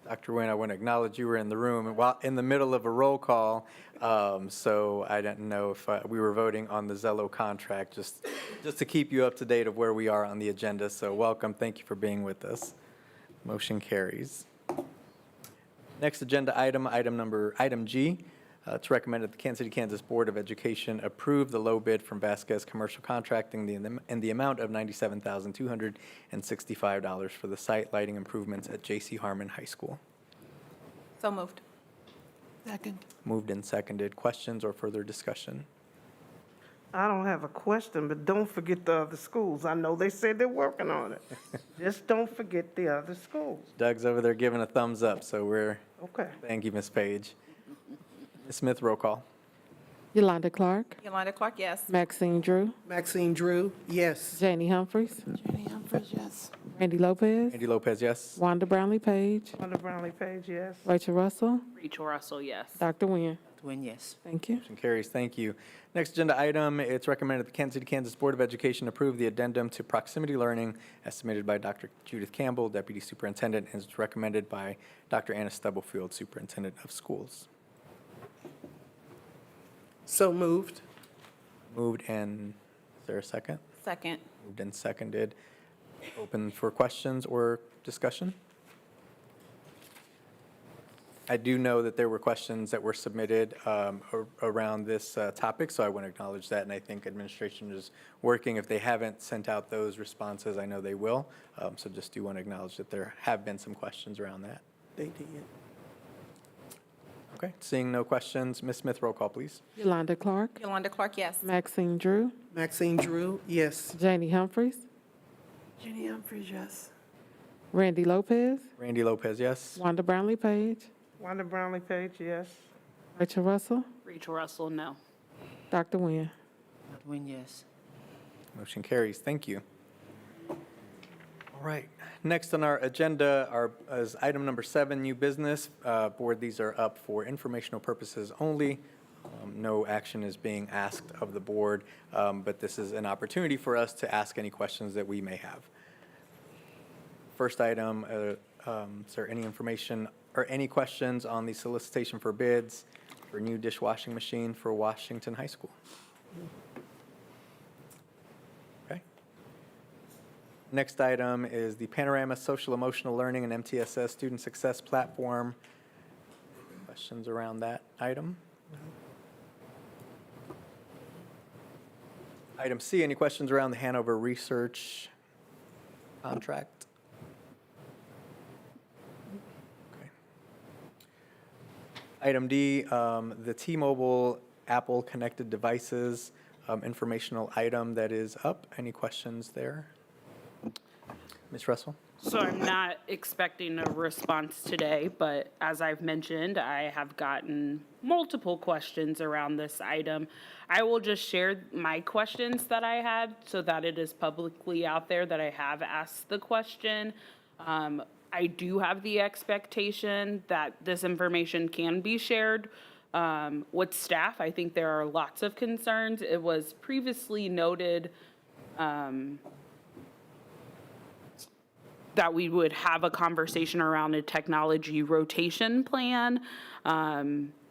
Dr. Nguyen, I want to acknowledge you were in the room while in the middle of a roll call, so I didn't know if we were voting on the Zello contract, just to keep you up to date of where we are on the agenda. So welcome, thank you for being with us. Motion carries. Next agenda item, item G. It's recommended that the Kansas City, Kansas Board of Education approve the low bid from Vasquez Commercial Contracting in the amount of $97,265 for the site lighting improvements at J.C. Harmon High School. So moved. Second. Moved and seconded. Questions or further discussion? I don't have a question, but don't forget the other schools. I know they said they're working on it. Just don't forget the other schools. Doug's over there giving a thumbs up, so Okay. thank you, Ms. Page. Ms. Smith, roll call. Yolanda Clark, Yolanda Clark, yes. Maxine Drew, Maxine Drew, yes. Janie Humphries, Jenny Humphries, yes. Randy Lopez, Randy Lopez, yes. Wanda Brownlee Page, Wanda Brownlee Page, yes. Rachel Russell, Rachel Russell, yes. Dr. Nguyen. Win, yes. Thank you. Motion carries. Thank you. Next agenda item, it's recommended the Kansas City, Kansas Board of Education approve the addendum to proximity learning as submitted by Dr. Judith Campbell, Deputy Superintendent, and is recommended by Dr. Anna Stubblefield, Superintendent of Schools. So moved. Moved and, is there a second? Second. Moved and seconded. Open for questions or discussion? I do know that there were questions that were submitted around this topic, so I want to acknowledge that, and I think administration is working. If they haven't sent out those responses, I know they will, so just do want to acknowledge that there have been some questions around that. They did. Okay, seeing no questions, Ms. Smith, roll call, please. Yolanda Clark, Yolanda Clark, yes. Maxine Drew, Maxine Drew, yes. Janie Humphries, Jenny Humphries, yes. Randy Lopez, Randy Lopez, yes. Wanda Brownlee Page, Wanda Brownlee Page, yes. Rachel Russell, Rachel Russell, no. Dr. Nguyen. Win, yes. Motion carries. Thank you. All right. Next on our agenda is item number 7, new business. Board, these are up for informational purposes only. No action is being asked of the board, but this is an opportunity for us to ask any questions that we may have. First item, is there any information or any questions on the solicitation for bids for new dishwashing machine for Washington High School? Okay. Next item is the Panorama Social Emotional Learning and MTSS Student Success Platform. Questions around that item? Item C, any questions around the Hanover Research contract? Okay. Item D, the T-Mobile Apple Connected Devices informational item that is up. Any questions there? Ms. Russell? So I'm not expecting a response today, but as I've mentioned, I have gotten multiple questions around this item. I will just share my questions that I had so that it is publicly out there that I have asked the question. I do have the expectation that this information can be shared with staff. I think there are lots of concerns. It was previously noted that we would have a conversation around a technology rotation plan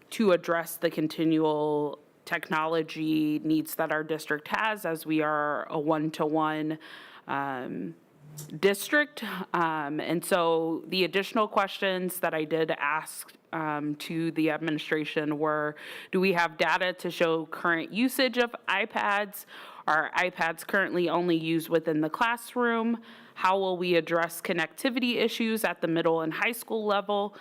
to address the continual technology needs that our district has, as we are a one-to-one district. And so the additional questions that I did ask to the administration were, do we have data to show current usage of iPads? Are iPads currently only used within the classroom? How will we address connectivity issues at the middle and high school level?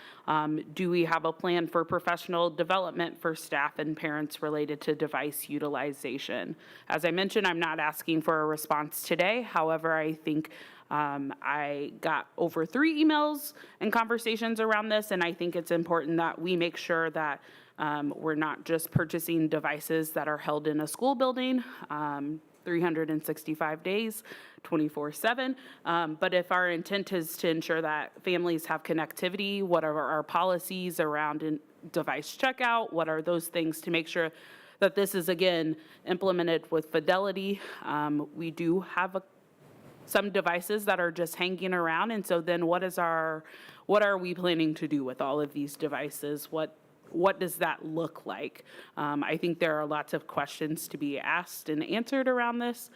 Do we have a plan for professional development for staff and parents related to device utilization? As I mentioned, I'm not asking for a response today. However, I think I got over 3 emails and conversations around this, and I think it's important that we make sure that we're not just purchasing devices that are held in a school building 365 days, 24/7. But if our intent is to ensure that families have connectivity, what are our policies around device checkout? What are those things to make sure that this is, again, implemented with fidelity? We do have some devices that are just hanging around, and so then what are we planning to do with all of these devices? What does that look like? I think there are lots of questions to be asked and answered around this.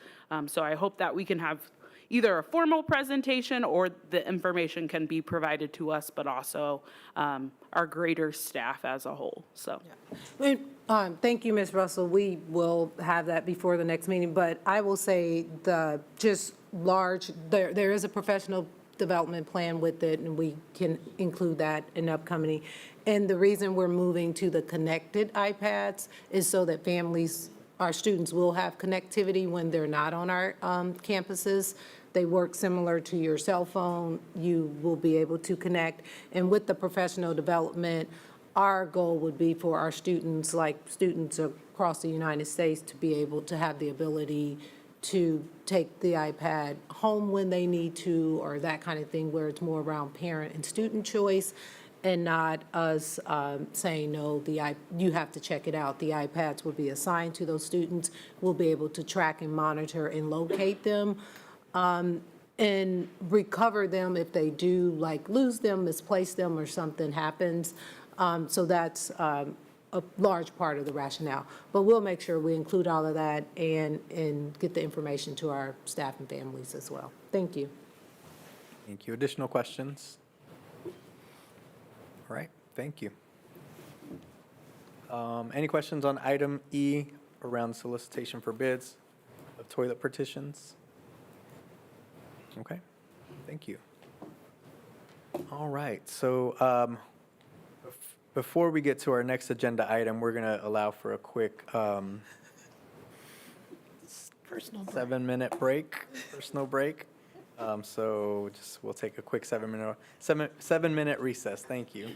So I hope that we can have either a formal presentation or the information can be provided to us, but also our greater staff as a whole, so. Thank you, Ms. Russell. We will have that before the next meeting, but I will say there is a professional development plan with it, and we can include that in upcoming. And the reason we're moving to the connected iPads is so that our students will have connectivity when they're not on our campuses. They work similar to your cell phone. You will be able to connect. And with the professional development, our goal would be for our students, like students across the United States, to be able to have the ability to take the iPad home when they need to, or that kind of thing, where it's more around parent and student choice, and not us saying, no, you have to check it out. The iPads will be assigned to those students. We'll be able to track and monitor and locate them, and recover them if they do, like, lose them, misplace them, or something happens. So that's a large part of the rationale. But we'll make sure we include all of that and get the information to our staff and families as well. Thank you. Thank you. Additional questions? All right, thank you. Any questions on item E around solicitation for bids of toilet partitions? Okay, thank you. All right, so before we get to our next agenda item, we're going to allow for a quick 7-minute break, personal break. So we'll take a quick 7-minute recess. Thank you.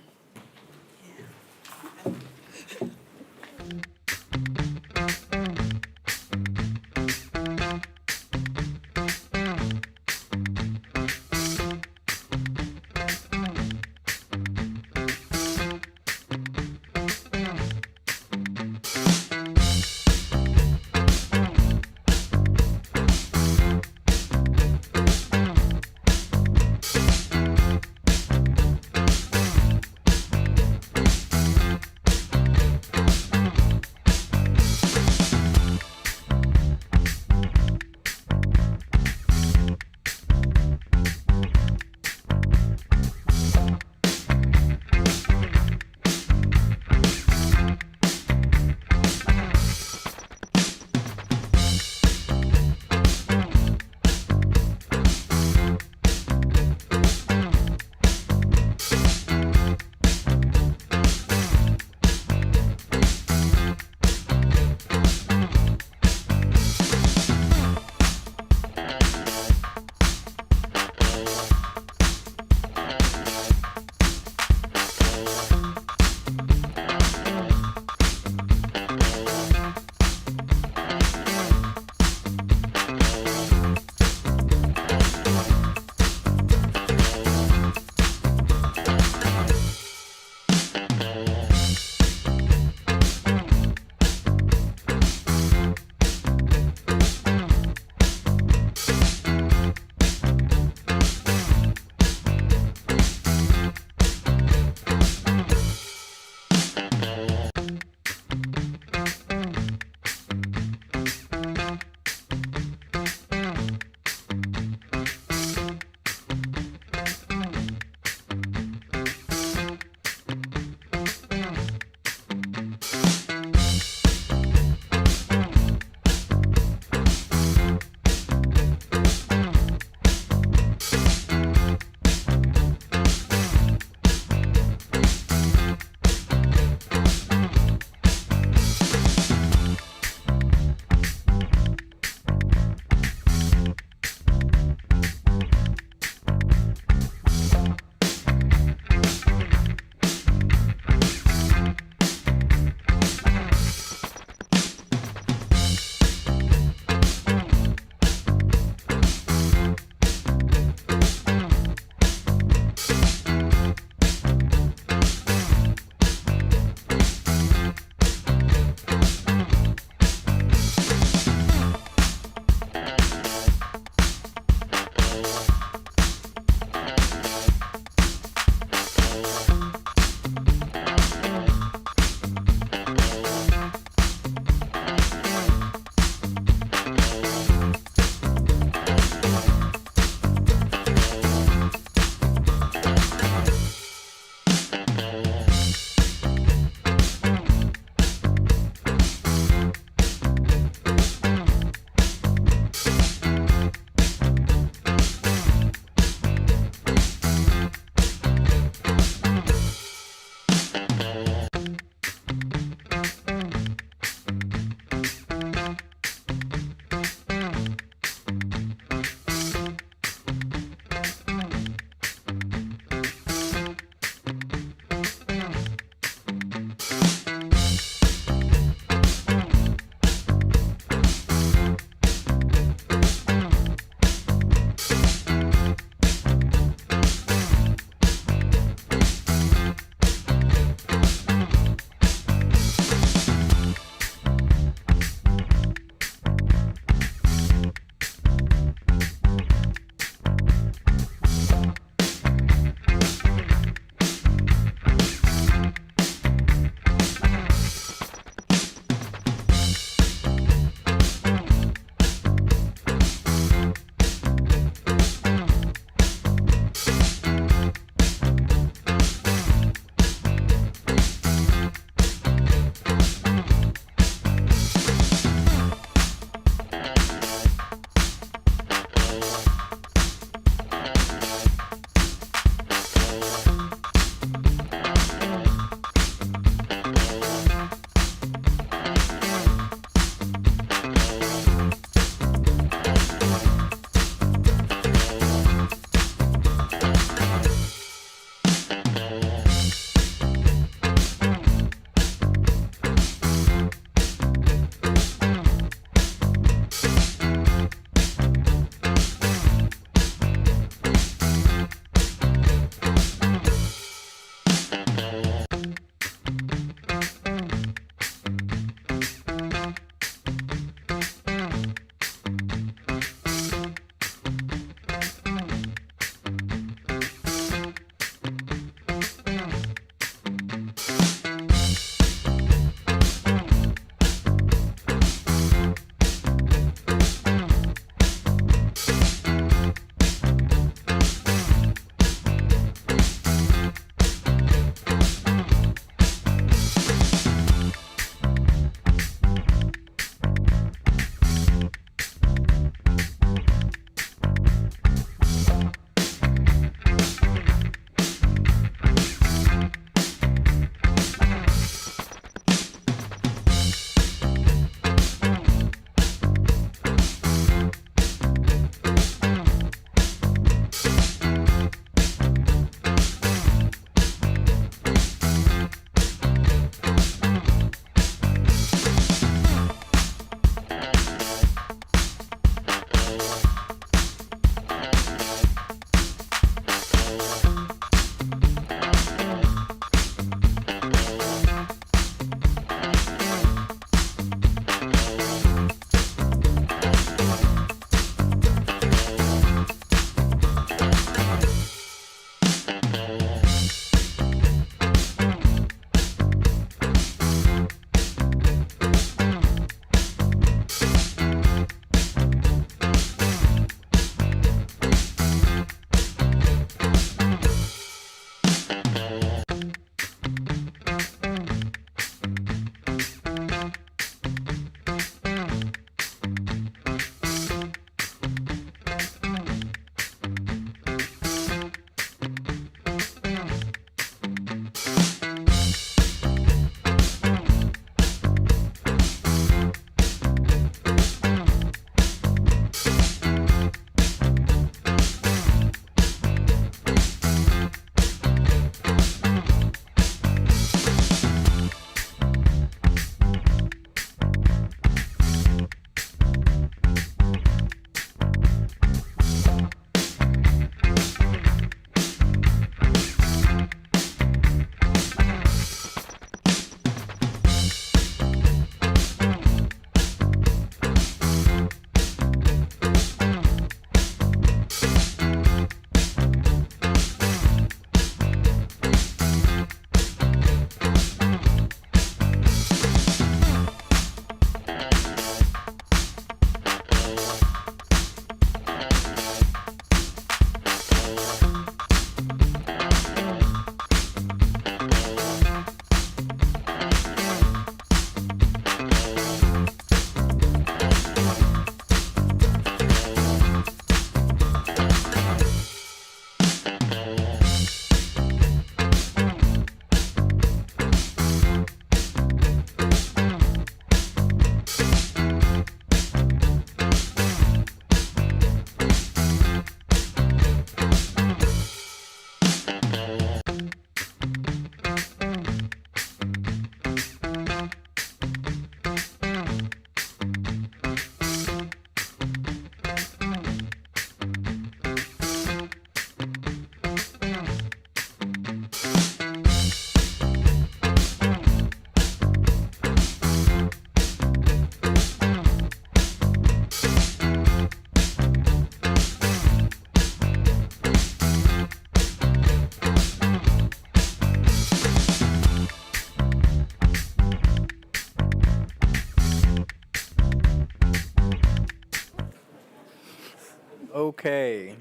Okay.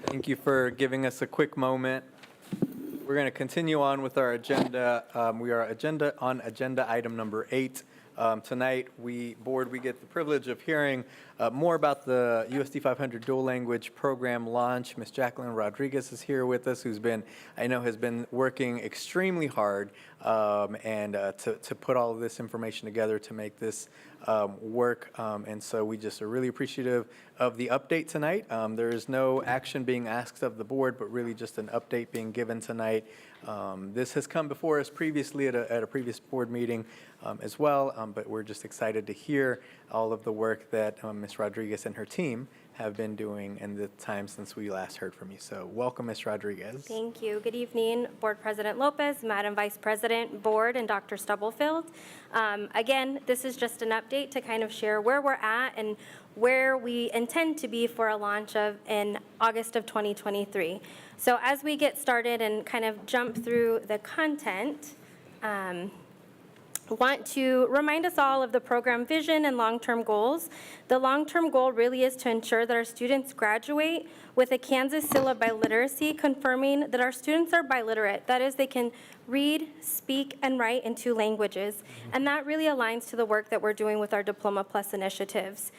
Thank you for giving us a quick moment. We're going to continue on with our agenda. We are on agenda item number 8. Tonight, we get the privilege of hearing more about the USD 500 dual language program launch. Ms. Jacqueline Rodriguez is here with us, I know has been working extremely hard and to put all of this information together to make this work. And so we just are really appreciative of the update tonight. There is no action being asked of the board, but really just an update being given tonight. This has come before us previously at a previous board meeting as well, but we're just excited to hear all of the work that Ms. Rodriguez and her team have been doing in the time since we last heard from you. So welcome, Ms. Rodriguez. Thank you. Good evening, Board President Lopez, Madam Vice President, Board, and Dr. Stubblefield. Again, this is just an update to kind of share where we're at and where we intend to be for a launch in August of 2023. So as we get started and kind of jump through the content, want to remind us all of the program vision and long-term goals. The long-term goal really is to ensure that our students graduate with a Kansas seal of biliteracy, confirming that our students are biliterate. That is, they can read, speak, and write in 2 languages. And that really aligns to the work that we're doing with our Diploma Plus initiatives.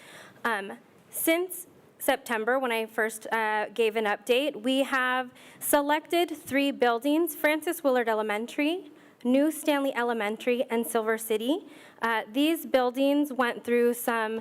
Since September, when I first gave an update, we have selected 3 buildings: Francis Willard Elementary, New Stanley Elementary, and Silver City. These buildings went through some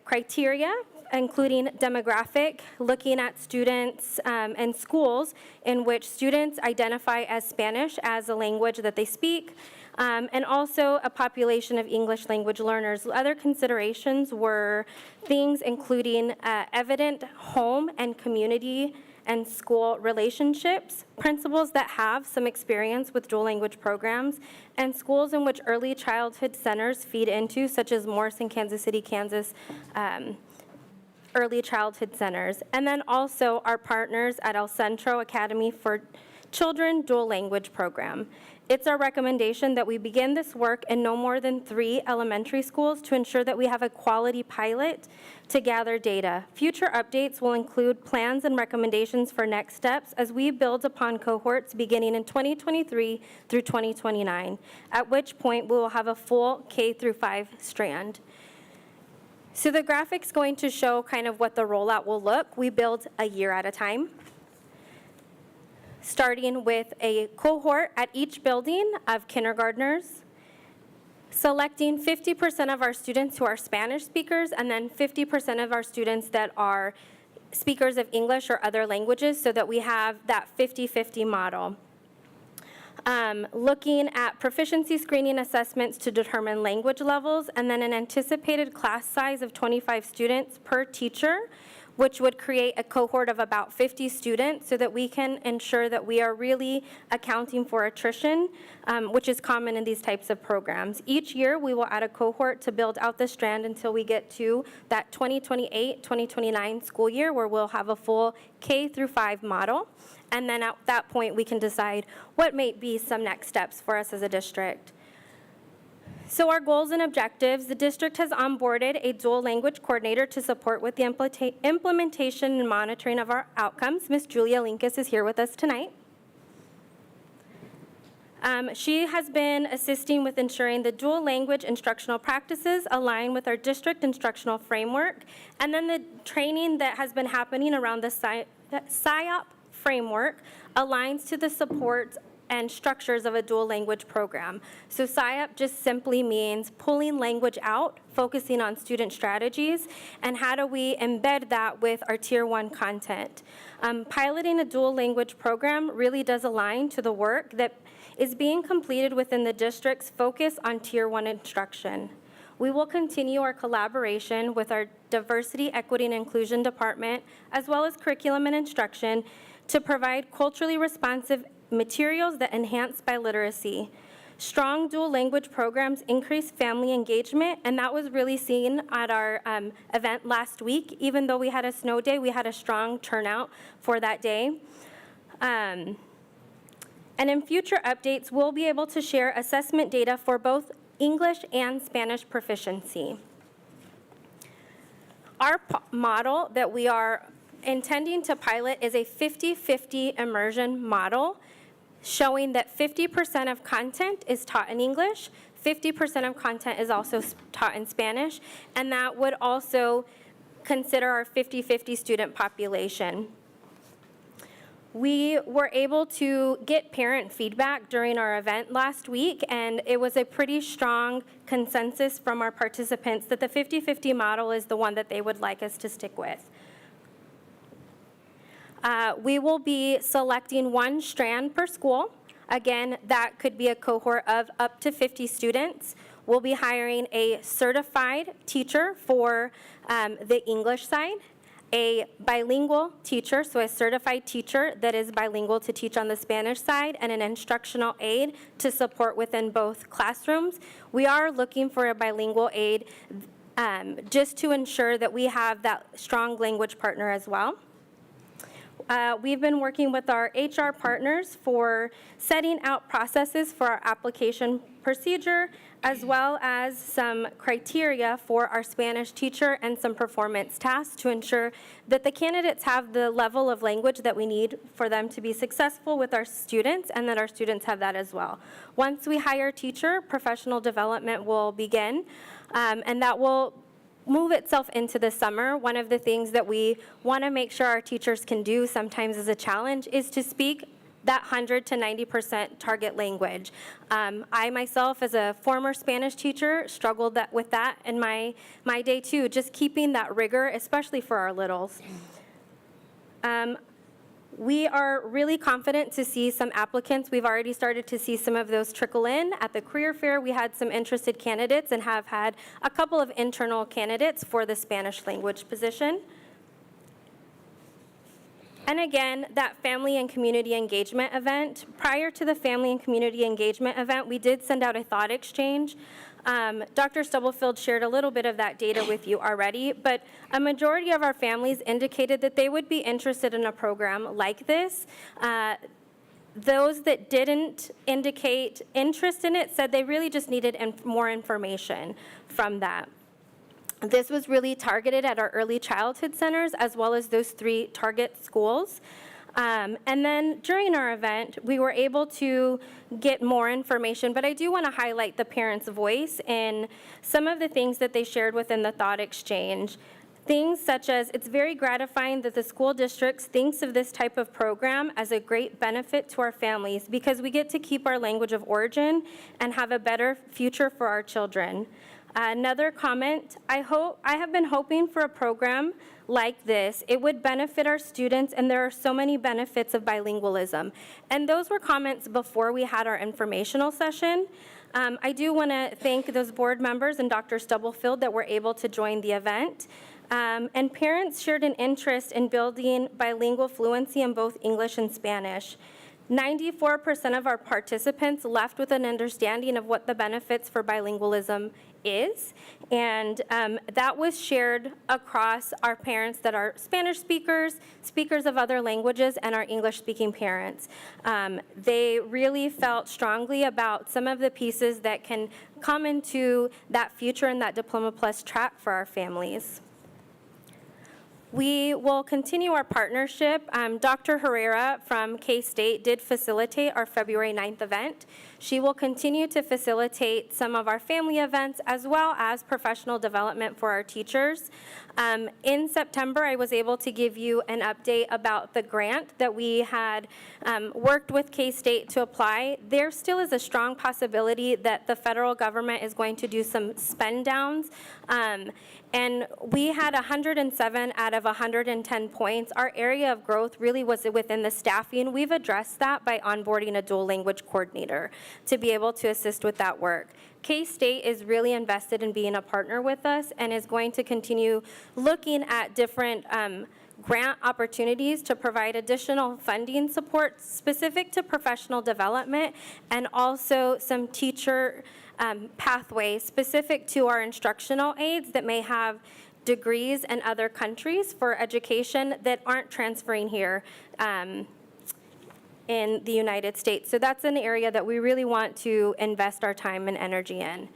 criteria, including demographic, looking at students and schools in which students identify as Spanish as a language that they speak, and also a population of English language learners. Other considerations were things including evident home and community and school relationships, principals that have some experience with dual language programs, and schools in which early childhood centers feed into, such as Morris and Kansas City, Kansas, early childhood centers. And then also our partners at El Centro Academy for Children dual language program. It's our recommendation that we begin this work in no more than 3 elementary schools to ensure that we have a quality pilot to gather data. Future updates will include plans and recommendations for next steps as we build upon cohorts beginning in 2023 through 2029, at which point we will have a full K-5 strand. So the graphic's going to show kind of what the rollout will look. We build a year at a time, starting with a cohort at each building of kindergartners, selecting 50% of our students who are Spanish speakers, and then 50% of our students that are speakers of English or other languages, so that we have that 50-50 model. Looking at proficiency screening assessments to determine language levels, and then an anticipated class size of 25 students per teacher, which would create a cohort of about 50 students so that we can ensure that we are really accounting for attrition, which is common in these types of programs. Each year, we will add a cohort to build out the strand until we get to that 2028-2029 school year, where we'll have a full K-5 model. And then at that point, we can decide what may be some next steps for us as a district. So our goals and objectives: the district has onboarded a dual language coordinator to support with the implementation and monitoring of our outcomes. Ms. Julia Linkus is here with us tonight. She has been assisting with ensuring the dual language instructional practices align with our district instructional framework, and then the training that has been happening around the SIOP framework aligns to the support and structures of a dual language program. So SIOP just simply means pulling language out, focusing on student strategies, and how do we embed that with our Tier 1 content. Piloting a dual language program really does align to the work that is being completed within the district's focus on Tier 1 instruction. We will continue our collaboration with our Diversity, Equity, and Inclusion Department, as well as Curriculum and Instruction, to provide culturally responsive materials that enhance biliteracy. Strong dual language programs increase family engagement, and that was really seen at our event last week. Even though we had a snow day, we had a strong turnout for that day. And in future updates, we'll be able to share assessment data for both English and Spanish proficiency. Our model that we are intending to pilot is a 50-50 immersion model, showing that 50% of content is taught in English, 50% of content is also taught in Spanish, and that would also consider our 50-50 student population. We were able to get parent feedback during our event last week, and it was a pretty strong consensus from our participants that the 50-50 model is the one that they would like us to stick with. We will be selecting one strand per school. Again, that could be a cohort of up to 50 students. We'll be hiring a certified teacher for the English side, a bilingual teacher, so a certified teacher that is bilingual to teach on the Spanish side, and an instructional aide to support within both classrooms. We are looking for a bilingual aide just to ensure that we have that strong language partner as well. We've been working with our HR partners for setting out processes for our application procedure, as well as some criteria for our Spanish teacher and some performance tasks to ensure that the candidates have the level of language that we need for them to be successful with our students, and that our students have that as well. Once we hire a teacher, professional development will begin, and that will move itself into the summer. One of the things that we want to make sure our teachers can do sometimes as a challenge is to speak that 100 to 90% target language. I myself, as a former Spanish teacher, struggled with that in my day too, just keeping that rigor, especially for our littles. We are really confident to see some applicants. We've already started to see some of those trickle in. At the career fair, we had some interested candidates and have had a couple of internal candidates for the Spanish language position. And again, that family and community engagement event, prior to the family and community engagement event, we did send out a thought exchange. Dr. Stubblefield shared a little bit of that data with you already, but a majority of our families indicated that they would be interested in a program like this. Those that didn't indicate interest in it said they really just needed more information from that. This was really targeted at our early childhood centers as well as those 3 target schools. And then during our event, we were able to get more information, but I do want to highlight the parents' voice in some of the things that they shared within the thought exchange. Things such as, it's very gratifying that the school districts thinks of this type of program as a great benefit to our families because we get to keep our language of origin and have a better future for our children. Another comment, I have been hoping for a program like this. It would benefit our students, and there are so many benefits of bilingualism. And those were comments before we had our informational session. I do want to thank those board members and Dr. Stubblefield that were able to join the event. And parents shared an interest in building bilingual fluency in both English and Spanish. 94% of our participants left with an understanding of what the benefits for bilingualism is, and that was shared across our parents that are Spanish speakers, speakers of other languages, and our English-speaking parents. They really felt strongly about some of the pieces that can come into that future and that Diploma Plus track for our families. We will continue our partnership. Dr. Herrera from K-State did facilitate our February 9th event. She will continue to facilitate some of our family events as well as professional development for our teachers. In September, I was able to give you an update about the grant that we had worked with K-State to apply. There still is a strong possibility that the federal government is going to do some spend downs. And we had 107 out of 110 points. Our area of growth really was within the staffing. We've addressed that by onboarding a dual language coordinator to be able to assist with that work. K-State is really invested in being a partner with us and is going to continue looking at different grant opportunities to provide additional funding support specific to professional development and also some teacher pathways specific to our instructional aides that may have degrees in other countries for education that aren't transferring here in the United States. So that's an area that we really want to invest our time and energy in.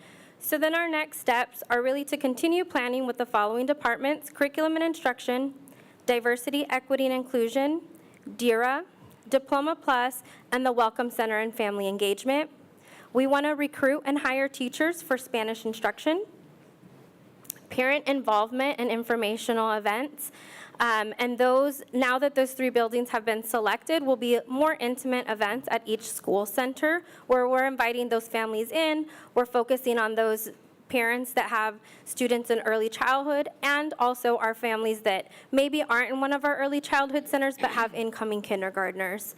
So then our next steps are really to continue planning with the following departments: curriculum and instruction, diversity, equity, and inclusion, DERA, Diploma Plus, and the Welcome Center and Family Engagement. We want to recruit and hire teachers for Spanish instruction, parent involvement and informational events. And those, now that those 3 buildings have been selected, will be more intimate events at each school center where we're inviting those families in. We're focusing on those parents that have students in early childhood, and also our families that maybe aren't in one of our early childhood centers but have incoming kindergartners.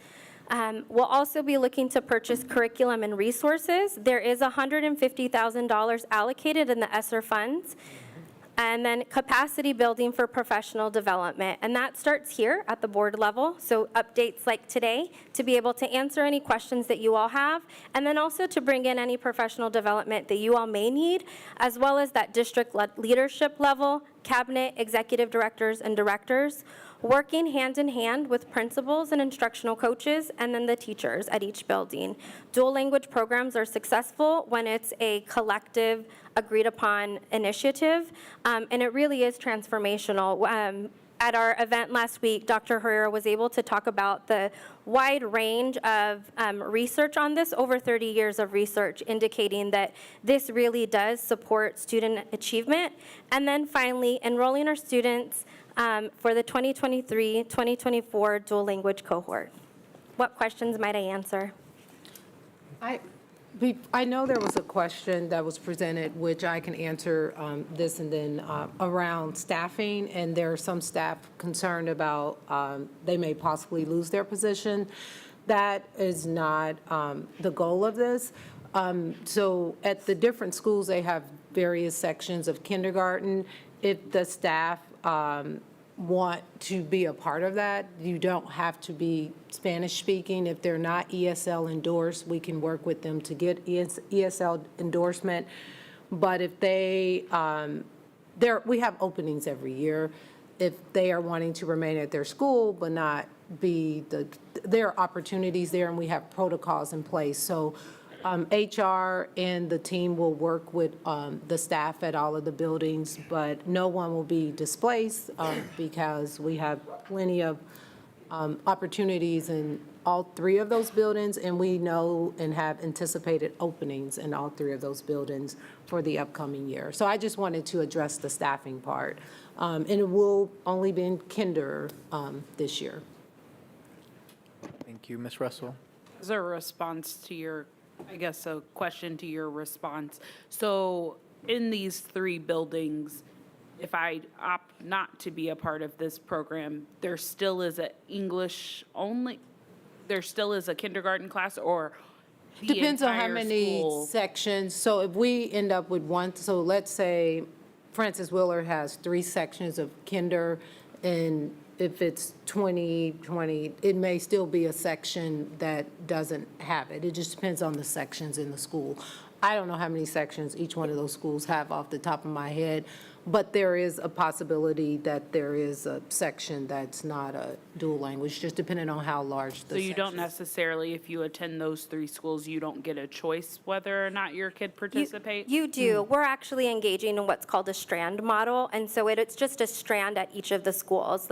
We'll also be looking to purchase curriculum and resources. There is $150,000 allocated in the ESSER funds. And then capacity building for professional development. And that starts here at the board level. So updates like today to be able to answer any questions that you all have, and then also to bring in any professional development that you all may need, as well as that district leadership level, cabinet, executive directors, and directors, working hand in hand with principals and instructional coaches, and then the teachers at each building. Dual language programs are successful when it's a collective, agreed upon initiative, and it really is transformational. At our event last week, Dr. Herrera was able to talk about the wide range of research on this, over 30 years of research indicating that this really does support student achievement. And then finally, enrolling our students for the 2023-2024 dual language cohort. What questions might I answer? I know there was a question that was presented, which I can answer this, and then around staffing, and there are some staff concerned about they may possibly lose their position. That is not the goal of this. So at the different schools, they have various sections of kindergarten. If the staff want to be a part of that, you don't have to be Spanish speaking. If they're not ESL endorsed, we can work with them to get ESL endorsement. But if they, we have openings every year. If they are wanting to remain at their school but not be there are opportunities there, and we have protocols in place. So HR and the team will work with the staff at all of the buildings, but no one will be displaced because we have plenty of opportunities in all 3 of those buildings, and we know and have anticipated openings in all 3 of those buildings for the upcoming year. So I just wanted to address the staffing part. And it will only be in kinder this year. Thank you. Ms. Russell? As a response to your, I guess, a question to your response. So in these 3 buildings, if I opt not to be a part of this program, there still is a English only, there still is a kindergarten class, or the Depends on how entire many school? sections. So if we end up with one, so let's say Francis Willard has 3 sections of kinder, and if it's 20, it may still be a section that doesn't have it. It just depends on the sections in the school. I don't know how many sections each one of those schools have off the top of my head, but there is a possibility that there is a section that's not a dual language, just depending on how large the So you don't section is. necessarily, if you attend those 3 schools, you don't get a choice whether or not your kid participates? You do. We're actually engaging in what's called a strand model, and so it's just a strand at each of the schools.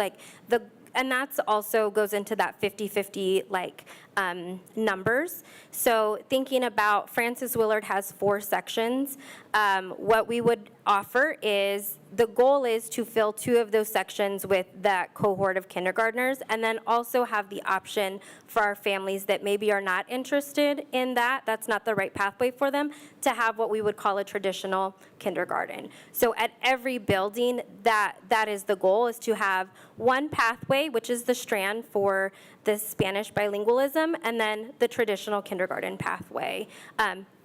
And that's also goes into that 50-50 numbers. So thinking about Francis Willard has 4 sections. What we would offer is, the goal is to fill 2 of those sections with that cohort of kindergartners, and then also have the option for our families that maybe are not interested in that, that's not the right pathway for them, to have what we would call a traditional kindergarten. So at every building, that is the goal, is to have one pathway, which is the strand for the Spanish bilingualism, and then the traditional kindergarten pathway.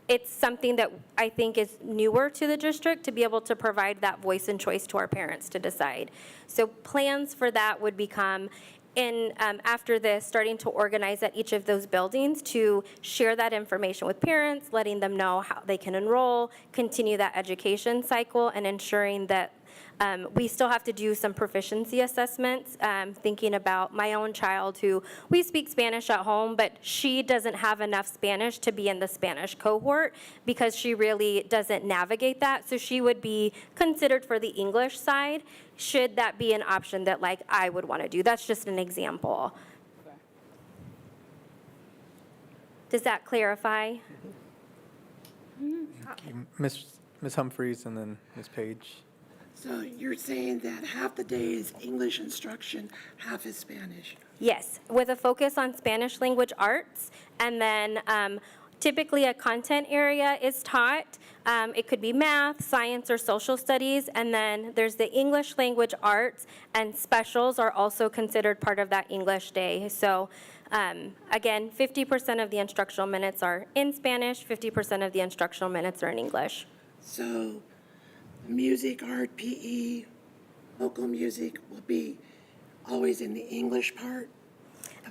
It's something that I think is newer to the district, to be able to provide that voice and choice to our parents to decide. So plans for that would become, after this, starting to organize at each of those buildings to share that information with parents, letting them know how they can enroll, continue that education cycle, and ensuring that We still have to do some proficiency assessments, thinking about my own child who, we speak Spanish at home, but she doesn't have enough Spanish to be in the Spanish cohort because she really doesn't navigate that. So she would be considered for the English side, should that be an option that like I would want to do. That's just an example. Does that clarify? Ms. Humphries and then Ms. Page. So you're saying that half the day is English instruction, half is Spanish? Yes, with a focus on Spanish language arts, and then typically a content area is taught. It could be math, science, or social studies, and then there's the English language arts, and specials are also considered part of that English day. So again, 50% of the instructional minutes are in Spanish, 50% of the instructional minutes are in English. So music, art, PE, local music will be always in the English part?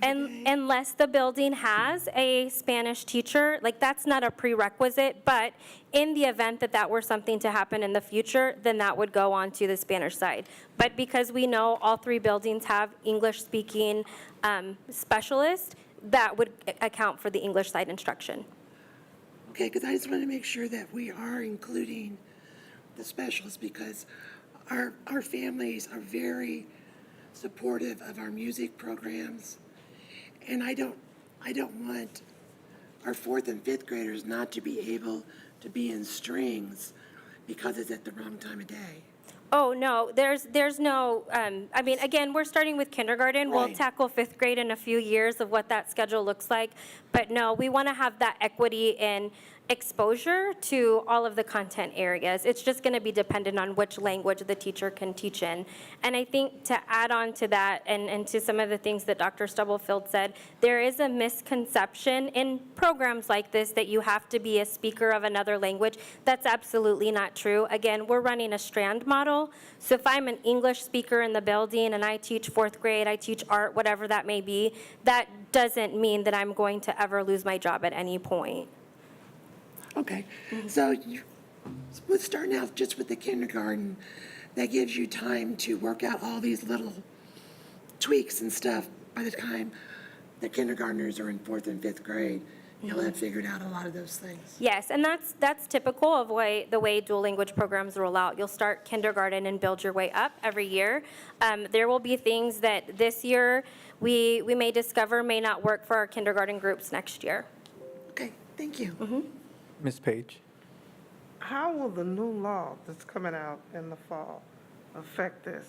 And unless the building has a Spanish teacher, like that's not a prerequisite, but in the event that that were something to happen in the future, then that would go on to the Spanish side. But because we know all three buildings have English-speaking specialists, that would account for the English side instruction. Okay, because I just want to make sure that we are including the specialists, because our families are very supportive of our music programs. And I don't want our 4th and 5th graders not to be able to be in strings because it's at the wrong time of day. Oh, no, there's no, I mean, again, we're starting with kindergarten. We'll Right. tackle 5th grade in a few years of what that schedule looks like. But no, we want to have that equity in exposure to all of the content areas. It's just going to be dependent on which language the teacher can teach in. And I think to add on to that and to some of the things that Dr. Stubblefield said, there is a misconception in programs like this that you have to be a speaker of another language. That's absolutely not true. Again, we're running a strand model. So if I'm an English speaker in the building and I teach 4th grade, I teach art, whatever that may be, that doesn't mean that I'm going to ever lose my job at any point. Okay, so we're starting out just with the kindergarten. That gives you time to work out all these little tweaks and stuff by the time the kindergartners are in 4th and 5th grade. You'll have figured out a lot of those things. Yes, and that's typical of the way dual language programs roll out. You'll start kindergarten and build your way up every year. There will be things that this year we may discover may not work for our kindergarten groups next year. Okay, thank you. Ms. Page. How will the new law that's coming out in the fall affect this,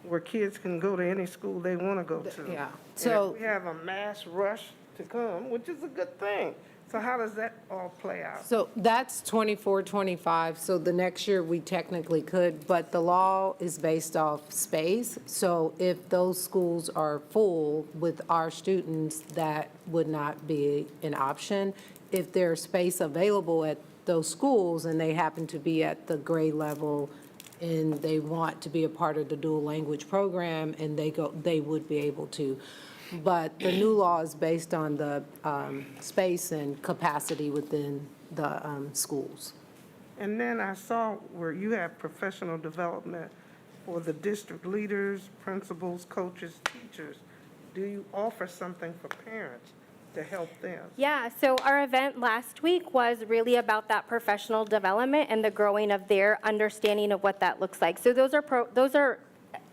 where kids can go to any school they want to go to? Yeah. So we have a mass rush to come, which is a good thing. So how does that all play out? So that's 24, 25, so the next year we technically could, but the law is based off space. So if those schools are full with our students, that would not be an option. If there's space available at those schools and they happen to be at the grade level and they want to be a part of the dual language program and they would be able to. But the new law is based on the space and capacity within the schools. And then I saw where you have professional development for the district leaders, principals, coaches, teachers. Do you offer something for parents to help them? Yeah, so our event last week was really about that professional development and the growing of their understanding of what that looks like. So those are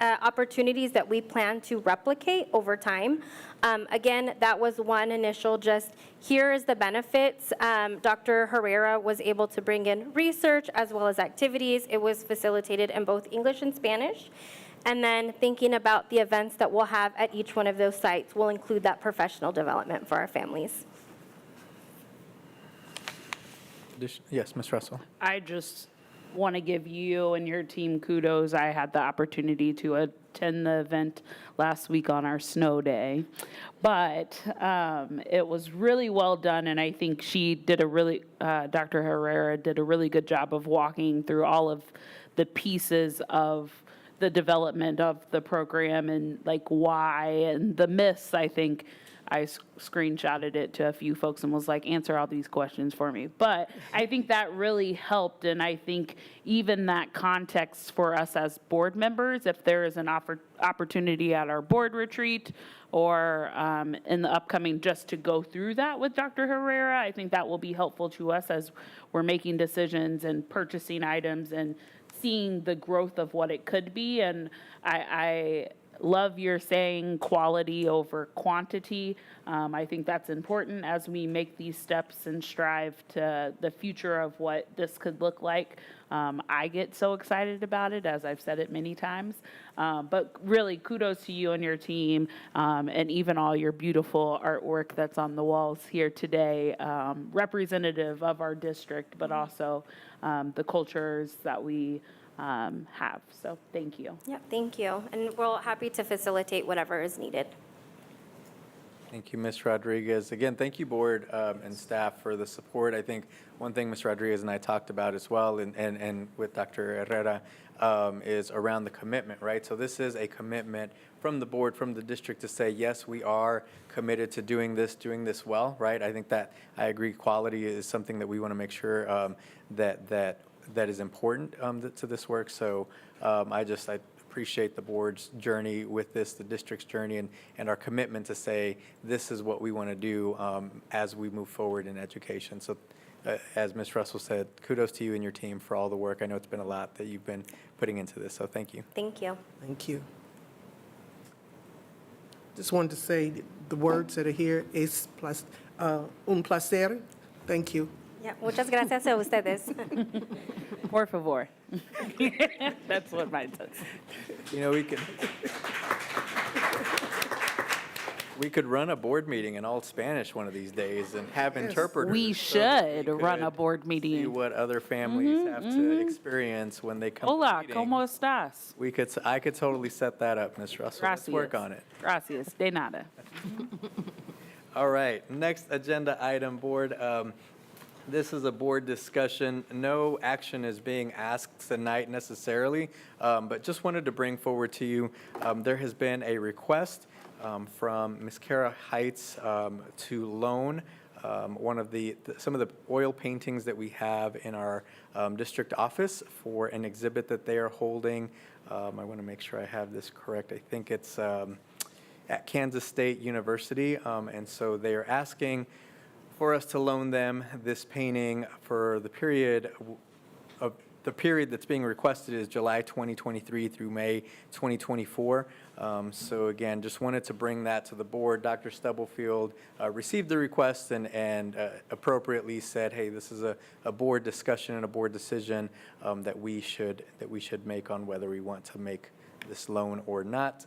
opportunities that we plan to replicate over time. Again, that was one initial just, here is the benefits. Dr. Herrera was able to bring in research as well as activities. It was facilitated in both English and Spanish. And then thinking about the events that we'll have at each one of those sites will include that professional development for our families. Yes, Ms. Russell. I just want to give you and your team kudos. I had the opportunity to attend the event last week on our snow day, but it was really well done, and I think she did Dr. Herrera did a really good job of walking through all of the pieces of the development of the program and like why and the myths, I think. I screenshotted it to a few folks and was like, answer all these questions for me. But I think that really helped, and I think even that context for us as board members, if there is an opportunity at our board retreat or in the upcoming, just to go through that with Dr. Herrera, I think that will be helpful to us as we're making decisions and purchasing items and seeing the growth of what it could be. And I love your saying quality over quantity. I think that's important as we make these steps and strive to the future of what this could look like. I get so excited about it, as I've said it many times. But really, kudos to you and your team, and even all your beautiful artwork that's on the walls here today, representative of our district, but also the cultures that we have. So thank you. Yeah, thank you. And we're happy to facilitate whatever is needed. Thank you, Ms. Rodriguez. Again, thank you, board and staff, for the support. I think one thing Ms. Rodriguez and I talked about as well, and with Dr. Herrera, is around the commitment, right? So this is a commitment from the board, from the district, to say, yes, we are committed to doing this well, right? I think that, I agree, quality is something that we want to make sure that is important to this work. So I appreciate the board's journey with this, the district's journey, and our commitment to say this is what we want to do as we move forward in education. So as Ms. Russell said, kudos to you and your team for all the work. I know it's been a lot that you've been putting into this, so thank you. Thank you. Thank you. Just wanted to say the words that are here es un placer. Thank you. Yeah, muchas gracias a ustedes. Por favor. That's what mine says. You know, we could run a board meeting in all Spanish one of these days and have interpreters. We so that should we run could a board see meeting. what other families have to experience when they come to Hola, meetings. ¿cómo estás? I could totally set that up, Ms. Russell. Let's work on it. Gracias, de nada. All right, next agenda item, board. This is a board discussion. No action is being asked tonight necessarily, but just wanted to bring forward to you, there has been a request from Ms. Kara Heights to loan some of the oil paintings that we have in our district office for an exhibit that they are holding. I want to make sure I have this correct. I think it's at Kansas State University, and so they are asking for us to loan them this painting for the period that's being requested is July 2023 through May 2024. So again, just wanted to bring that to the board. Dr. Stubblefield received the request and appropriately said, hey, this is a board discussion and a board decision that we should make on whether we want to make this loan or not.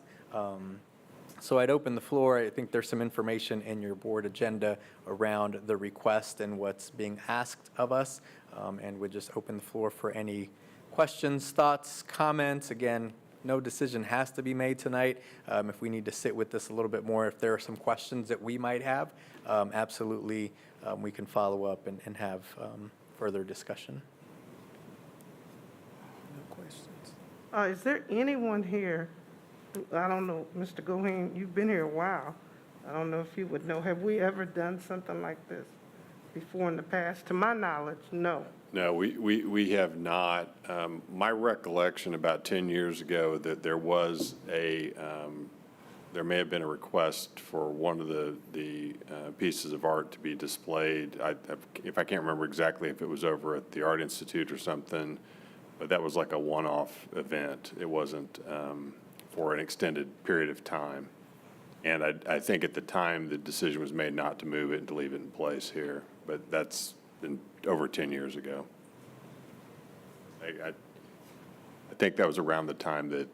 So I'd open the floor. I think there's some information in your board agenda around the request and what's being asked of us, and would just open the floor for any questions, thoughts, comments. Again, no decision has to be made tonight. If we need to sit with this a little bit more, if there are some questions that we might have, absolutely, we can follow up and have further discussion. No questions. Is there anyone here, I don't know, Mr. Goheen, you've been here a while. I don't know if you would know. Have we ever done something like this before in the past? To my knowledge, no. No, we have not. My recollection about 10 years ago that there was there may have been a request for one of the pieces of art to be displayed. If I can't remember exactly if it was over at the Art Institute or something, but that was like a one-off event. It wasn't for an extended period of time. And I think at the time, the decision was made not to move it and to leave it in place here. But that's been over 10 years ago. I think that was around the time that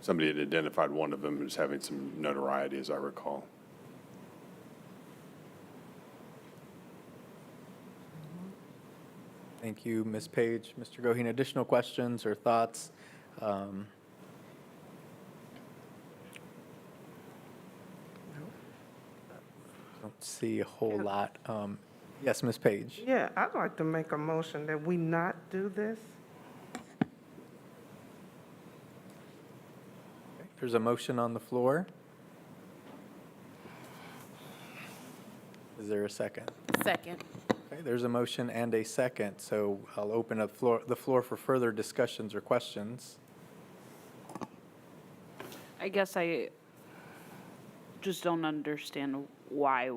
somebody had identified one of them as having some notoriety, as I recall. Thank you, Ms. Page. Mr. Goheen, additional questions or thoughts? Don't see a whole lot. Yes, Ms. Page. Yeah, I'd like to make a motion that we not do this. There's a motion on the floor. Is there a second? Second. Okay, there's a motion and a second, so I'll open up the floor for further discussions or questions. I guess I just don't understand why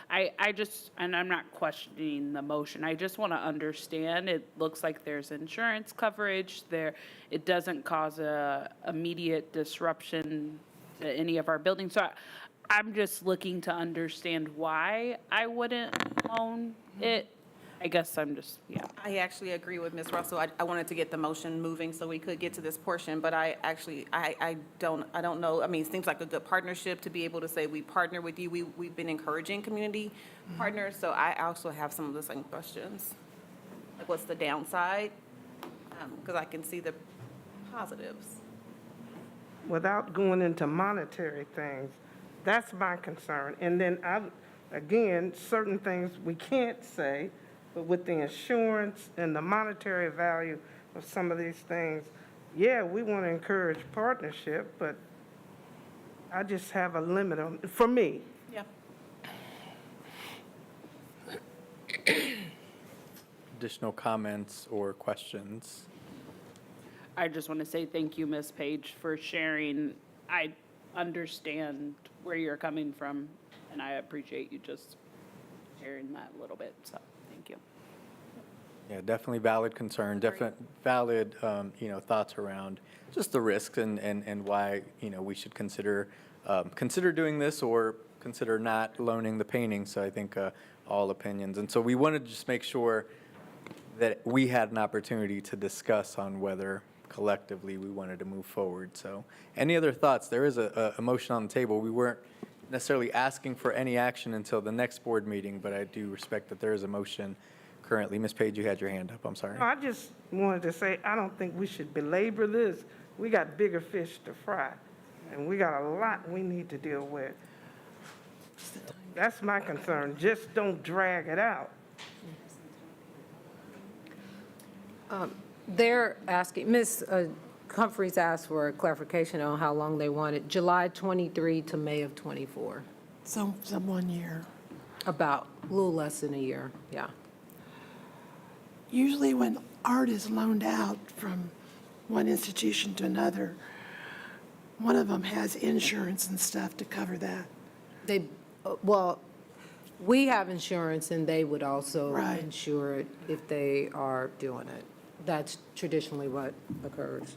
I just, and I'm not questioning the motion, I just want to understand, it looks like there's insurance coverage there, it doesn't cause a immediate disruption to any of our buildings, so I'm just looking to understand why I wouldn't loan it. I guess I'm just, yeah. I actually agree with Ms. Russell. I wanted to get the motion moving so we could get to this portion, but I don't know. I mean, it seems like a good partnership to be able to say we partner with you. We've been encouraging community partners, so I also have some of the same questions. Like, what's the downside? Because I can see the positives. Without going into monetary things, that's my concern. And then again, certain things we can't say, but with the insurance and the monetary value of some of these things, yeah, we want to encourage partnership, but I just have a limit on, for me. Yeah. Additional comments or questions? I just want to say thank you, Ms. Page, for sharing. I understand where you're coming from, and I appreciate you just sharing that a little bit, so thank you. Yeah, definitely valid concern, valid, thoughts around just the risks and why, we should consider doing this or consider not loaning the painting. So I think all opinions. And so we wanted to just make sure that we had an opportunity to discuss on whether collectively we wanted to move forward. So any other thoughts? There is a motion on the table. We weren't necessarily asking for any action until the next board meeting, but I do respect that there is a motion currently. Ms. Page, you had your hand up. I'm sorry. I just wanted to say, I don't think we should belabor this. We got bigger fish to fry, and we got a lot we need to deal with. That's my concern. Just don't drag it out. They're asking, Ms. Humphries asked for a clarification on how long they wanted, July 23 to May of 24. Some 1 year. About a little less than a year, yeah. Usually when art is loaned out from one institution to another, one of them has insurance and stuff to cover that. Well, we have insurance and they would also Right. insure it if they are doing it. That's traditionally what occurs.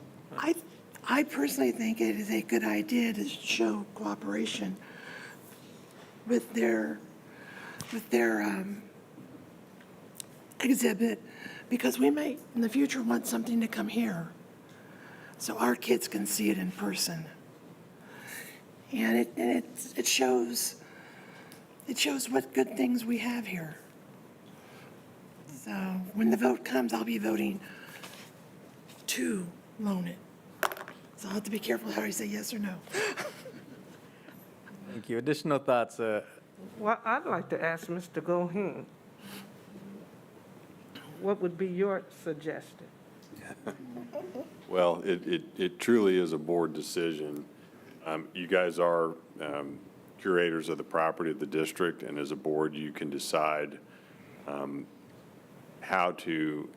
I personally think it is a good idea to show cooperation with their exhibit, because we may in the future want something to come here so our kids can see it in person. And it shows what good things we have here. So when the vote comes, I'll be voting to loan it. So I'll have to be careful how I say yes or no. Thank you. Additional thoughts? Well, I'd like to ask Mr. Goheen, what would be your suggestion? Well, it truly is a board decision. You guys are curators of the property of the district, and as a board, you can decide how to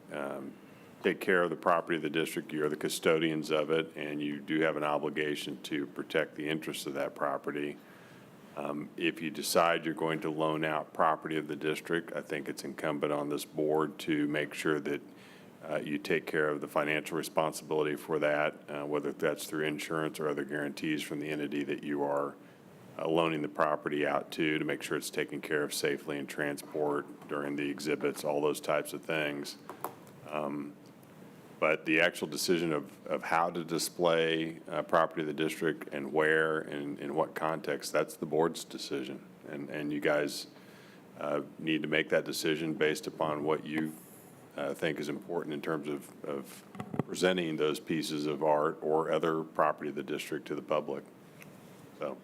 take care of the property of the district. You're the custodians of it, and you do have an obligation to protect the interests of that property. If you decide you're going to loan out property of the district, I think it's incumbent on this board to make sure that you take care of the financial responsibility for that, whether that's through insurance or other guarantees from the entity that you are loaning the property out to make sure it's taken care of safely in transport during the exhibits, all those types of things. But the actual decision of how to display property of the district and where and in what context, that's the board's decision. And you guys need to make that decision based upon what you think is important in terms of presenting those pieces of art or other property of the district to the public. So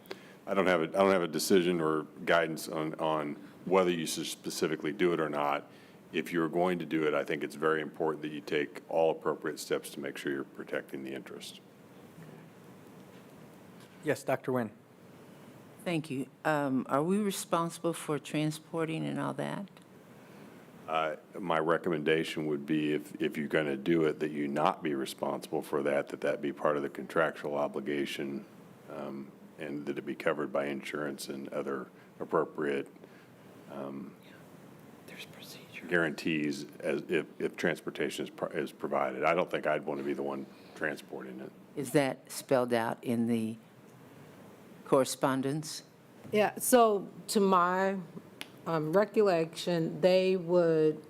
I don't have a decision or guidance on whether you should specifically do it or not. If you're going to do it, I think it's very important that you take all appropriate steps to make sure you're protecting the interest. Yes, Dr. Nguyen. Thank you. Are we responsible for transporting and all that? My recommendation would be if you're going to do it, that you not be responsible for that, that be part of the contractual obligation, and that it be covered by insurance and other appropriate guarantees as if transportation is provided. I don't think I'd want to be the one transporting it. Is that spelled out in the correspondence? Yeah, so to my recollection, they would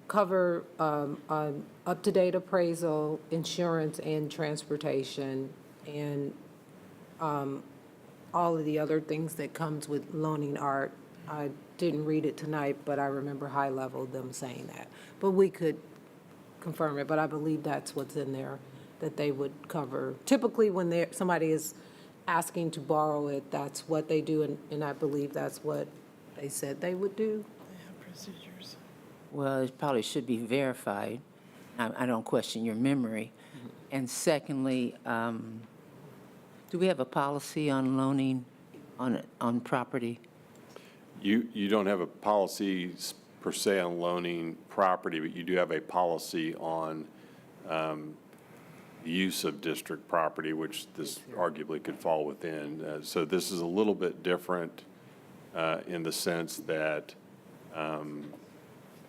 cover an up-to-date appraisal, insurance, and transportation, and all of the other things that comes with loaning art. I didn't read it tonight, but I remember high level them saying that. But we could confirm it, but I believe that's what's in there, that they would cover. Typically, when somebody is asking to borrow it, that's what they do, and I believe that's what they said they would do. Procedures. Well, it probably should be verified. I don't question your memory. And secondly, do we have a policy on loaning on property? You don't have a policy per se on loaning property, but you do have a policy on use of district property, which this arguably could fall within. So this is a little bit different in the sense that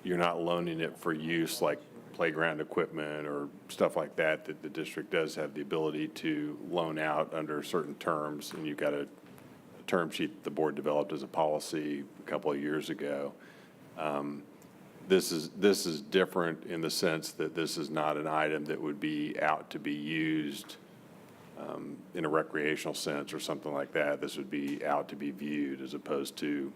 you're not loaning it for use like playground equipment or stuff like that the district does have the ability to loan out under certain terms, and you've got a term sheet the board developed as a policy a couple of years ago. This is different in the sense that this is not an item that would be out to be used in a recreational sense or something like that. This would be out to be viewed as opposed to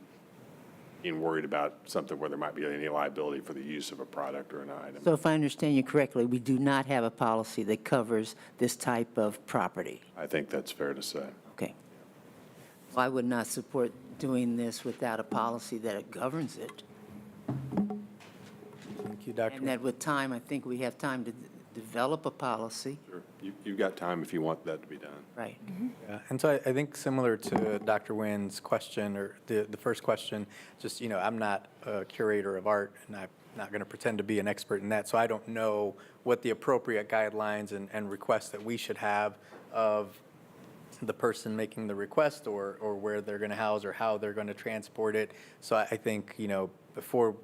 being worried about something where there might be any liability for the use of a product or an item. So if I understand you correctly, we do not have a policy that covers this type of property. I think that's fair to say. Okay. Well, I would not support doing this without a policy that governs it. Thank you, Dr. And that with time, I think we have time to develop a policy. Sure. You've got time if you want that to be done. Right. Yeah, and so I think similar to Dr. Nguyen's question, or the first question, just, I'm not a curator of art, and I'm not going to pretend to be an expert in that, so I don't know what the appropriate guidelines and requests that we should have of the person making the request or where they're going to house or how they're going to transport it. So I think, before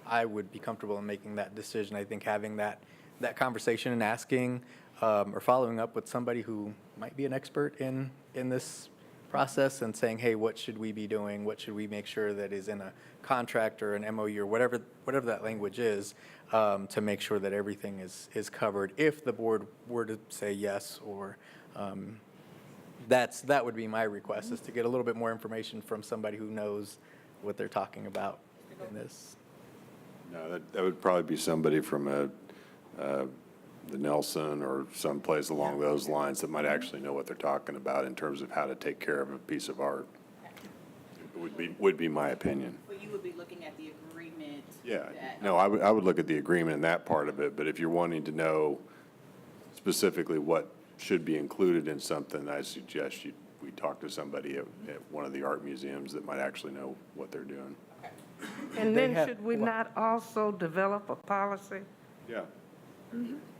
I would be comfortable in making that decision, I think having that conversation and asking or following up with somebody who might be an expert in this process and saying, hey, what should we be doing? What should we make sure that is in a contract or an MOU or whatever that language is, to make sure that everything is covered if the board were to say yes, or that would be my request, is to get a little bit more information from somebody who knows what they're talking about in this. No, that would probably be somebody from the Nelson or someplace along those lines that might actually know what they're talking about in terms of how to take care of a piece of art. It would be my opinion. But you would be looking at the agreement. Yeah, no, I would look at the agreement and that part of it, but if you're wanting to know specifically what should be included in something, I suggest we talk to somebody at one of the art museums that might actually know what they're doing. And then should we not also develop a policy? Yeah.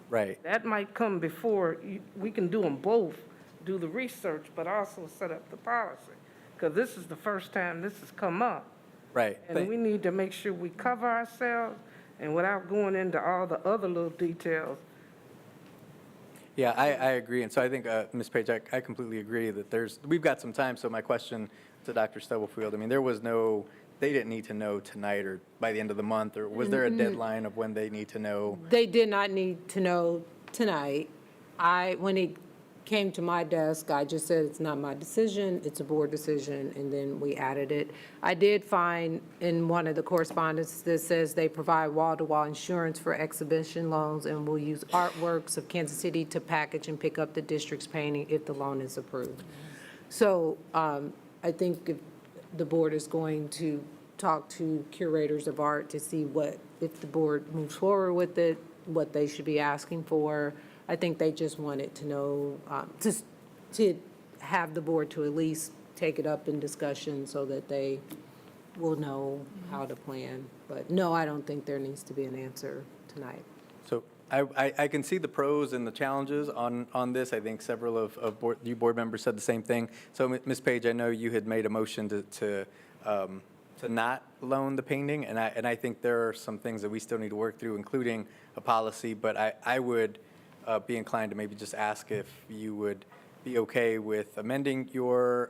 Right. That might come before, we can do them both, do the research, but also set up the policy. Because this is the first time this has come up. Right. And we need to make sure we cover ourselves, and without going into all the other little details. Yeah, I agree. And so I think, Ms. Page, I completely agree that we've got some time. So my question to Dr. Stubblefield, they didn't need to know tonight or by the end of the month, or was there a deadline of when they need to know? They did not need to know tonight. When it came to my desk, I just said it's not my decision, it's a board decision, and then we added it. I did find in one of the correspondence that says they provide wall-to-wall insurance for exhibition loans and will use artworks of Kansas City to package and pick up the district's painting if the loan is approved. So I think if the board is going to talk to curators of art to see if the board moves forward with it, what they should be asking for. I think they just wanted to know, to have the board to at least take it up in discussion so that they will know how to plan. But no, I don't think there needs to be an answer tonight. So I can see the pros and the challenges on this. I think several of you board members said the same thing. So Ms. Page, I know you had made a motion to not loan the painting, and I think there are some things that we still need to work through, including a policy, but I would be inclined to maybe just ask if you would be okay with amending your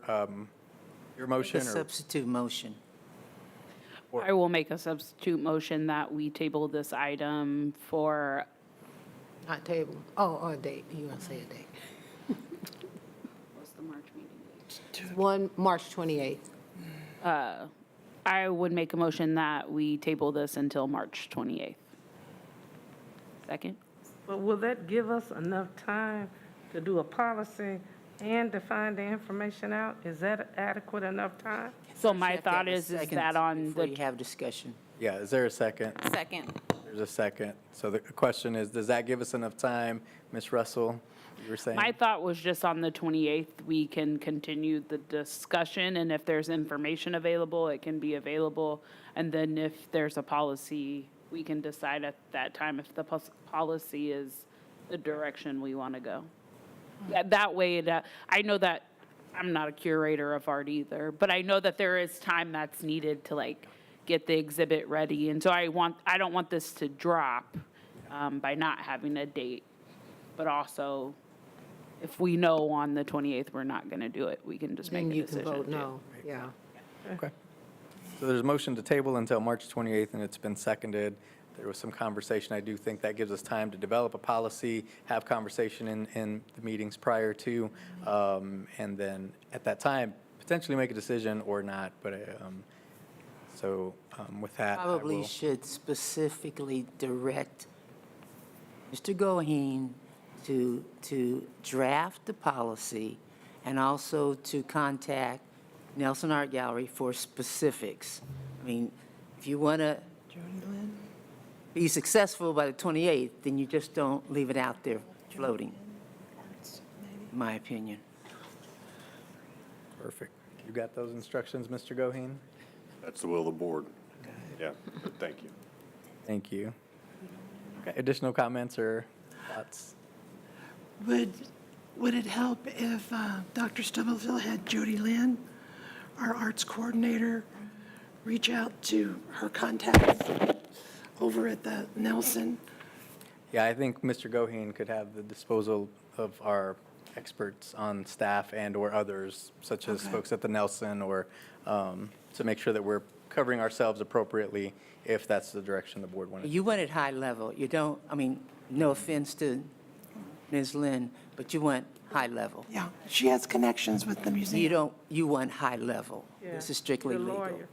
motion, A substitute motion. I will make a substitute motion that we table this item for, Not table. Oh, a date. You want to say a date? what's the March meeting date? March 28th. I would make a motion that we table this until March 28th. Second? But will that give us enough time to do a policy and to find the information out? Is that adequate enough time? So my You have to have thought a is second that on before the, you have discussion. Yeah, is there a second? Second. There's a second. So the question is, does that give us enough time? Ms. Russell, you were saying? my thought was just on the 28th, we can continue the discussion, and if there's information available, it can be available. And then if there's a policy, we can decide at that time if the policy is the direction we want to go. That way, I know that, I'm not a curator of art either, but I know that there is time that's needed to like get the exhibit ready. And so I don't want this to drop by not having a date. But also, if we know on the 28th we're not going to do it, we can just make Then a you can decision. vote no. Yeah. Okay. So there's a motion to table until March 28th, and it's been seconded. There was some conversation. I do think that gives us time to develop a policy, have conversation in the meetings prior to, and then at that time, potentially make a decision or not. But with that, I Probably will- should specifically direct Mr. Goheen to draft the policy and also to contact Nelson Art Gallery for specifics. I mean, if you want to be successful by the 28th, then you just don't leave it out there floating, in my opinion. Perfect. You got those instructions, Mr. Goheen? That's the will of the board. Yeah, but thank you. Thank you. Okay, additional comments or thoughts? Would it help if Dr. Stubblefield had Jody Lynn, our arts coordinator, reach out to her contacts over at the Nelson? Yeah, I think Mr. Goheen could have the disposal of our experts on staff and/or others, such as Okay. folks at the Nelson, or to make sure that we're covering ourselves appropriately if that's the direction the board wanted. You want it high level. You don't, I mean, no offense to Ms. Lynn, but you want high level. Yeah, she has connections with the museum. You want high level. This is strictly The legal. lawyer.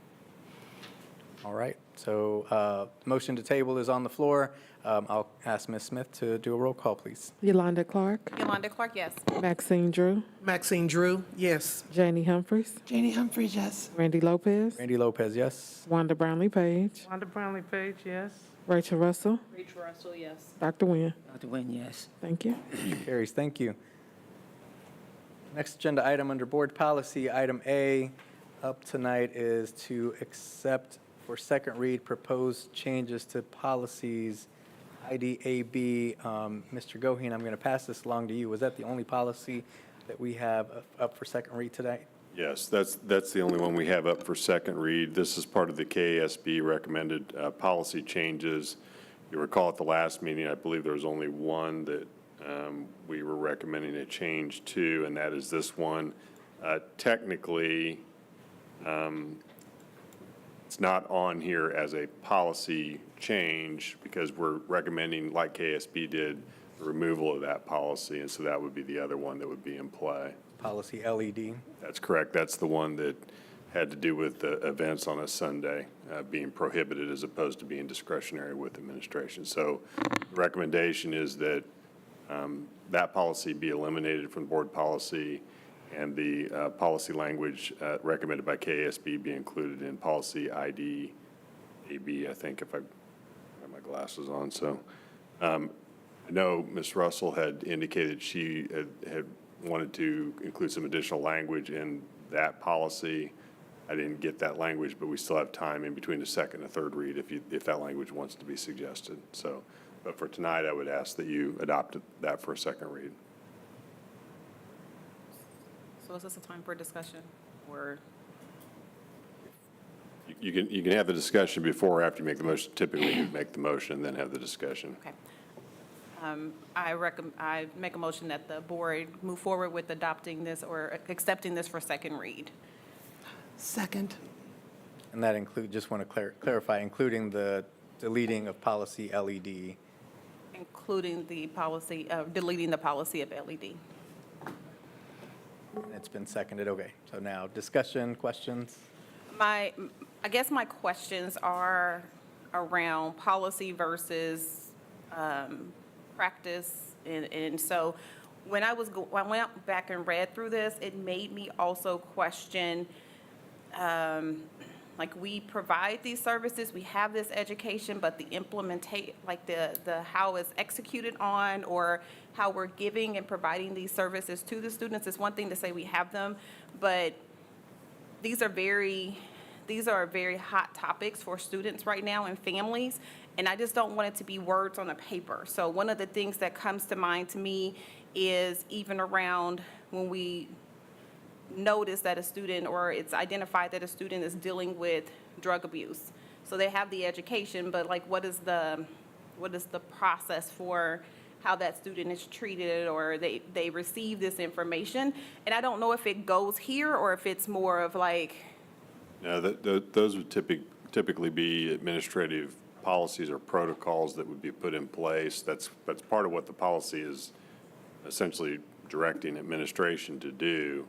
All right, so motion to table is on the floor. I'll ask Ms. Smith to do a roll call, please. Yolanda Clark, Yolanda Clark, yes. Maxine Drew, Maxine Drew, yes. Janie Humphries, Janie Humphries, yes. Randy Lopez, Randy Lopez, yes. Wanda Brownlee Page, Wanda Brownlee Page, yes. Rachel Russell, Rachel Russell, yes. Dr. Nguyen. Dr. Nguyen, yes. Thank you. Carries, thank you. Next agenda item under board policy, item A up tonight is to accept for second read proposed changes to policies IDAB. Mr. Goheen, I'm going to pass this along to you. Was that the only policy that we have up for second read today? Yes, that's the only one we have up for second read. This is part of the KASB recommended policy changes. You recall at the last meeting, I believe there was only one that we were recommending a change to, and that is this one. Technically, it's not on here as a policy change because we're recommending, like KSB did, the removal of that policy, and so that would be the other one that would be in play. Policy LED. That's correct. That's the one that had to do with the events on a Sunday being prohibited as opposed to being discretionary with administration. So the recommendation is that that policy be eliminated from board policy, and the policy language recommended by KSB be included in policy ID AB, I think, if I have my glasses on. So I know Ms. Russell had indicated she had wanted to include some additional language in that policy. I didn't get that language, but we still have time in between the second and third read if that language wants to be suggested. So, but for tonight, I would ask that you adopt that for a second read. So is this a time for discussion, or? You can have the discussion before or after you make the motion. Typically, you make the motion, then have the discussion. Okay. I make a motion that the board move forward with adopting this or accepting this for second read. Second. And that include, just want to clarify, including the deleting of policy LED. Including the policy, deleting the policy of LED. It's been seconded, okay. So now, discussion, questions? I guess my questions are around policy versus practice. And so when I went back and read through this, it made me also question, like, we provide these services, we have this education, but the like the how it's executed on, or how we're giving and providing these services to the students, is one thing to say we have them, but these are very hot topics for students right now and families, and I just don't want it to be words on a paper. So one of the things that comes to mind to me is even around when we notice that a student, or it's identified that a student is dealing with drug abuse. So they have the education, but like, what is the process for how that student is treated, or they receive this information? And I don't know if it goes here or if it's more of like. No, those would typically be administrative policies or protocols that would be put in place. That's part of what the policy is essentially directing administration to do,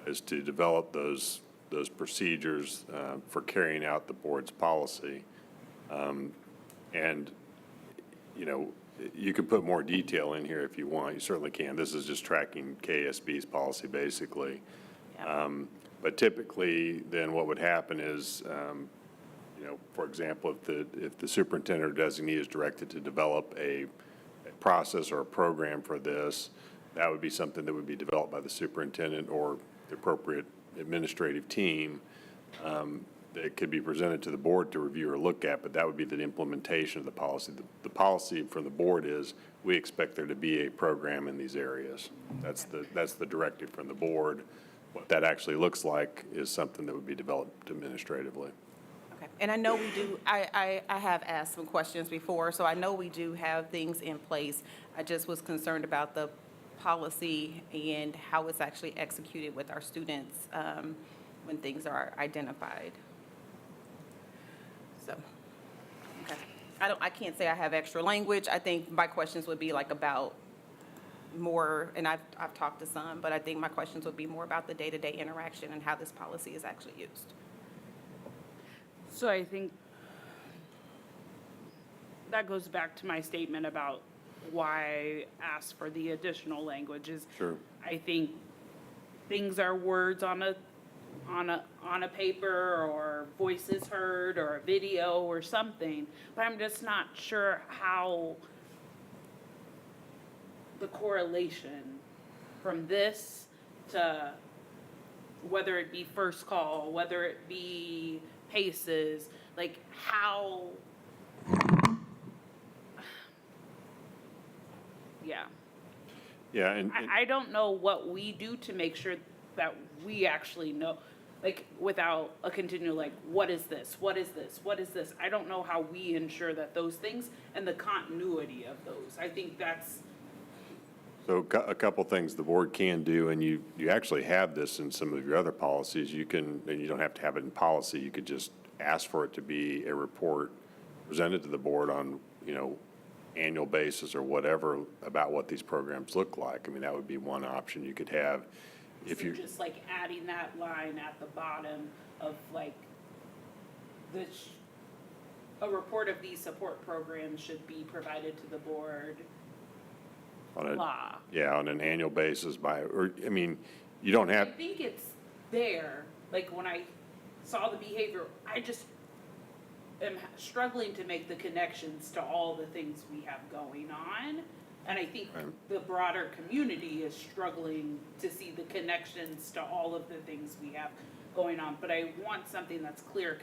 is to develop those procedures for carrying out the board's policy. And, you know, you can put more detail in here if you want. You certainly can. This is just tracking KSB's policy, basically. But typically, then what would happen is, you know, for example, if the superintendent or designee is directed to develop a process or a program for this, that would be something that would be developed by the superintendent or the appropriate administrative team that could be presented to the board to review or look at, but that would be the implementation of the policy. The policy from the board is, we expect there to be a program in these areas. That's the directive from the board. What that actually looks like is something that would be developed administratively. Okay, and I know we do, I have asked some questions before, so I know we do have things in place. I just was concerned about the policy and how it's actually executed with our students when things are identified. So, okay. I can't say I have extra language. I think my questions would be like about more, and I've talked to some, but I think my questions would be more about the day-to-day interaction and how this policy is actually used. So I think that goes back to my statement about why I asked for the additional languages. Sure. I think things are words on a paper, or voices heard, or a video or something, but I'm just not sure how the correlation from this to whether it be first call, whether it be PACES, like how, yeah. Yeah, and I don't know what we do to make sure that we actually know, like, without a continual, like, what is this? What is this? What is this? I don't know how we ensure that those things and the continuity of those. I think that's. So a couple things the board can do, and you actually have this in some of your other policies. You can, and you don't have to have it in policy, you could just ask for it to be a report presented to the board on, you know, annual basis or whatever about what these programs look like. I mean, that would be one option you could have. If So you just like adding that line at the bottom of like, a report of these support programs should be provided to the board. on a, Blah. yeah, on an annual basis or, I mean, you don't I have, think it's there, like when I saw the behavior, I just am struggling to make the connections to all the things we have going on. And I think the broader community is struggling to see the connections to all of the things we have going on. But I want something that's clear and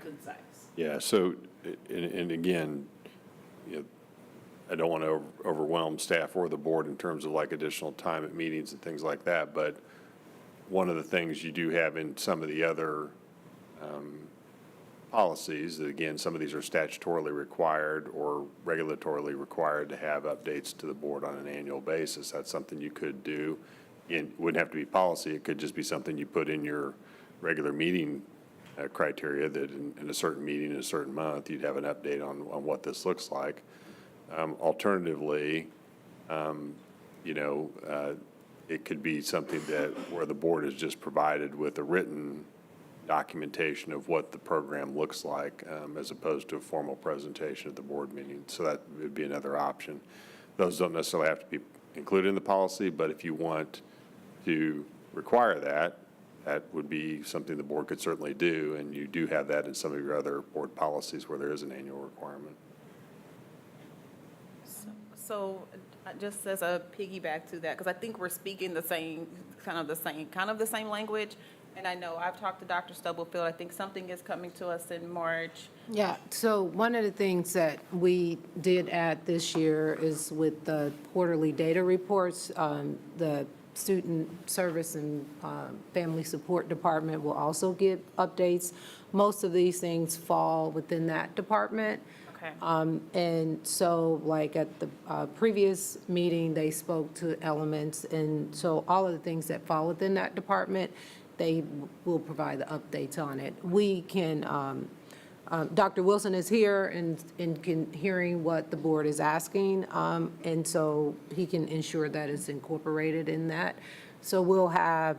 concise. Yeah, so, and again, you know, I don't want to overwhelm staff or the board in terms of like additional time at meetings and things like that, but one of the things you do have in some of the other policies, that again, some of these are statutorily required or regulatorily required to have updates to the board on an annual basis. That's something you could do. It wouldn't have to be policy, it could just be something you put in your regular meeting criteria, that in a certain meeting in a certain month, you'd have an update on what this looks like. Alternatively, you know, it could be something that where the board is just provided with a written documentation of what the program looks like, as opposed to a formal presentation at the board meeting. So that would be another option. Those don't necessarily have to be included in the policy, but if you want to require that, that would be something the board could certainly do, and you do have that in some of your other board policies where there is an annual requirement. So just as a piggyback to that, because I think we're speaking the same, kind of the same language. And I know I've talked to Dr. Stubblefield. I think something is coming to us in March. Yeah, so one of the things that we did add this year is with the quarterly data reports, the Student Service and Family Support Department will also give updates. Most of these things fall within that department. Okay. And so like at the previous meeting, they spoke to elements. And so all of the things that fall within that department, they will provide the updates on it. We can, Dr. Wilson is here and can hearing what the board is asking, and so he can ensure that it's incorporated in that. So we'll have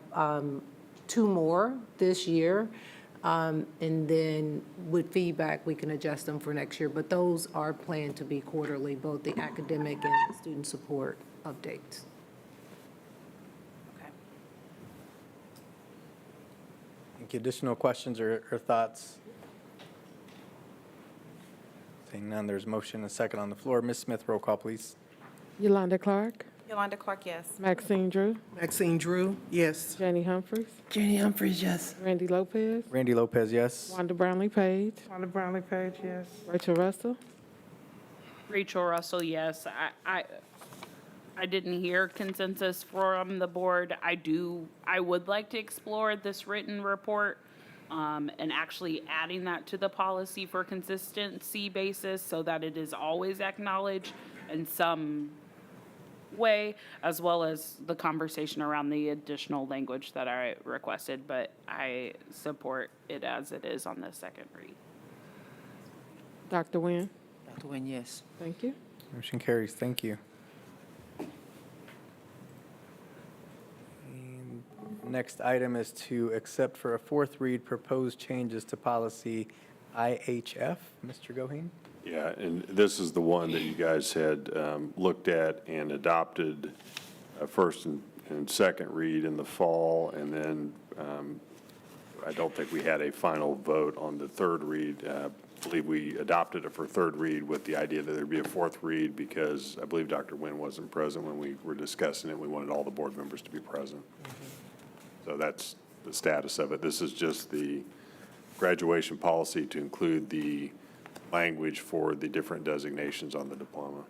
2 more this year, and then with feedback, we can adjust them for next year. But those are planned to be quarterly, both the academic and student support updates. Any additional questions or thoughts? Seeing none, there's motion and second on the floor. Ms. Smith, roll call, please. Yolanda Clark, Yolanda Clark, yes. Maxine Drew, Maxine Drew, yes. Janie Humphries, Janie Humphries, yes. Randy Lopez, Randy Lopez, yes. Wanda Brownlee Page, Wanda Brownlee Page, yes. Rachel Russell, Rachel Russell, yes. I didn't hear consensus from the board. I would like to explore this written report and actually adding that to the policy for consistency basis so that it is always acknowledged in some way, as well as the conversation around the additional language that I requested, but I support it as it is on the second read. Dr. Nguyen. Dr. Nguyen, yes. Thank you. Motion carries. Thank you. And next item is to accept for a 4th read proposed changes to policy IHF. Mr. Goheen? Yeah, and this is the one that you guys had looked at and adopted first and second read in the fall, and then I don't think we had a final vote on the 3rd read. I believe we adopted it for 3rd read with the idea that there'd be a 4th read because I believe Dr. Nguyen wasn't present when we were discussing it. We wanted all the board members to be present. So that's the status of it. This is just the graduation policy to include the language for the different designations on the diploma.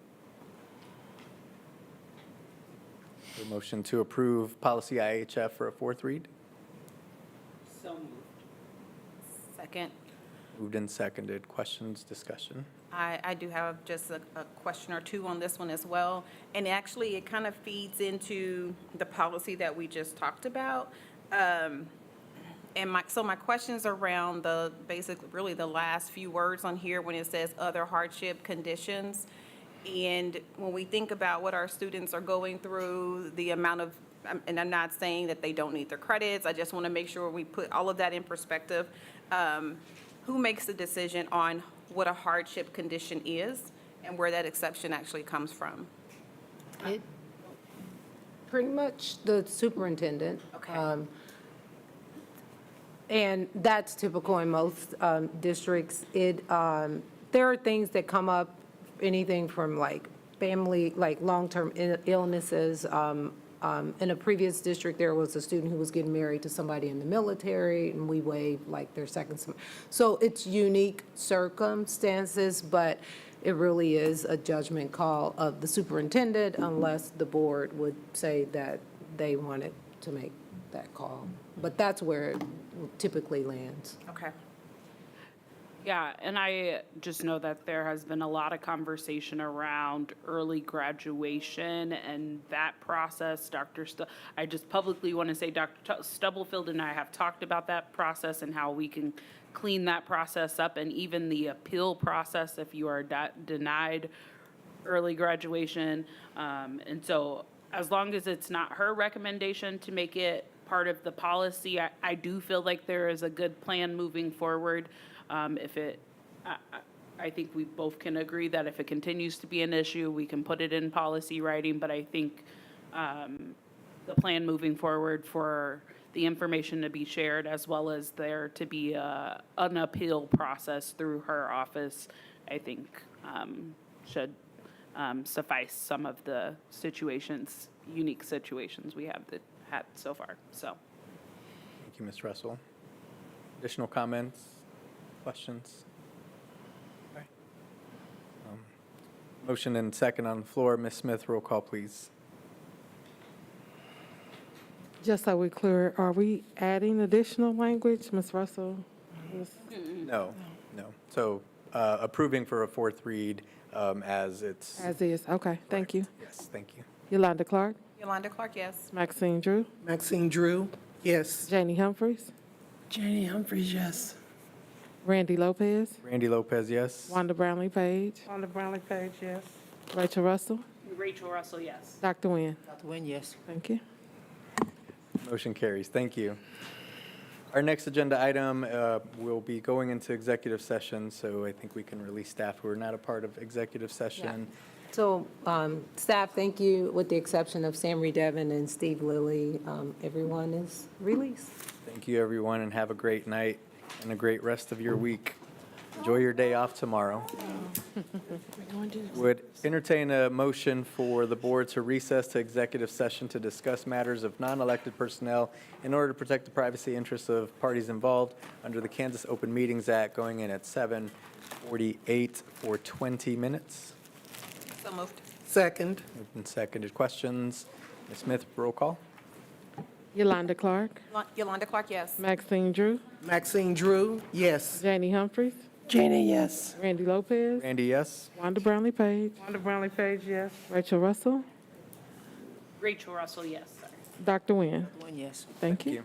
A motion to approve policy IHF for a 4th read. So moved. Second. Moved and seconded. Questions, discussion? I do have just a question or two on this one as well. And actually, it kind of feeds into the policy that we just talked about. And my questions around really the last few words on here when it says other hardship conditions. And when we think about what our students are going through, the amount of, and I'm not saying that they don't need their credits, I just want to make sure we put all of that in perspective. Who makes the decision on what a hardship condition is and where that exception actually comes from? It, pretty much the superintendent. Okay. And that's typical in most districts. There are things that come up anything from like family, like long-term illnesses. In a previous district, there was a student who was getting married to somebody in the military, and we waived like their second semester. So it's unique circumstances, but it really is a judgment call of the superintendent unless the board would say that they wanted to make that call. But that's where it typically lands. Okay. Yeah, and I just know that there has been a lot of conversation around early graduation and that process. I just publicly want to say Dr. Stubblefield and I have talked about that process and how we can clean that process up, and even the appeal process if you are denied early graduation. And so as long as it's not her recommendation to make it part of the policy, I do feel like there is a good plan moving forward. I think we both can agree that if it continues to be an issue, we can put it in policy writing, but I think the plan moving forward for the information to be shared, as well as there to be an appeal process through her office, I think should suffice some of the unique situations we have had so far, so. Thank you, Ms. Russell. Additional comments, questions? Okay. Motion and second on the floor. Ms. Smith, roll call, please. Just so we're clear, are we adding additional language, Ms. Russell? No. So approving for a fourth read as it's. As is, okay, thank you. Yes, thank you. Yolanda Clark, Yolanda Clark, yes. Maxine Drew, Maxine Drew, yes. Janie Humphries, Janie Humphries, yes. Randy Lopez, Randy Lopez, yes. Wanda Brownlee Page, On the Brownlee page, yes. Rachel Russell, Rachel Russell, yes. Dr. Nguyen. Dr. Nguyen, yes. Thank you. Motion carries. Thank you. Our next agenda item will be going into executive session, so I think we can release staff who are not a part of executive session. So, staff, thank you, with the exception of Sam Devon and Steve Lilly. Everyone is released. Thank you, everyone, and have a great night and a great rest of your week. Enjoy your day off tomorrow. Would entertain a motion for the board to recess to executive session to discuss matters of non-elected personnel in order to protect the privacy interests of parties involved under the Kansas Open Meetings Act, going in at 7:48 for 20 minutes. So moved. Second, Moved and seconded. Questions? Ms. Smith, roll call. Yolanda Clark, Yolanda Clark, yes. Maxine Drew, Maxine Drew, yes. Janie Humphries, Janie, yes. Randy Lopez, Randy, yes. Wanda Brownlee Page, On the Brownlee page, yes. Rachel Russell, Rachel Russell, yes, sorry. Dr. Nguyen. Nguyen, yes. Thank you.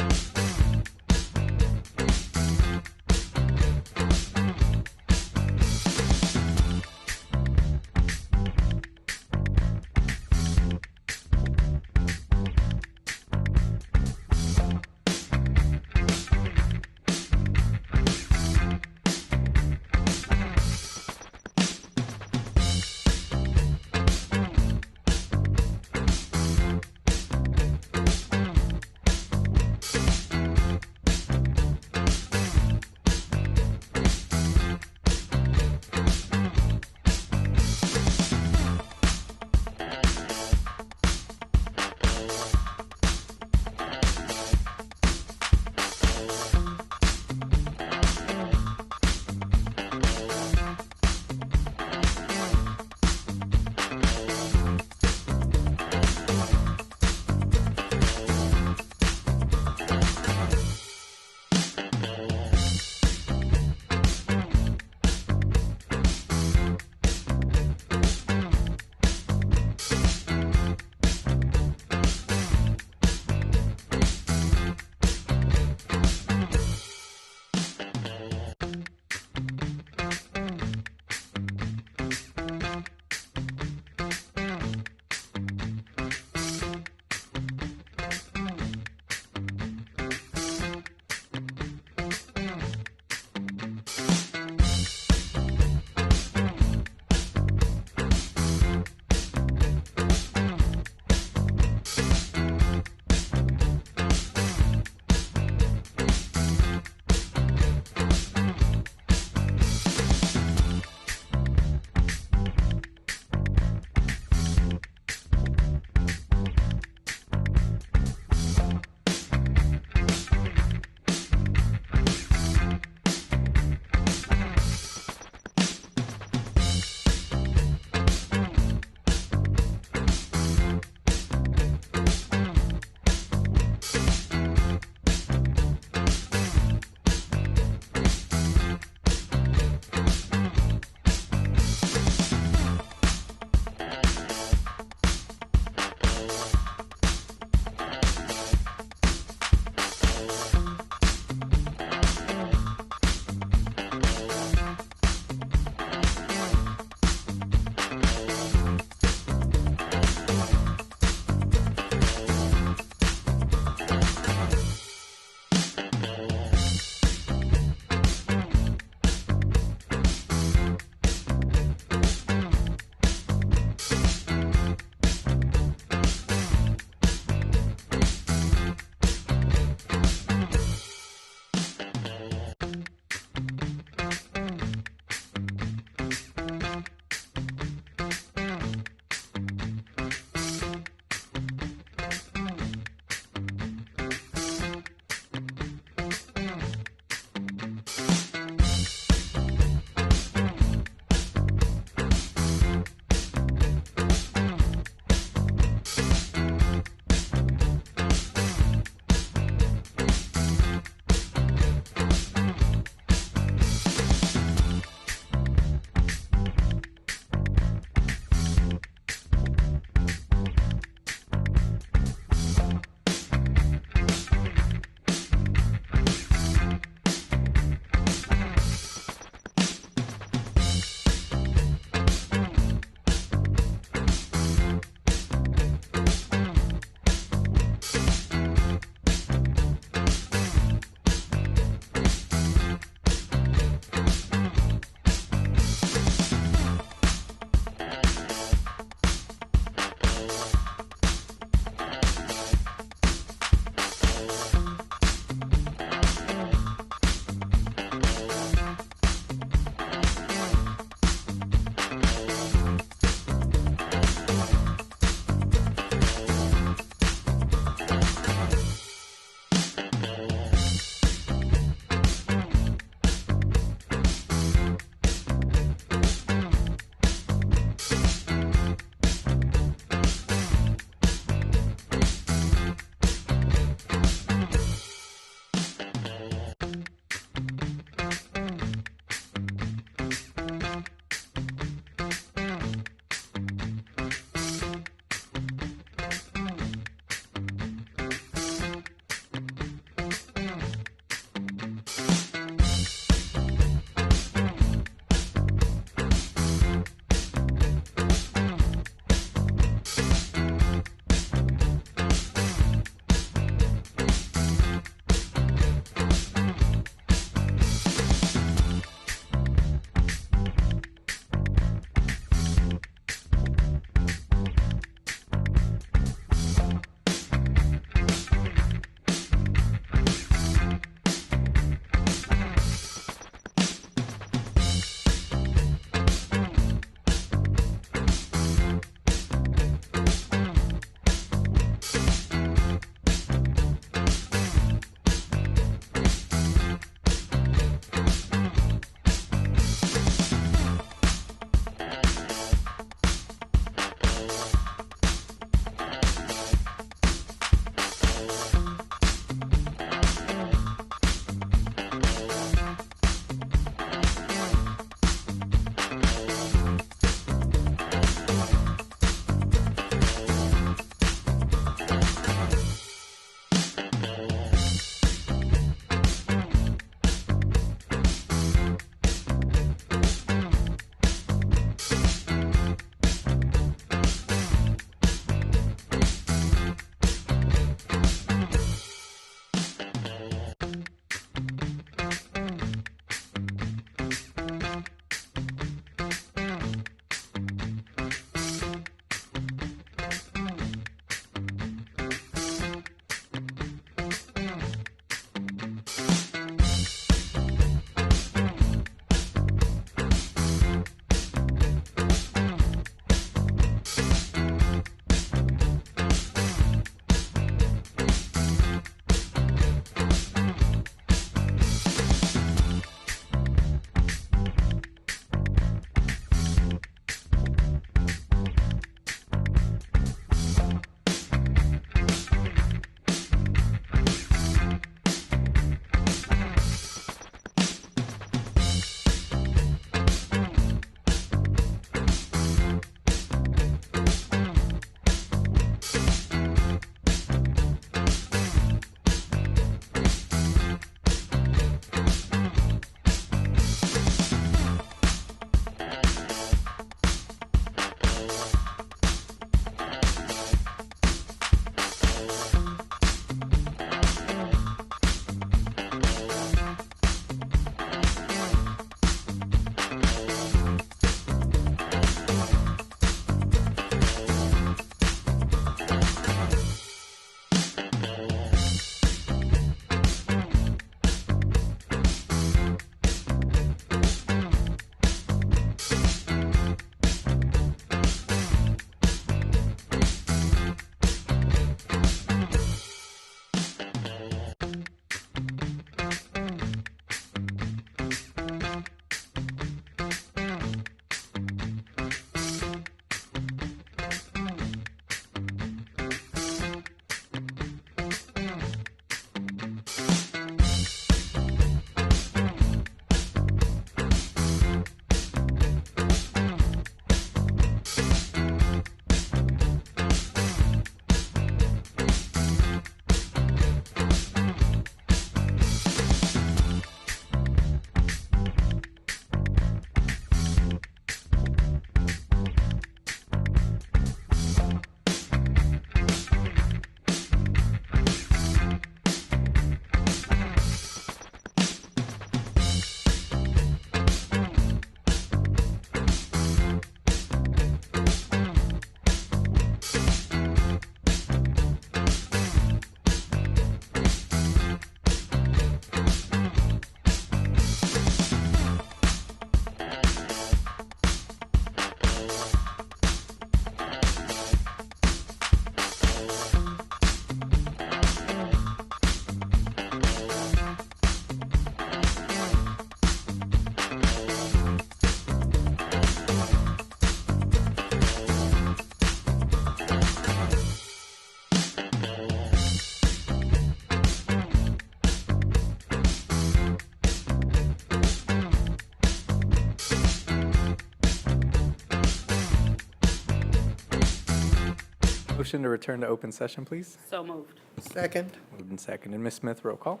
Motion to return to open session, please. So moved. Second. Moved and seconded. Ms. Smith, roll call.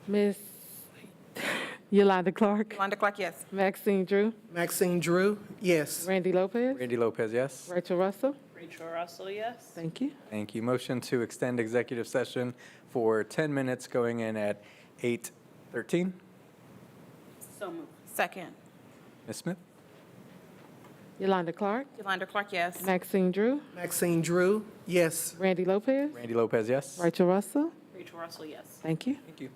Miss Yolanda Clark, Yolanda Clark, yes. Maxine Drew, Maxine Drew, yes. Randy Lopez, Randy Lopez, yes. Rachel Russell. Rachel Russell, yes. Thank you. Thank you. Motion to extend executive session for 10 minutes going in at 8:13. So moved. Second. Ms. Smith? Yolanda Clark, Yolanda Clark, yes. Maxine Drew, Maxine Drew, yes. Randy Lopez, Randy Lopez, yes. Rachel Russell. Rachel Russell, yes. Thank you. Thank you.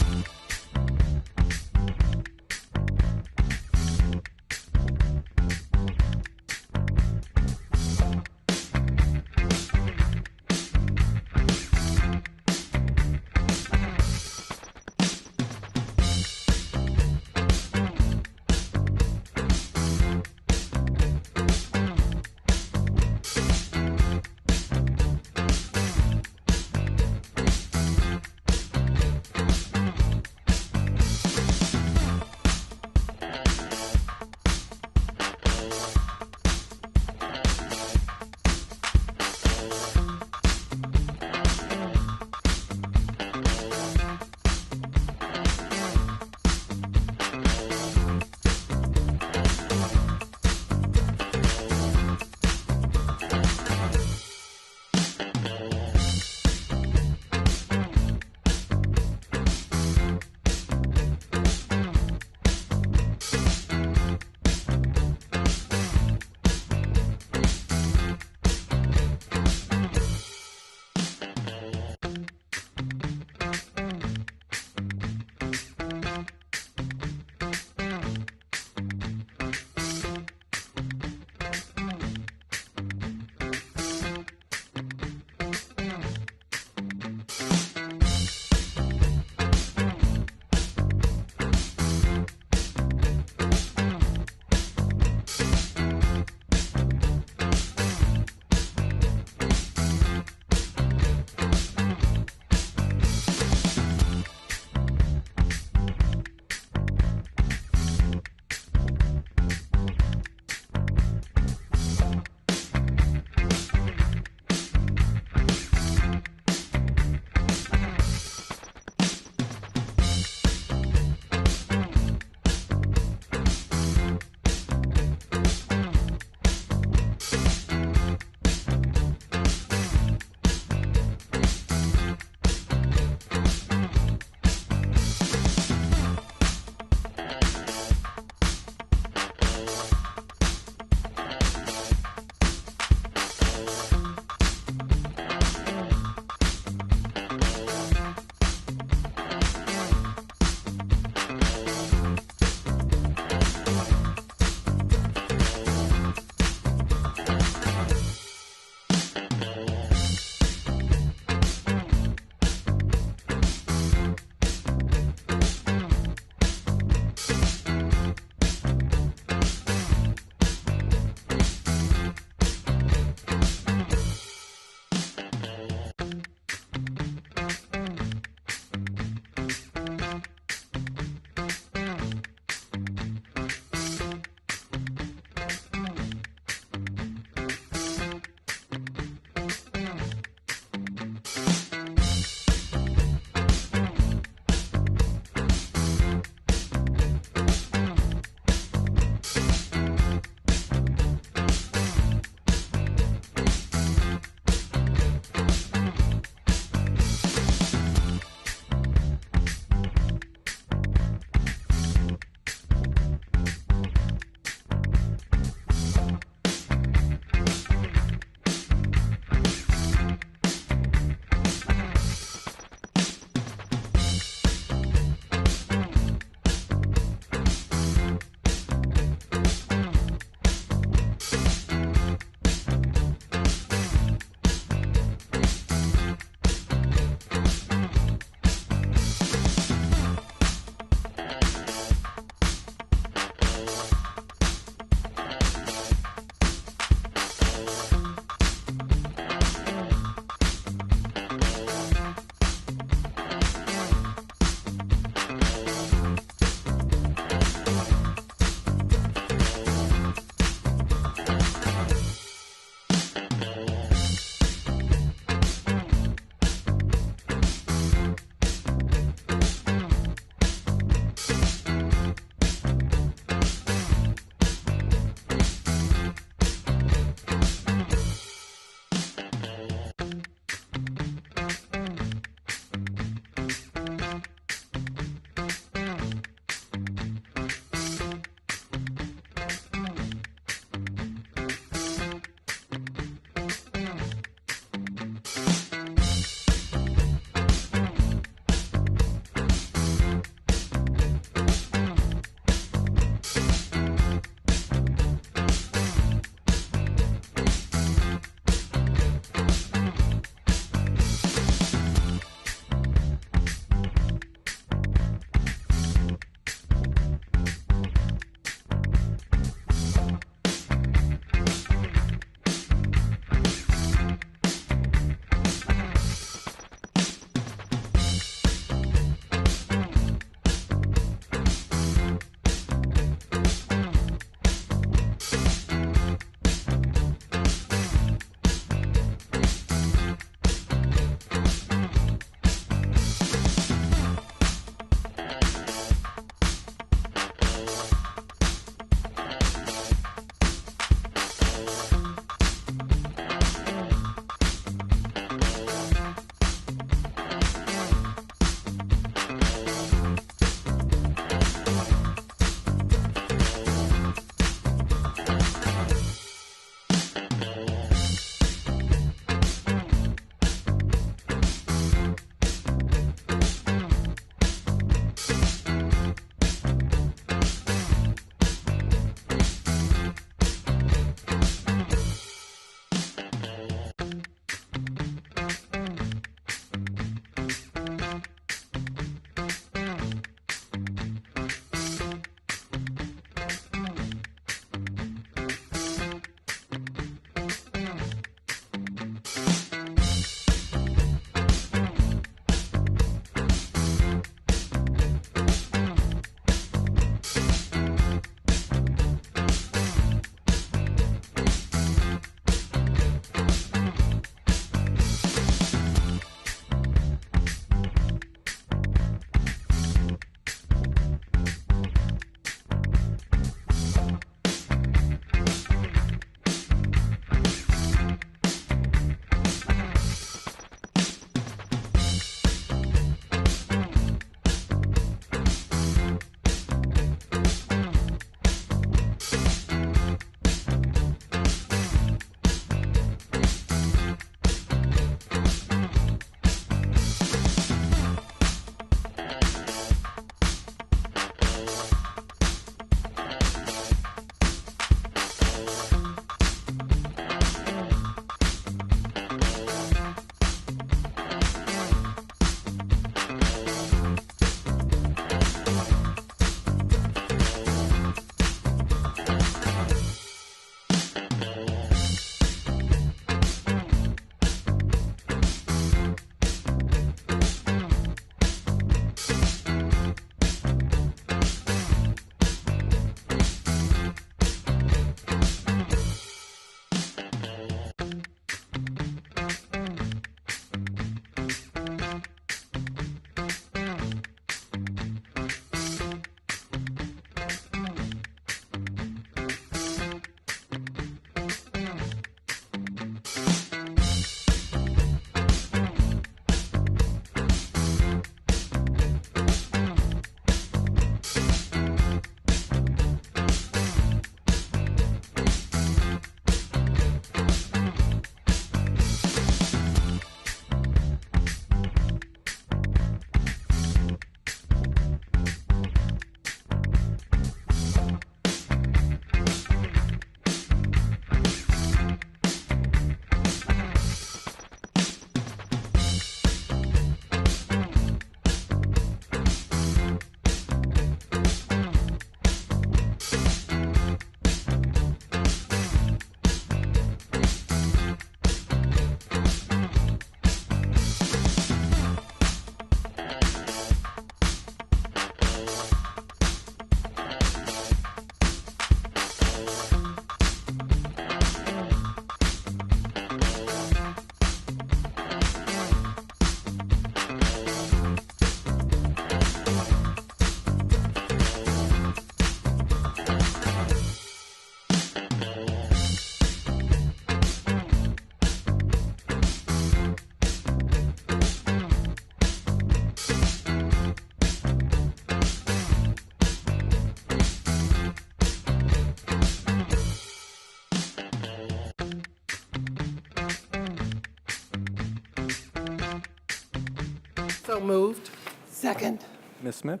So moved. Second. Ms. Smith?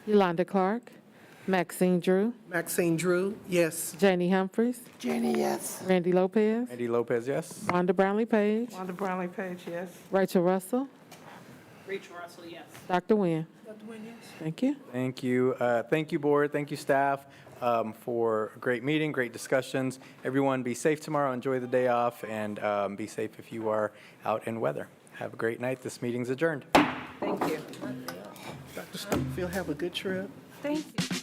Yolanda Clark, Maxine Drew, Maxine Drew, yes. Janie Humphries, Janie, yes. Randy Lopez, Randy Lopez, yes. Wanda Brownlee Page, Wanda Brownlee Page, yes. Rachel Russell, Rachel Russell, yes. Dr. Nguyen. Thank you. Thank you. Thank you, board. Thank you, staff, for a great meeting, great discussions. Everyone, be safe tomorrow. Enjoy the day off, and be safe if you are out in weather. Have a great night. This meeting's adjourned. Thank you. Dr. Stubblefield, have a good trip. Thank you.